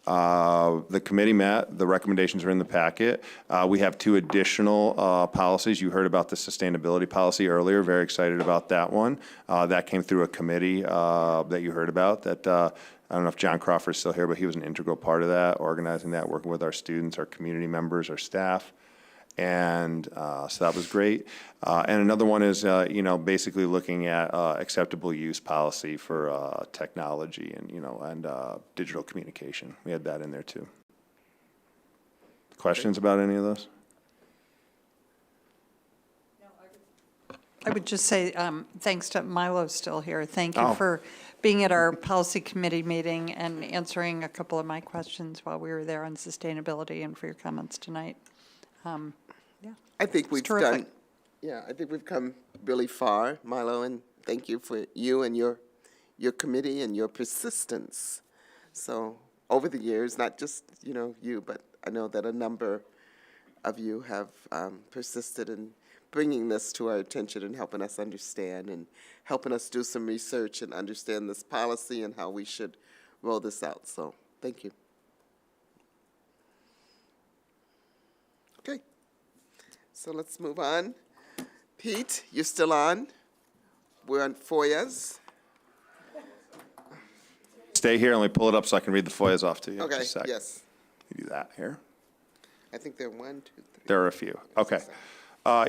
The committee met, the recommendations are in the packet. We have 2 additional policies. You heard about the sustainability policy earlier, very excited about that one. That came through a committee that you heard about that, I don't know if John Crawford's still here, but he was an integral part of that, organizing that, working with our students, our community members, our staff. And so that was great. And another one is, you know, basically looking at acceptable use policy for technology and, you know, and digital communication. We had that in there too. Questions about any of those? I would just say, thanks to Milo's still here. Thank you Oh. for being at our policy committee meeting and answering a couple of my questions while we were there on sustainability, and for your comments tonight. I think we've terrific. done, yeah, I think we've come really far, Milo, and thank you for you and your committee and your persistence. So over the years, not just, you know, you, but I know that a number of you have persisted in bringing this to our attention and helping us understand and helping us do some research and understand this policy and how we should roll this out. So thank you. Okay. So let's move on. Pete, you're still on. We're on FOIAs. Stay here and let me pull it up so I can read the FOIAs off to you. Okay, Just a sec. yes. You do that here. I think there are 1, 2, 3. There are a few. Okay.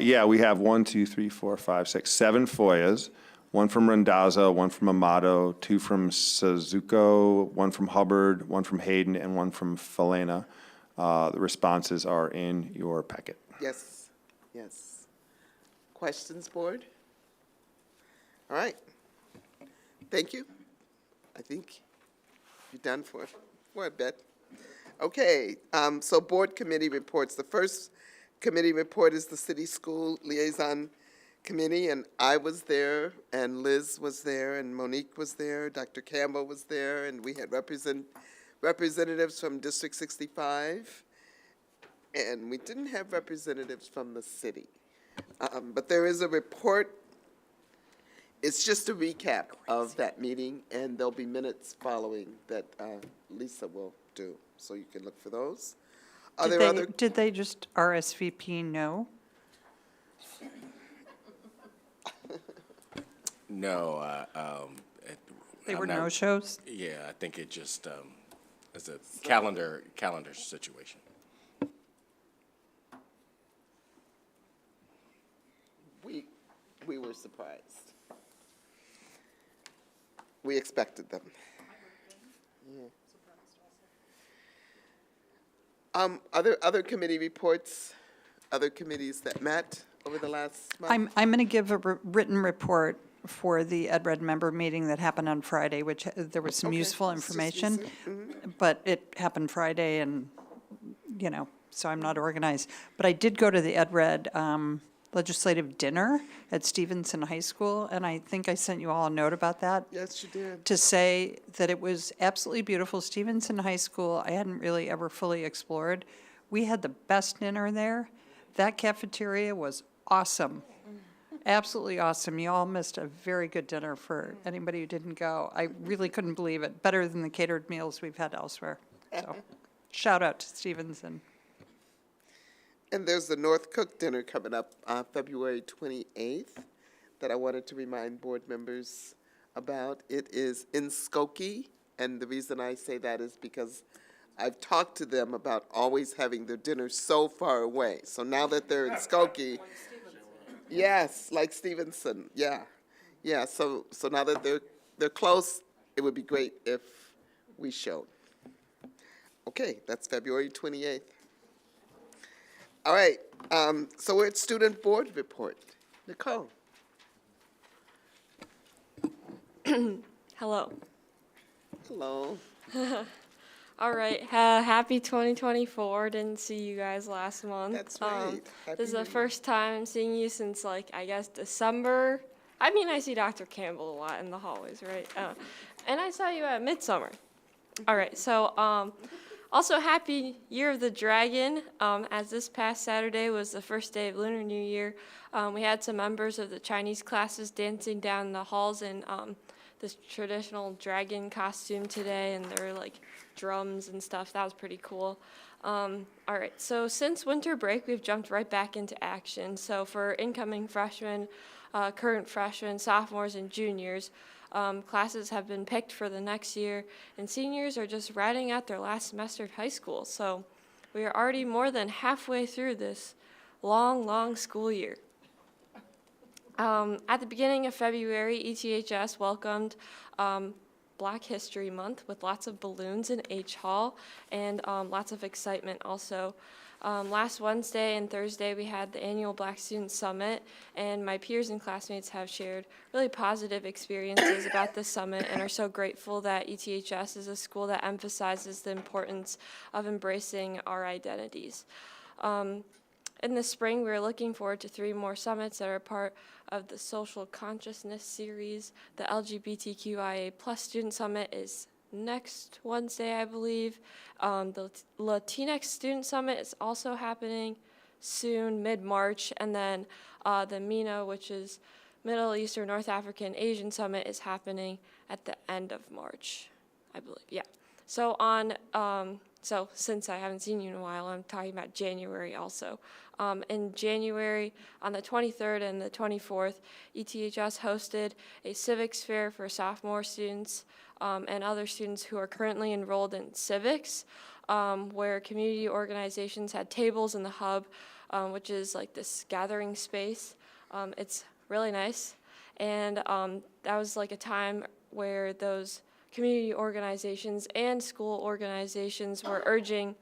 Yeah, we have 1, 2, 3, 4, 5, 6, 7 FOIAs. one from Randazza, one from Amato, 2 from Suzuko, 1 from Hubbard, 1 from Hayden, and 1 from Falena. The responses are in your packet. Yes, yes. Questions, board? All right. Thank you. I think you're done for a bit. Okay, so board committee reports. The first committee report is the City School Liaison Committee, and I was there, and Liz was there, and Monique was there, Dr. Campbell was there, and we had representatives from District 65, and we didn't have representatives from the city. But there is a report. It's just a recap of that meeting, and there'll be minutes following that Lisa will do, so you can look for those. Are there other? Did they just RSVP no? No, They I'm were not- no-shows? Yeah, I think it just, it's a calendar situation. We were surprised. We expected them. Yeah. Other committee reports, other committees that met over the last month? I'm going to give a written report for the Ed Red member meeting that happened on Friday, which there was some Okay, useful it's just information, but it happened Friday and, so I'm not organized. But I did go to the Ed Red legislative dinner at Stevenson High School, and I think I sent you all a note about that. Yes, you did. To say that it was absolutely beautiful. Stevenson High School, I hadn't really ever fully explored. We had the best dinner there. That cafeteria was awesome. Absolutely awesome. You all missed a very good dinner for anybody who didn't go. I really couldn't believe it. Better than the catered meals we've had elsewhere. So, shout out to Stevenson. And there's the North Cook dinner coming up on February 28th that I wanted to remind board members about. It is in Skokie, and the reason I say that is because I've talked to them about always having their dinner so far away. So now that they're in Skokie, yes, like Stevenson, yeah. Yeah, so now that they're close, it would be great if we showed. Okay, that's February 28th. All right, so we're at student board report. Nicole. Hello. Hello. All right. Happy 2024. Didn't see you guys last month. That's right. This is the first time I'm seeing you since, I guess, December. I mean, I see Dr. Campbell a lot in the hallways, right? And I saw you at Midsummer. All right. So, also, happy Year of the Dragon, as this past Saturday was the first day of Lunar New Year. We had some members of the Chinese classes dancing down the halls in this traditional dragon costume today, and there were drums and stuff. That was pretty cool. All right, so since winter break, we've jumped right back into action. So for incoming freshmen, current freshmen, sophomores, and juniors, classes have been picked for the next year, and seniors are just rounding out their last semester at high school. So we are already more than halfway through this long school year. At the beginning of February, ETHS welcomed Black History Month with lots of balloons in H Hall and lots of excitement also. Last Wednesday and Thursday, we had the annual Black Student Summit, and my peers and classmates have shared really positive experiences about this summit and are so grateful that ETHS is a school that emphasizes the importance of embracing our identities. In the spring, we're looking forward to 3 more summits that are part of the Social Consciousness series. The LGBTQIA+ Student Summit is next Wednesday, I believe. The Latinx Student Summit is also happening soon, mid-March, and then the MENA, which is Middle Eastern, North African, Asian Summit, is happening at the end of March, I believe. Yeah. So so since I haven't seen you in a while, I'm talking about January also. In January, on the 23rd and the 24th, ETHS hosted a civics fair for sophomore students and other students who are currently enrolled in civics, where community organizations had tables in the hub, which is like this gathering space. It's really nice. And that was like a time where those community organizations and school organizations were urging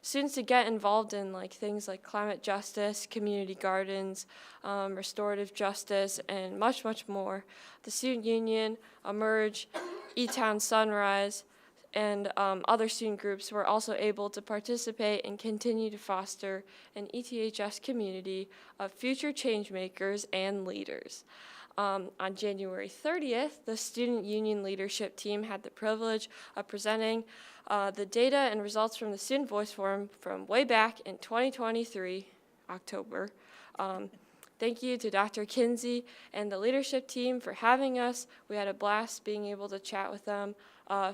students to get involved in like things like climate justice, community gardens, restorative justice, and much, much more. The Student Union, Emerge, E-Town Sunrise, and other student groups were also able to participate and continue to foster an ETHS community of future change makers and leaders. On January 30th, the Student Union leadership team had the privilege of presenting the data and results from the Student Voice Forum from way back in 2023, October. Thank you to Dr. Kinsey and the leadership team for having us. We had a blast being able to chat with them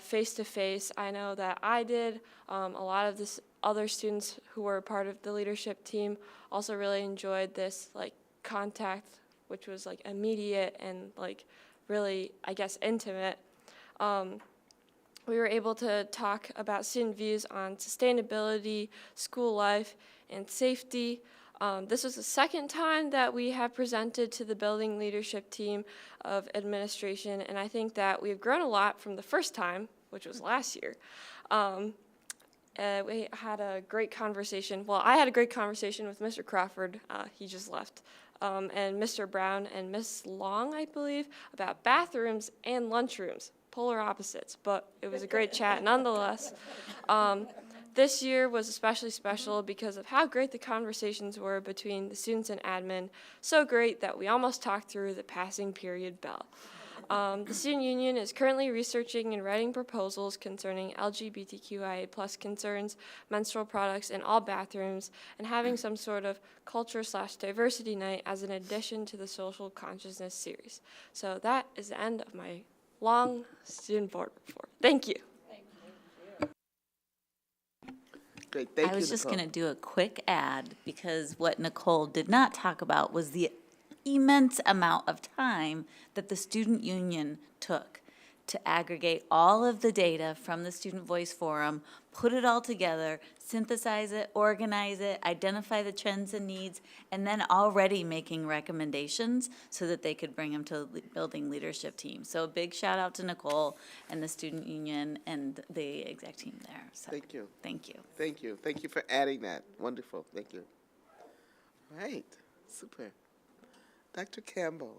face to face. I know that I did. A lot of this other students who were part of the leadership team also really enjoyed this like contact, which was like immediate and like really, I guess, intimate. We were able to talk about student views on sustainability, school life, and safety. This was the second time that we have presented to the building leadership team of administration, and I think that we've grown a lot from the first time, which was last year. We had a great conversation. Well, I had a great conversation with Mr. Crawford. He just left. And Mr. Brown and Miss Long, I believe, about bathrooms and lunchrooms, polar opposites, but it was a great chat nonetheless. This year was especially special because of how great the conversations were between the students and admin, so great that we almost talked through the passing period bell. The Student Union is currently researching and writing proposals concerning LGBTQIA+ concerns, menstrual products in all bathrooms, and having some sort of culture/diversity night as an addition to the social consciousness series. So that is the end of my long student board report. Thank you. Great, thank you, I was just Nicole. going to do a quick ad because what Nicole did not talk about was the immense amount of time that the Student Union took to aggregate all of the data from the Student Voice Forum, put it all together, synthesize it, organize it, identify the trends and needs, and then already making recommendations so that they could bring them to the building leadership team. So a big shout out to Nicole and the Student Union and the exec team there. So, Thank you. thank you. Thank you. Thank you for adding that. Wonderful. Thank you. Right. Super. Dr. Campbell.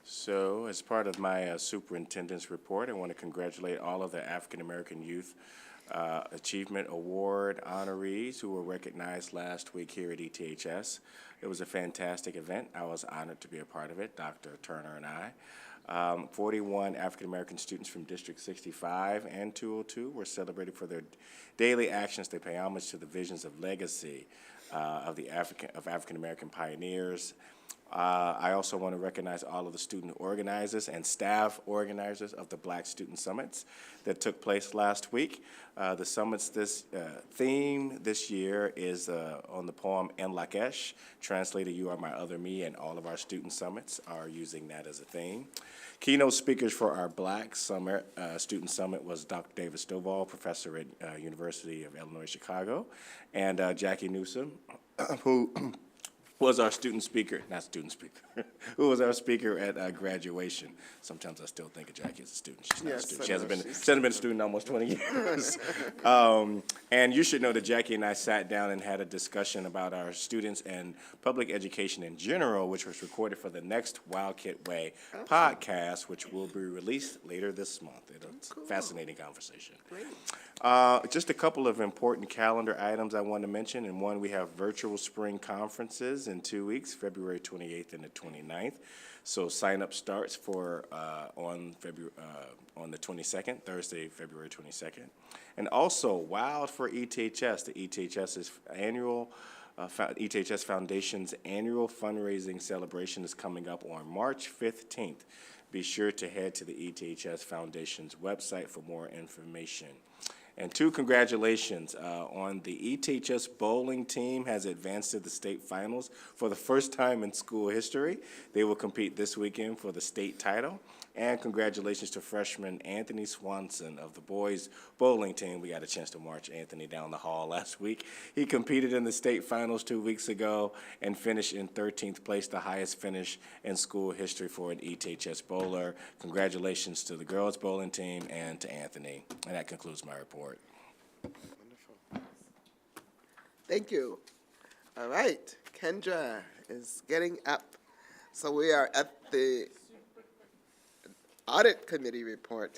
So, as part of my superintendent's report, I want to congratulate all of the African American Youth Achievement Award honorees who were recognized last week here at ETHS. It was a fantastic event. I was honored to be a part of it, Dr. Turner and I. 41 African American students from District 65 and 202 were celebrated for their daily actions. They pay homage to the visions of legacy of African American pioneers. I also want to recognize all of the student organizers and staff organizers of the Black Student Summits that took place last week. The summits, this theme this year is on the poem En Lakesh, translated You Are My Other Me, and all of our student summits are using that as a theme. Keynote speakers for our Black Summer Student Summit was Dr. David Stovall, professor at University of Illinois, Chicago, and Jackie Newsom, who was our student speaker, who was our speaker at graduation. Sometimes I still think of Jackie as a student. She's not a student. She hasn't been a student in almost 20 years. And you should know that Jackie and I sat down and had a discussion about our students and public education in general, which was recorded for the next Wild Kid Way podcast, which will be released later this month. It's a fascinating conversation. Just a couple of important calendar items I want to mention. And one, we have virtual spring conferences in 2 weeks, February 28th and the 29th. So sign-up starts for on the 22nd, Thursday, February 22nd. And also, Wild for ETHS, the ETHS's annual ETHS Foundation's annual fundraising celebration is coming up on March 15th. Be sure to head to the ETHS Foundation's website for more information. And two congratulations on the ETHS bowling team has advanced to the state finals for the first time in school history. They will compete this weekend for the state title. And congratulations to freshman Anthony Swanson of the boys bowling team. We got a chance to march Anthony down the hall last week. He competed in the state finals 2 weeks ago and finished in 13th place, the highest finish in school history for an ETHS bowler. Congratulations to the girls bowling team and to Anthony. And that concludes my report. Thank you. All right, Kendra is getting up. So we are at the Audit Committee report.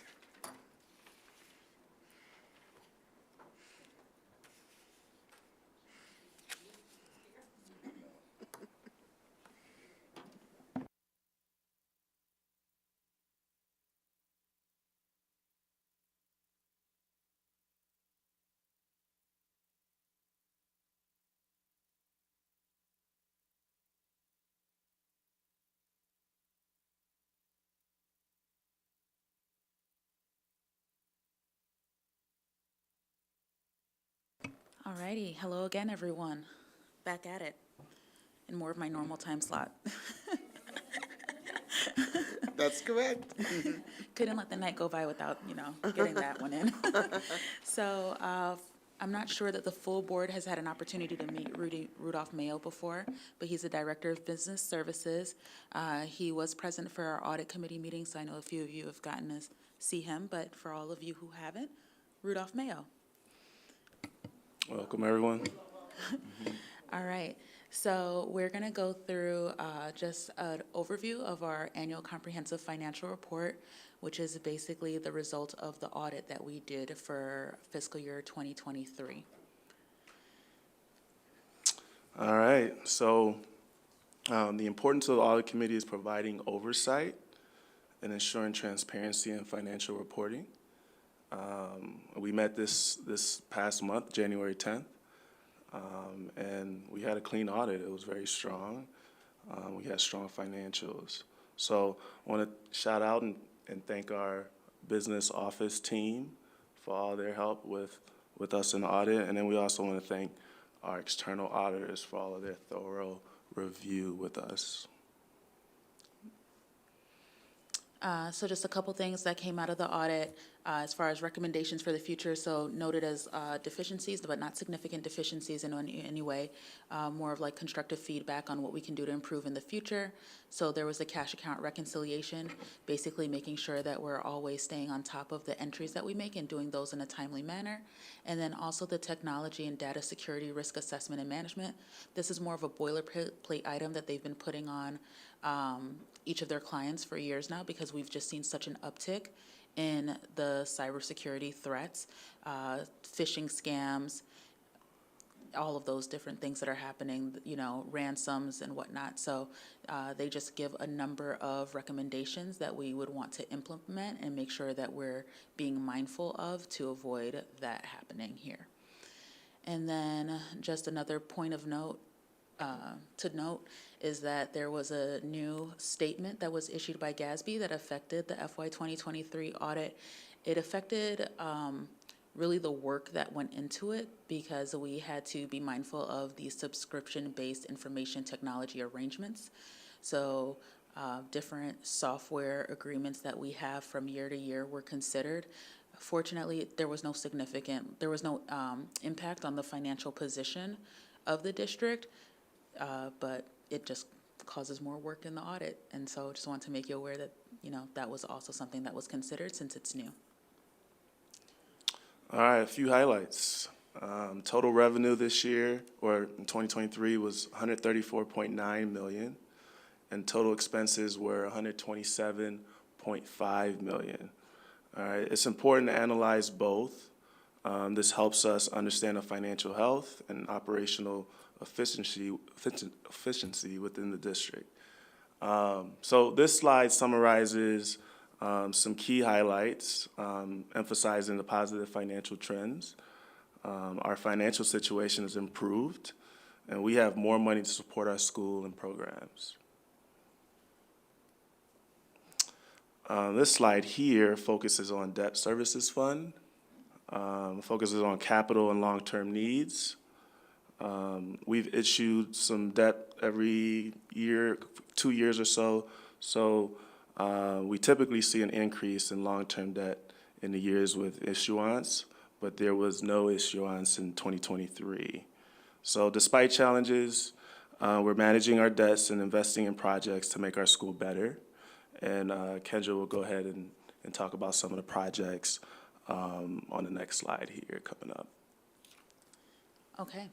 Alrighty, hello again, everyone. Back at it in more of my normal time slot. That's correct. Couldn't let the night go by without, getting that one in. So I'm not sure that the full board has had an opportunity to meet Rudolph Mayo before, but he's the Director of Business Services. He was present for our audit committee meeting, so I know a few of you have gotten to see him, but for all of you who haven't, Rudolph Mayo. Welcome, everyone. All right, so we're going to go through just an overview of our annual comprehensive financial report, which is basically the result of the audit that we did for fiscal year 2023. All right, so the importance of the audit committee is providing oversight and ensuring transparency in financial reporting. We met this past month, January 10th, and we had a clean audit. It was very strong. We had strong financials. So I want to shout out and thank our business office team for all their help with us in the audit. And then we also want to thank our external auditors for all of their thorough review with us. So just a couple things that came out of the audit as far as recommendations for the future. So noted as deficiencies, but not significant deficiencies in any way, more of like constructive feedback on what we can do to improve in the future. So there was a cash account reconciliation, basically making sure that we're always staying on top of the entries that we make and doing those in a timely manner. And then also the technology and data security risk assessment and management. This is more of a boilerplate item that they've been putting on each of their clients for years now, because we've just seen such an uptick in the cybersecurity threats, phishing scams, all of those different things that are happening, ransoms and whatnot. So they just give a number of recommendations that we would want to implement and make sure that we're being mindful of to avoid that happening here. And then just another point of note, to note is that there was a new statement that was issued by GASB that affected the FY 2023 audit. It affected really the work that went into it, because we had to be mindful of the subscription-based information technology arrangements. So different software agreements that we have from year to year were considered. Fortunately, there was no impact on the financial position of the district, but it just causes more work in the audit. And so just want to make you aware that, that was also something that was considered since it's new. All right, a few highlights. Total revenue this year, or in 2023, was $134.9 million, and total expenses were $127.5 million. All right, it's important to analyze both. This helps us understand the financial health and operational efficiency within the district. So this slide summarizes some key highlights, emphasizing the positive financial trends. Our financial situation has improved, and we have more money to support our school and programs. This slide here focuses on debt services fund, focuses on capital and long-term needs. We've issued some debt every year, 2 years or so. So We typically see an increase in long-term debt in the years with issuance, but there was no issuance in 2023. So despite challenges, we're managing our debts and investing in projects to make our school better. And Kendra will go ahead and talk about some of the projects on the next slide here coming up. Okay,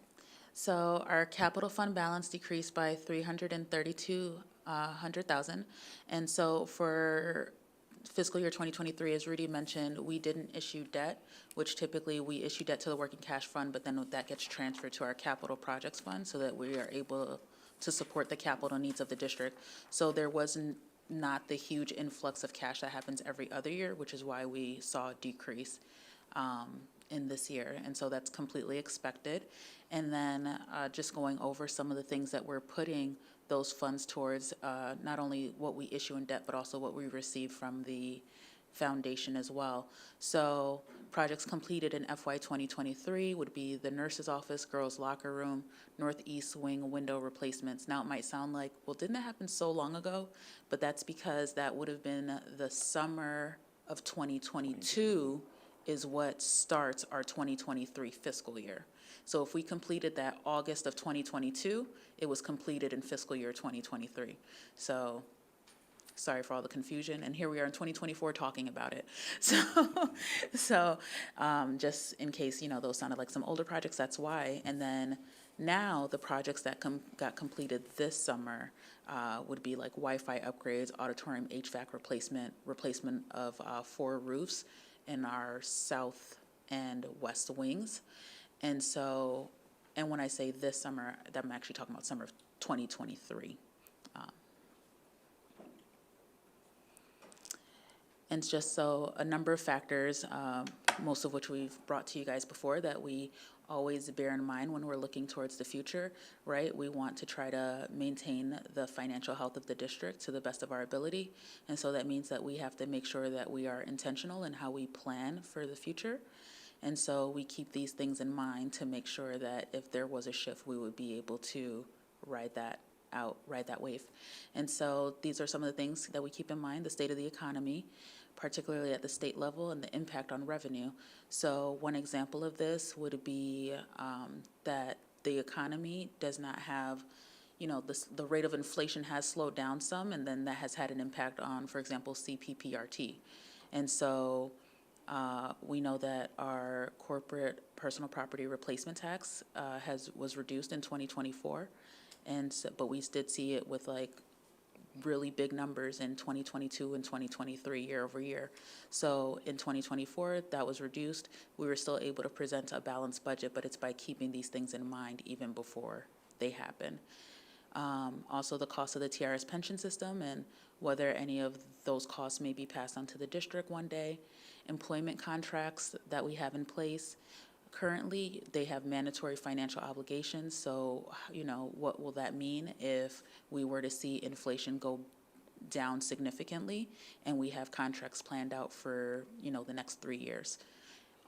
so our capital fund balance decreased by $332,000. And so for fiscal year 2023, as Rudy mentioned, we didn't issue debt, which typically we issue debt to the working cash fund, but then that gets transferred to our capital projects fund so that we are able to support the capital needs of the district. So there wasn't not the huge influx of cash that happens every other year, which is why we saw a decrease in this year. And so that's completely expected. And then just going over some of the things that we're putting those funds towards, not only what we issue in debt, but also what we receive from the foundation as well. So projects completed in FY 2023 would be the nurse's office, girls' locker room, northeast wing window replacements. Now it might sound like, well, didn't that happen so long ago? But that's because that would have been the summer of 2022 is what starts our 2023 fiscal year. So if we completed that August of 2022, it was completed in fiscal year 2023. So sorry for all the confusion, and here we are in 2024 talking about it. So just in case, those sounded like some older projects, that's why. And then now the projects that got completed this summer would be like Wi-Fi upgrades, auditorium HVAC replacement of 4 roofs in our south and west wings. And so, and when I say this summer, I'm actually talking about summer of 2023. And it's just so a number of factors, most of which we've brought to you guys before, that we always bear in mind when we're looking towards the future, right? We want to try to maintain the financial health of the district to the best of our ability. And so that means that we have to make sure that we are intentional in how we plan for the future. And so we keep these things in mind to make sure that if there was a shift, we would be able to ride that wave. And so these are some of the things that we keep in mind: the state of the economy, particularly at the state level, and the impact on revenue. So one example of this would be that the economy does not have, the rate of inflation has slowed down some, and then that has had an impact on, for example, CPPRT. And so we know that our corporate personal property replacement tax was reduced in 2024, but we did see it with really big numbers in 2022 and 2023 year over year. So in 2024, that was reduced. We were still able to present a balanced budget, but it's by keeping these things in mind even before they happen. Also, the cost of the TRS pension system and whether any of those costs may be passed on to the district one day. Employment contracts that we have in place. Currently, they have mandatory financial obligations, so, what will that mean if we were to see inflation go down significantly and we have contracts planned out for, the next 3 years?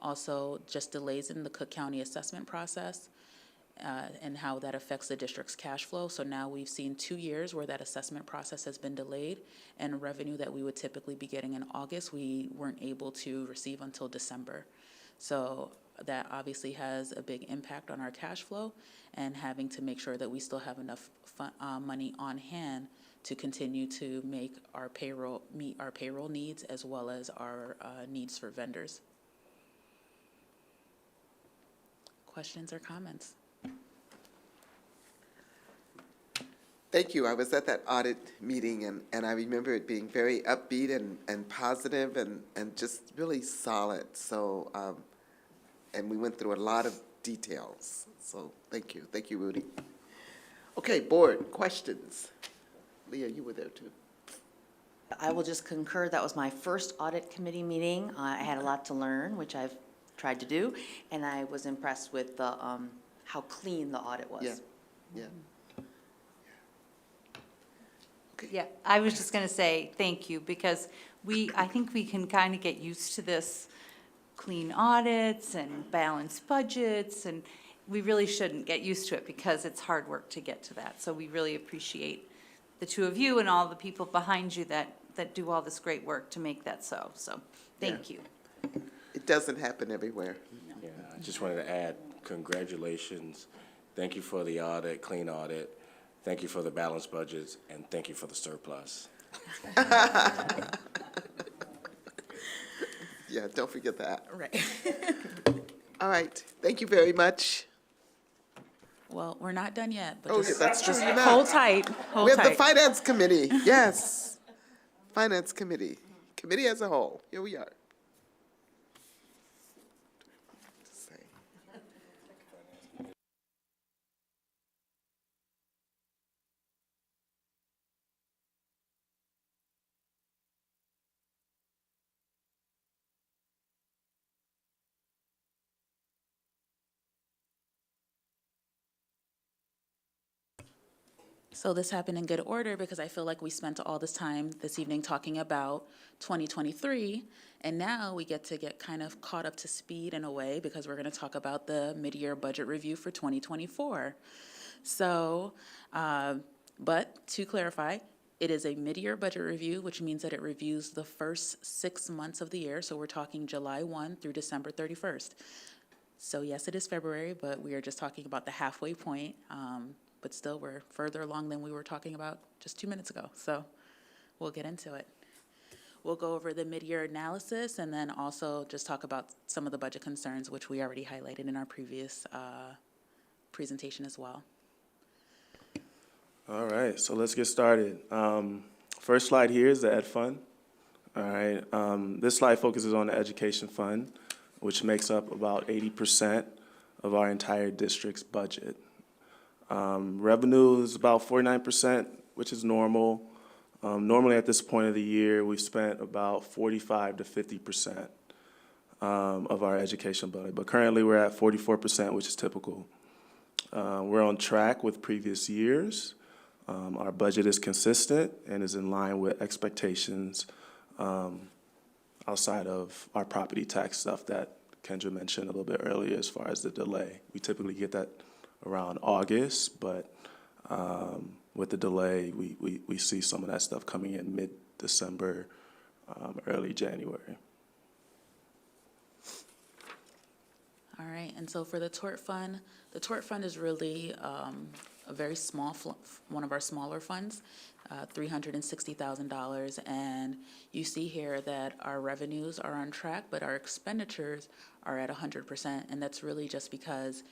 Also, just delays in the Cook County assessment process and how that affects the district's cash flow. So now we've seen 2 years where that assessment process has been delayed, and revenue that we would typically be getting in August, we weren't able to receive until December. So that obviously has a big impact on our cash flow, and having to make sure that we still have enough money on hand to continue to meet our payroll needs as well as our needs for vendors. Questions or comments? Thank you. I was at that audit meeting, and I remember it being very upbeat and positive and just really solid. So, and we went through a lot of details. So thank you. Thank you, Rudy. Okay, board, questions? Leah, you were there too. I will just concur. That was my first audit committee meeting. I had a lot to learn, which I've tried to do, and I was impressed with the how clean the audit was. Yeah. Yeah, I was just going to say thank you, because I think we can kind of get used to this clean audits and balanced budgets, and we really shouldn't get used to it because it's hard work to get to that. So we really appreciate the two of you and all the people behind you that that do all this great work to make that so. So, thank you. It doesn't happen everywhere. Yeah, I just wanted to add, congratulations. Thank you for the audit, clean audit. Thank you for the balanced budgets, and thank you for the surplus. Yeah, don't forget that. Right. All right, thank you very much. Well, we're not done yet, but Oh, just, yeah, that's true, just you're not. hold tight, hold We have the tight. Finance Committee, yes. Finance Committee, committee as a whole, here we are. So this happened in good order because I feel like we spent all this time this evening talking about 2023, and now we get to get kind of caught up to speed in a way because we're going to talk about the mid-year budget review for 2024. So, but to clarify, it is a mid-year budget review, which means that it reviews the first 6 months of the year. So we're talking July 1 through December 31st. So yes, it is February, but we are just talking about the halfway point. But still, we're further along than we were talking about just 2 minutes ago. So we'll get into it. We'll go over the mid-year analysis and then also just talk about some of the budget concerns, which we already highlighted in our previous presentation as well. All right, so let's get started. First slide here is the Ed Fund. All right, this slide focuses on the Education Fund, which makes up about 80% of our entire district's budget. Revenue is about 49%, which is normal. Normally at this point of the year, we've spent about 45 to 50% of our education budget, but currently we're at 44%, which is typical. We're on track with previous years. Our budget is consistent and is in line with expectations outside of our property tax stuff that Kendra mentioned a little bit earlier as far as the delay. We typically get that around August, but with the delay, we see some of that stuff coming in mid-December, early January. All right, and so for the tort fund is really a very small, one of our smaller funds, $360,000. And you see here that our revenues are on track, but our expenditures are at 100%. And that's really just because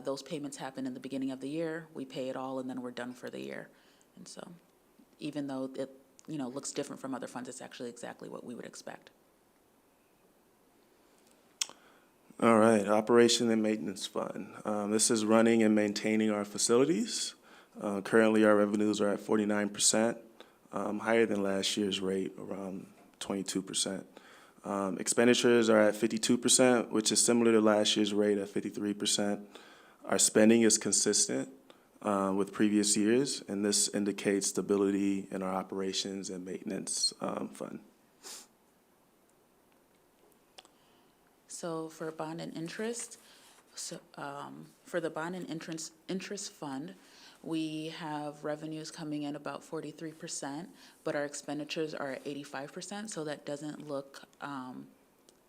those payments happen in the beginning of the year. We pay it all, and then we're done for the year. And so even though it looks different from other funds, it's actually exactly what we would expect. All right, Operation and Maintenance Fund. This is running and maintaining our facilities. Currently, our revenues are at 49%, higher than last year's rate, around 22%. Expenditures are at 52%, which is similar to last year's rate at 53%. Our spending is consistent with previous years, and this indicates stability in our operations and maintenance fund. So for bond and interest, for the bond and interest fund, we have revenues coming in about 43%, but our expenditures are at 85%, so that doesn't look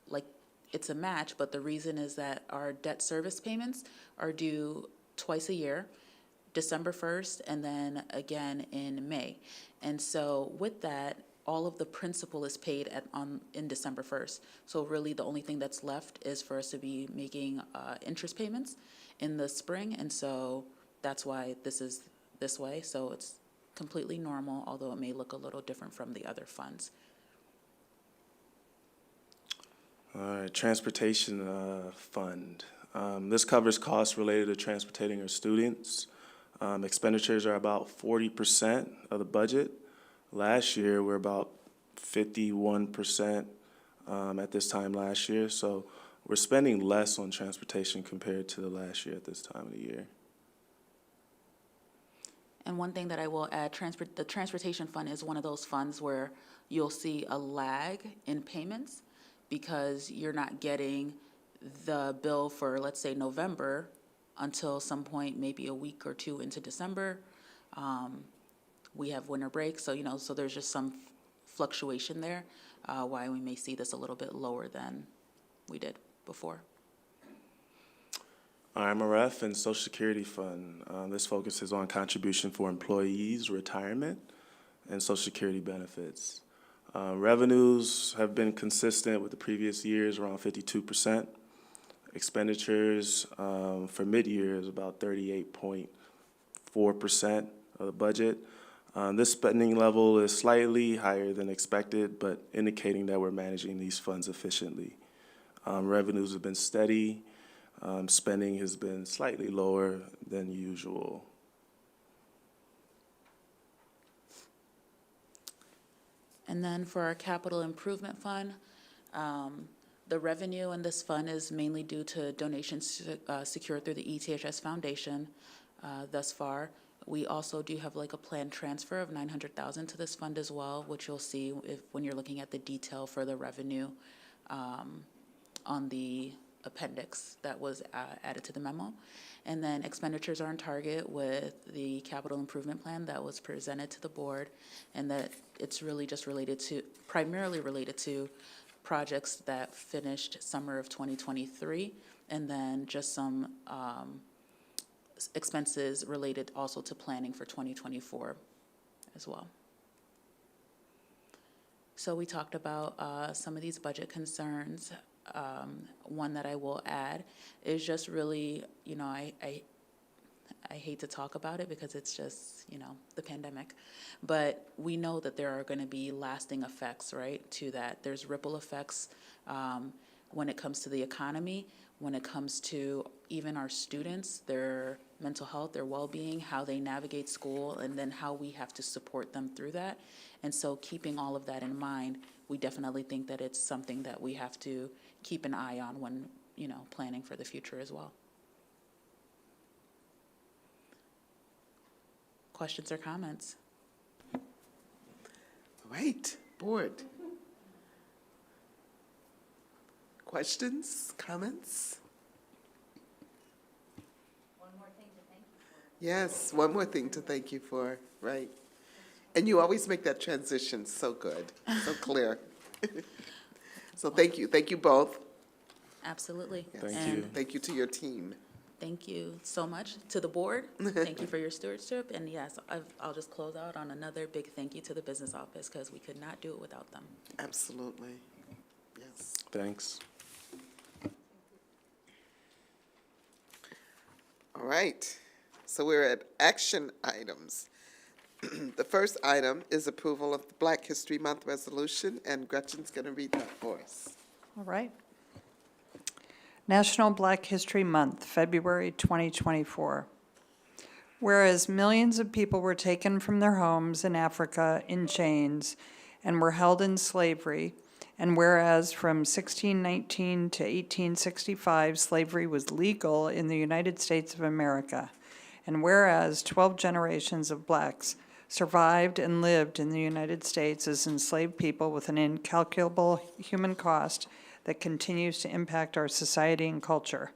like it's a match, but the reason is that our debt service payments are due twice a year, December 1st and then again in May. And so with that, all of the principal is paid in December 1st. So really the only thing that's left is for us to be making interest payments in the spring. And so that's why this is this way. So it's completely normal, although it may look a little different from the other funds. All right, Transportation Fund. This covers costs related to transportating our students. Expenditures are about 40% of the budget. Last year, we're about 51% at this time last year. So we're spending less on transportation compared to the last year at this time of the year. And one thing that I will add, the Transportation Fund is one of those funds where you'll see a lag in payments because you're not getting the bill for, let's say, November until some point, maybe a week or two into December. We have winter break, so so there's just some fluctuation there, why we may see this a little bit lower than we did before. IMRF and Social Security Fund. This focuses on contribution for employees, retirement, and Social Security benefits. Revenues have been consistent with the previous years, around 52%. Expenditures for mid-year is about 38.4% of the budget. This spending level is slightly higher than expected, but indicating that we're managing these funds efficiently. Revenues have been steady. Spending has been slightly lower than usual. And then for our capital improvement fund, the revenue in this fund is mainly due to donations secured through the ETHS Foundation thus far. We also do have like a planned transfer of $900,000 to this fund as well, which you'll see when you're looking at the detail for the revenue on the appendix that was added to the memo. And then expenditures are on target with the capital improvement plan that was presented to the board, and that it's really just primarily related to projects that finished summer of 2023, and then just some expenses related also to planning for 2024 as well. So we talked about some of these budget concerns. One that I will add is just really, you know, I hate to talk about it because it's just, you know, the pandemic, but we know that there are going to be lasting effects, right, to that. There's ripple effects when it comes to the economy, when it comes to even our students, their mental health, their well-being, how they navigate school, and then how we have to support them through that. And so keeping all of that in mind, we definitely think that it's something that we have to keep an eye on when, you know, planning for the future as well. Questions or comments? All right, board. Questions, comments? One more thing to thank you for. Yes, one more thing to thank you for, right. And you always make that transition so good, so clear. So thank you both. Absolutely. Yes. Thank And you. Thank you to your team. thank you so much to the board. Thank you for your stewardship. And yes, I'll just close out on another big thank you to the business office because we could not do it without them. Absolutely, yes. Thanks. All right, so we're at action items. The first item is approval of the Black History Month resolution, and Gretchen's going to read that for us. All right. National Black History Month, February 2024. Whereas millions of people were taken from their homes in Africa in chains and were held in slavery, and whereas from 1619 to 1865 slavery was legal in the United States of America, and whereas 12 generations of blacks survived and lived in the United States as enslaved people with an incalculable human cost that continues to impact our society and culture.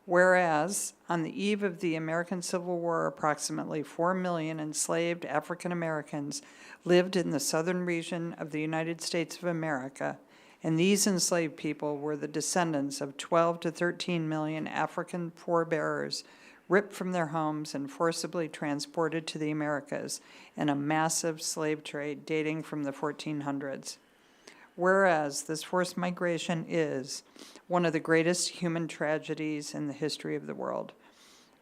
Whereas, on the eve of the American Civil War, approximately 4 million enslaved African Americans lived in the southern region of the United States of America, and these enslaved people were the descendants of 12 to 13 million African forebearers ripped from their homes and forcibly transported to the Americas in a massive slave trade dating from the 1400s. Whereas this forced migration is one of the greatest human tragedies in the history of the world.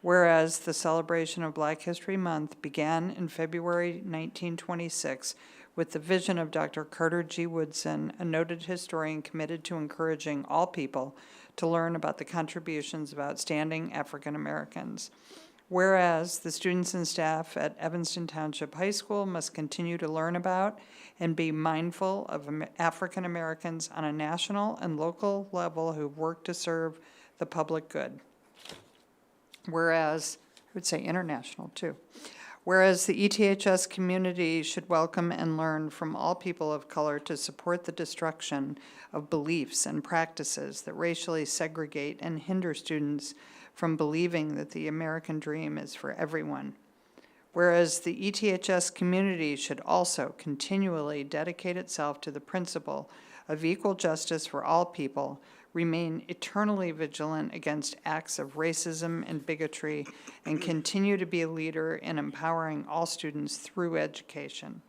Whereas the celebration of Black History Month began in February 1926 with the vision of Dr. Carter G. Woodson, a noted historian committed to encouraging all people to learn about the contributions of outstanding African Americans. Whereas the students and staff at Evanston Township High School must continue to learn about and be mindful of African Americans on a national and local level who've worked to serve the public good. Whereas, I would say international too. Whereas the ETHS community should welcome and learn from all people of color to support the destruction of beliefs and practices that racially segregate and hinder students from believing that the American dream is for everyone. Whereas the ETHS community should also continually dedicate itself to the principle of equal justice for all people, remain eternally vigilant against acts of racism and bigotry, and continue to be a leader in empowering all students through education.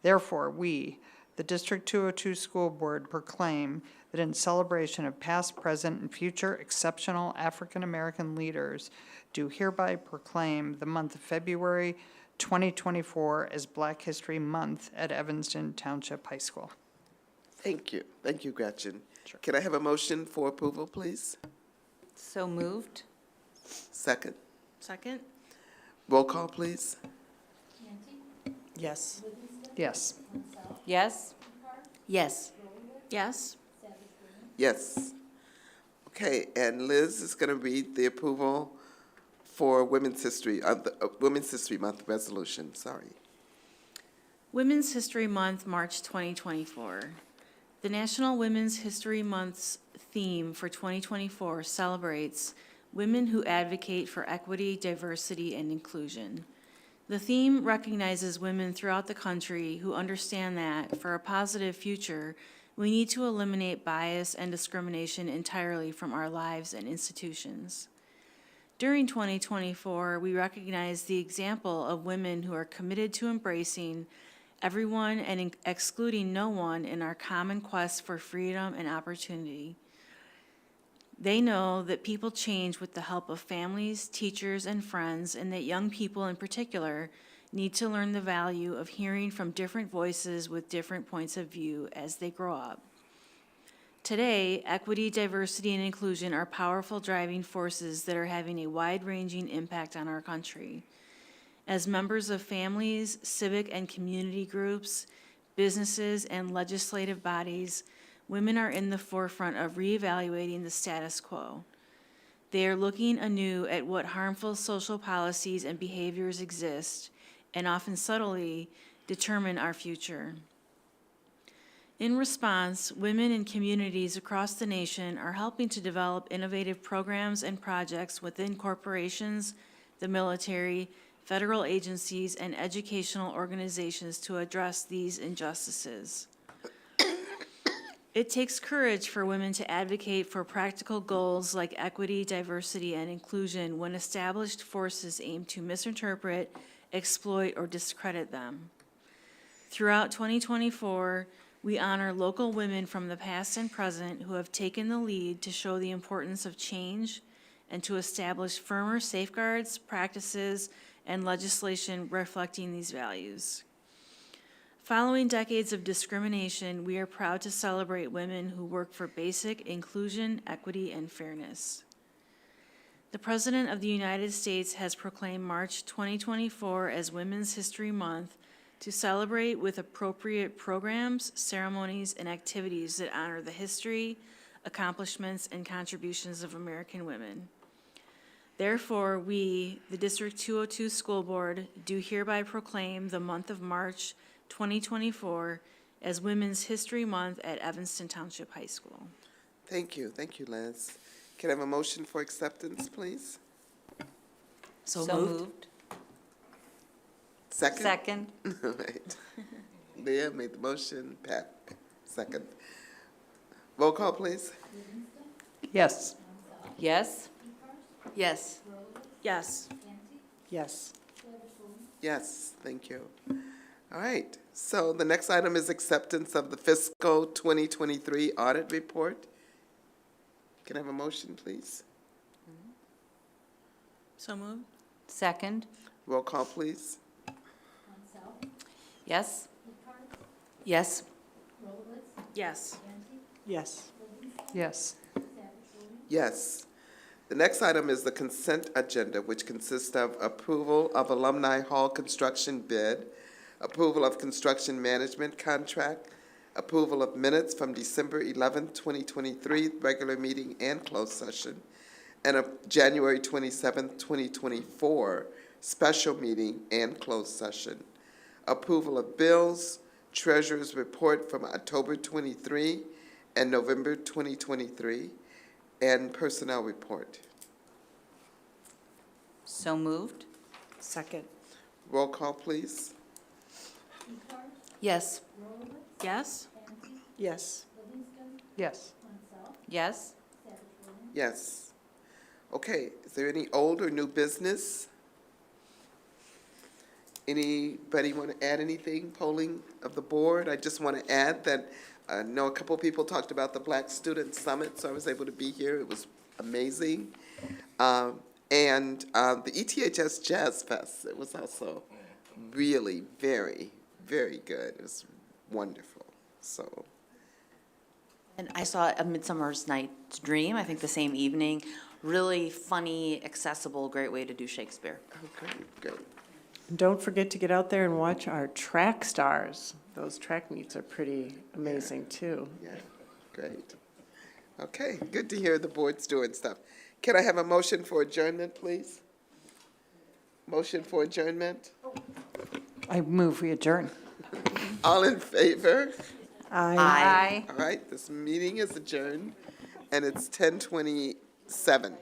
Therefore, we, the District 202 School Board, proclaim that in celebration of past, present, and future exceptional African-American leaders, do hereby proclaim the month of February 2024 as Black History Month at Evanston Township High School. Thank you. Thank you, Gretchen. Can I have a motion for approval, please? So moved. Second. Second? Roll call, please. Yes. Yes. Yes? Yes. Yes? Yes. Okay, and Liz is going to read the approval for Women's History Month resolution, sorry. Women's History Month, March 2024. The National Women's History Month's theme for 2024 celebrates women who advocate for equity, diversity, and inclusion. The theme recognizes women throughout the country who understand that, for a positive future, we need to eliminate bias and discrimination entirely from our lives and institutions. During 2024, we recognize the example of women who are committed to embracing everyone and excluding no one in our common quest for freedom and opportunity. They know that people change with the help of families, teachers, and friends, and that young people in particular need to learn the value of hearing from different voices with different points of view as they grow up. Today, equity, diversity, and inclusion are powerful driving forces that are having a wide-ranging impact on our country. As members of families, civic and community groups, businesses, and legislative bodies, women are in the forefront of reevaluating the status quo. They are looking anew at what harmful social policies and behaviors exist, and often subtly determine our future. In response, women in communities across the nation are helping to develop innovative programs and projects within corporations, the military, federal agencies, and educational organizations to address these injustices. It takes courage for women to advocate for practical goals like equity, diversity, and inclusion when established forces aim to misinterpret, exploit, or discredit them. Throughout 2024, we honor local women from the past and present who have taken the lead to show the importance of change and to establish firmer safeguards, practices, and legislation reflecting these values. Following decades of discrimination, we are proud to celebrate women who work for basic inclusion, equity, and fairness. The President of the United States has proclaimed March 2024 as Women's History Month to celebrate with appropriate programs, ceremonies, and activities that honor the history, accomplishments, and contributions of American women. Therefore, we, the District 202 School Board, do hereby proclaim the month of March 2024 as Women's History Month at Evanston Township High School. Thank you, Liz. Can I have a motion for acceptance, please? So moved. Second? Second. All right. Leah made the motion, Pat, second. Roll call, please. Yes. Yes? Yes. Yes. Yes. Yes, thank you. All right, so the next item is acceptance of the fiscal 2023 audit report. Can I have a motion, please? So moved. Second. Roll call, please. Yes? Yes. Yes. Yes. Yes. Yes. The next item is the consent agenda, which consists of approval of Alumni Hall construction bid, approval of construction management contract, approval of minutes from December 11, 2023, regular meeting and closed session, and a January 27, 2024, special meeting and closed session. Approval of bills, treasurer's report from October 23 and November 2023, and personnel report. So moved. Second. Roll call, please. Yes. Yes? Yes. Yes. Yes? Yes. Okay, is there any old or new business? Anybody want to add anything, polling of the board? I just want to add that I know a couple people talked about the Black Student Summit, so I was able to be here. It was amazing. And the ETHS Jazz Fest, it was also really very, very good. It was wonderful, so. And I saw A Midsummer's Night's Dream, I think the same evening. Really funny, accessible, great way to do Shakespeare. Oh, great, great. Don't forget to get out there and watch our track stars. Those track meets are pretty amazing, too. Yeah, great. Okay, good to hear the board's doing stuff. Can I have a motion for adjournment, please? Motion for adjournment? I move we adjourn. All in favor? Aye. All right, this meeting is adjourned, and it's 10:27.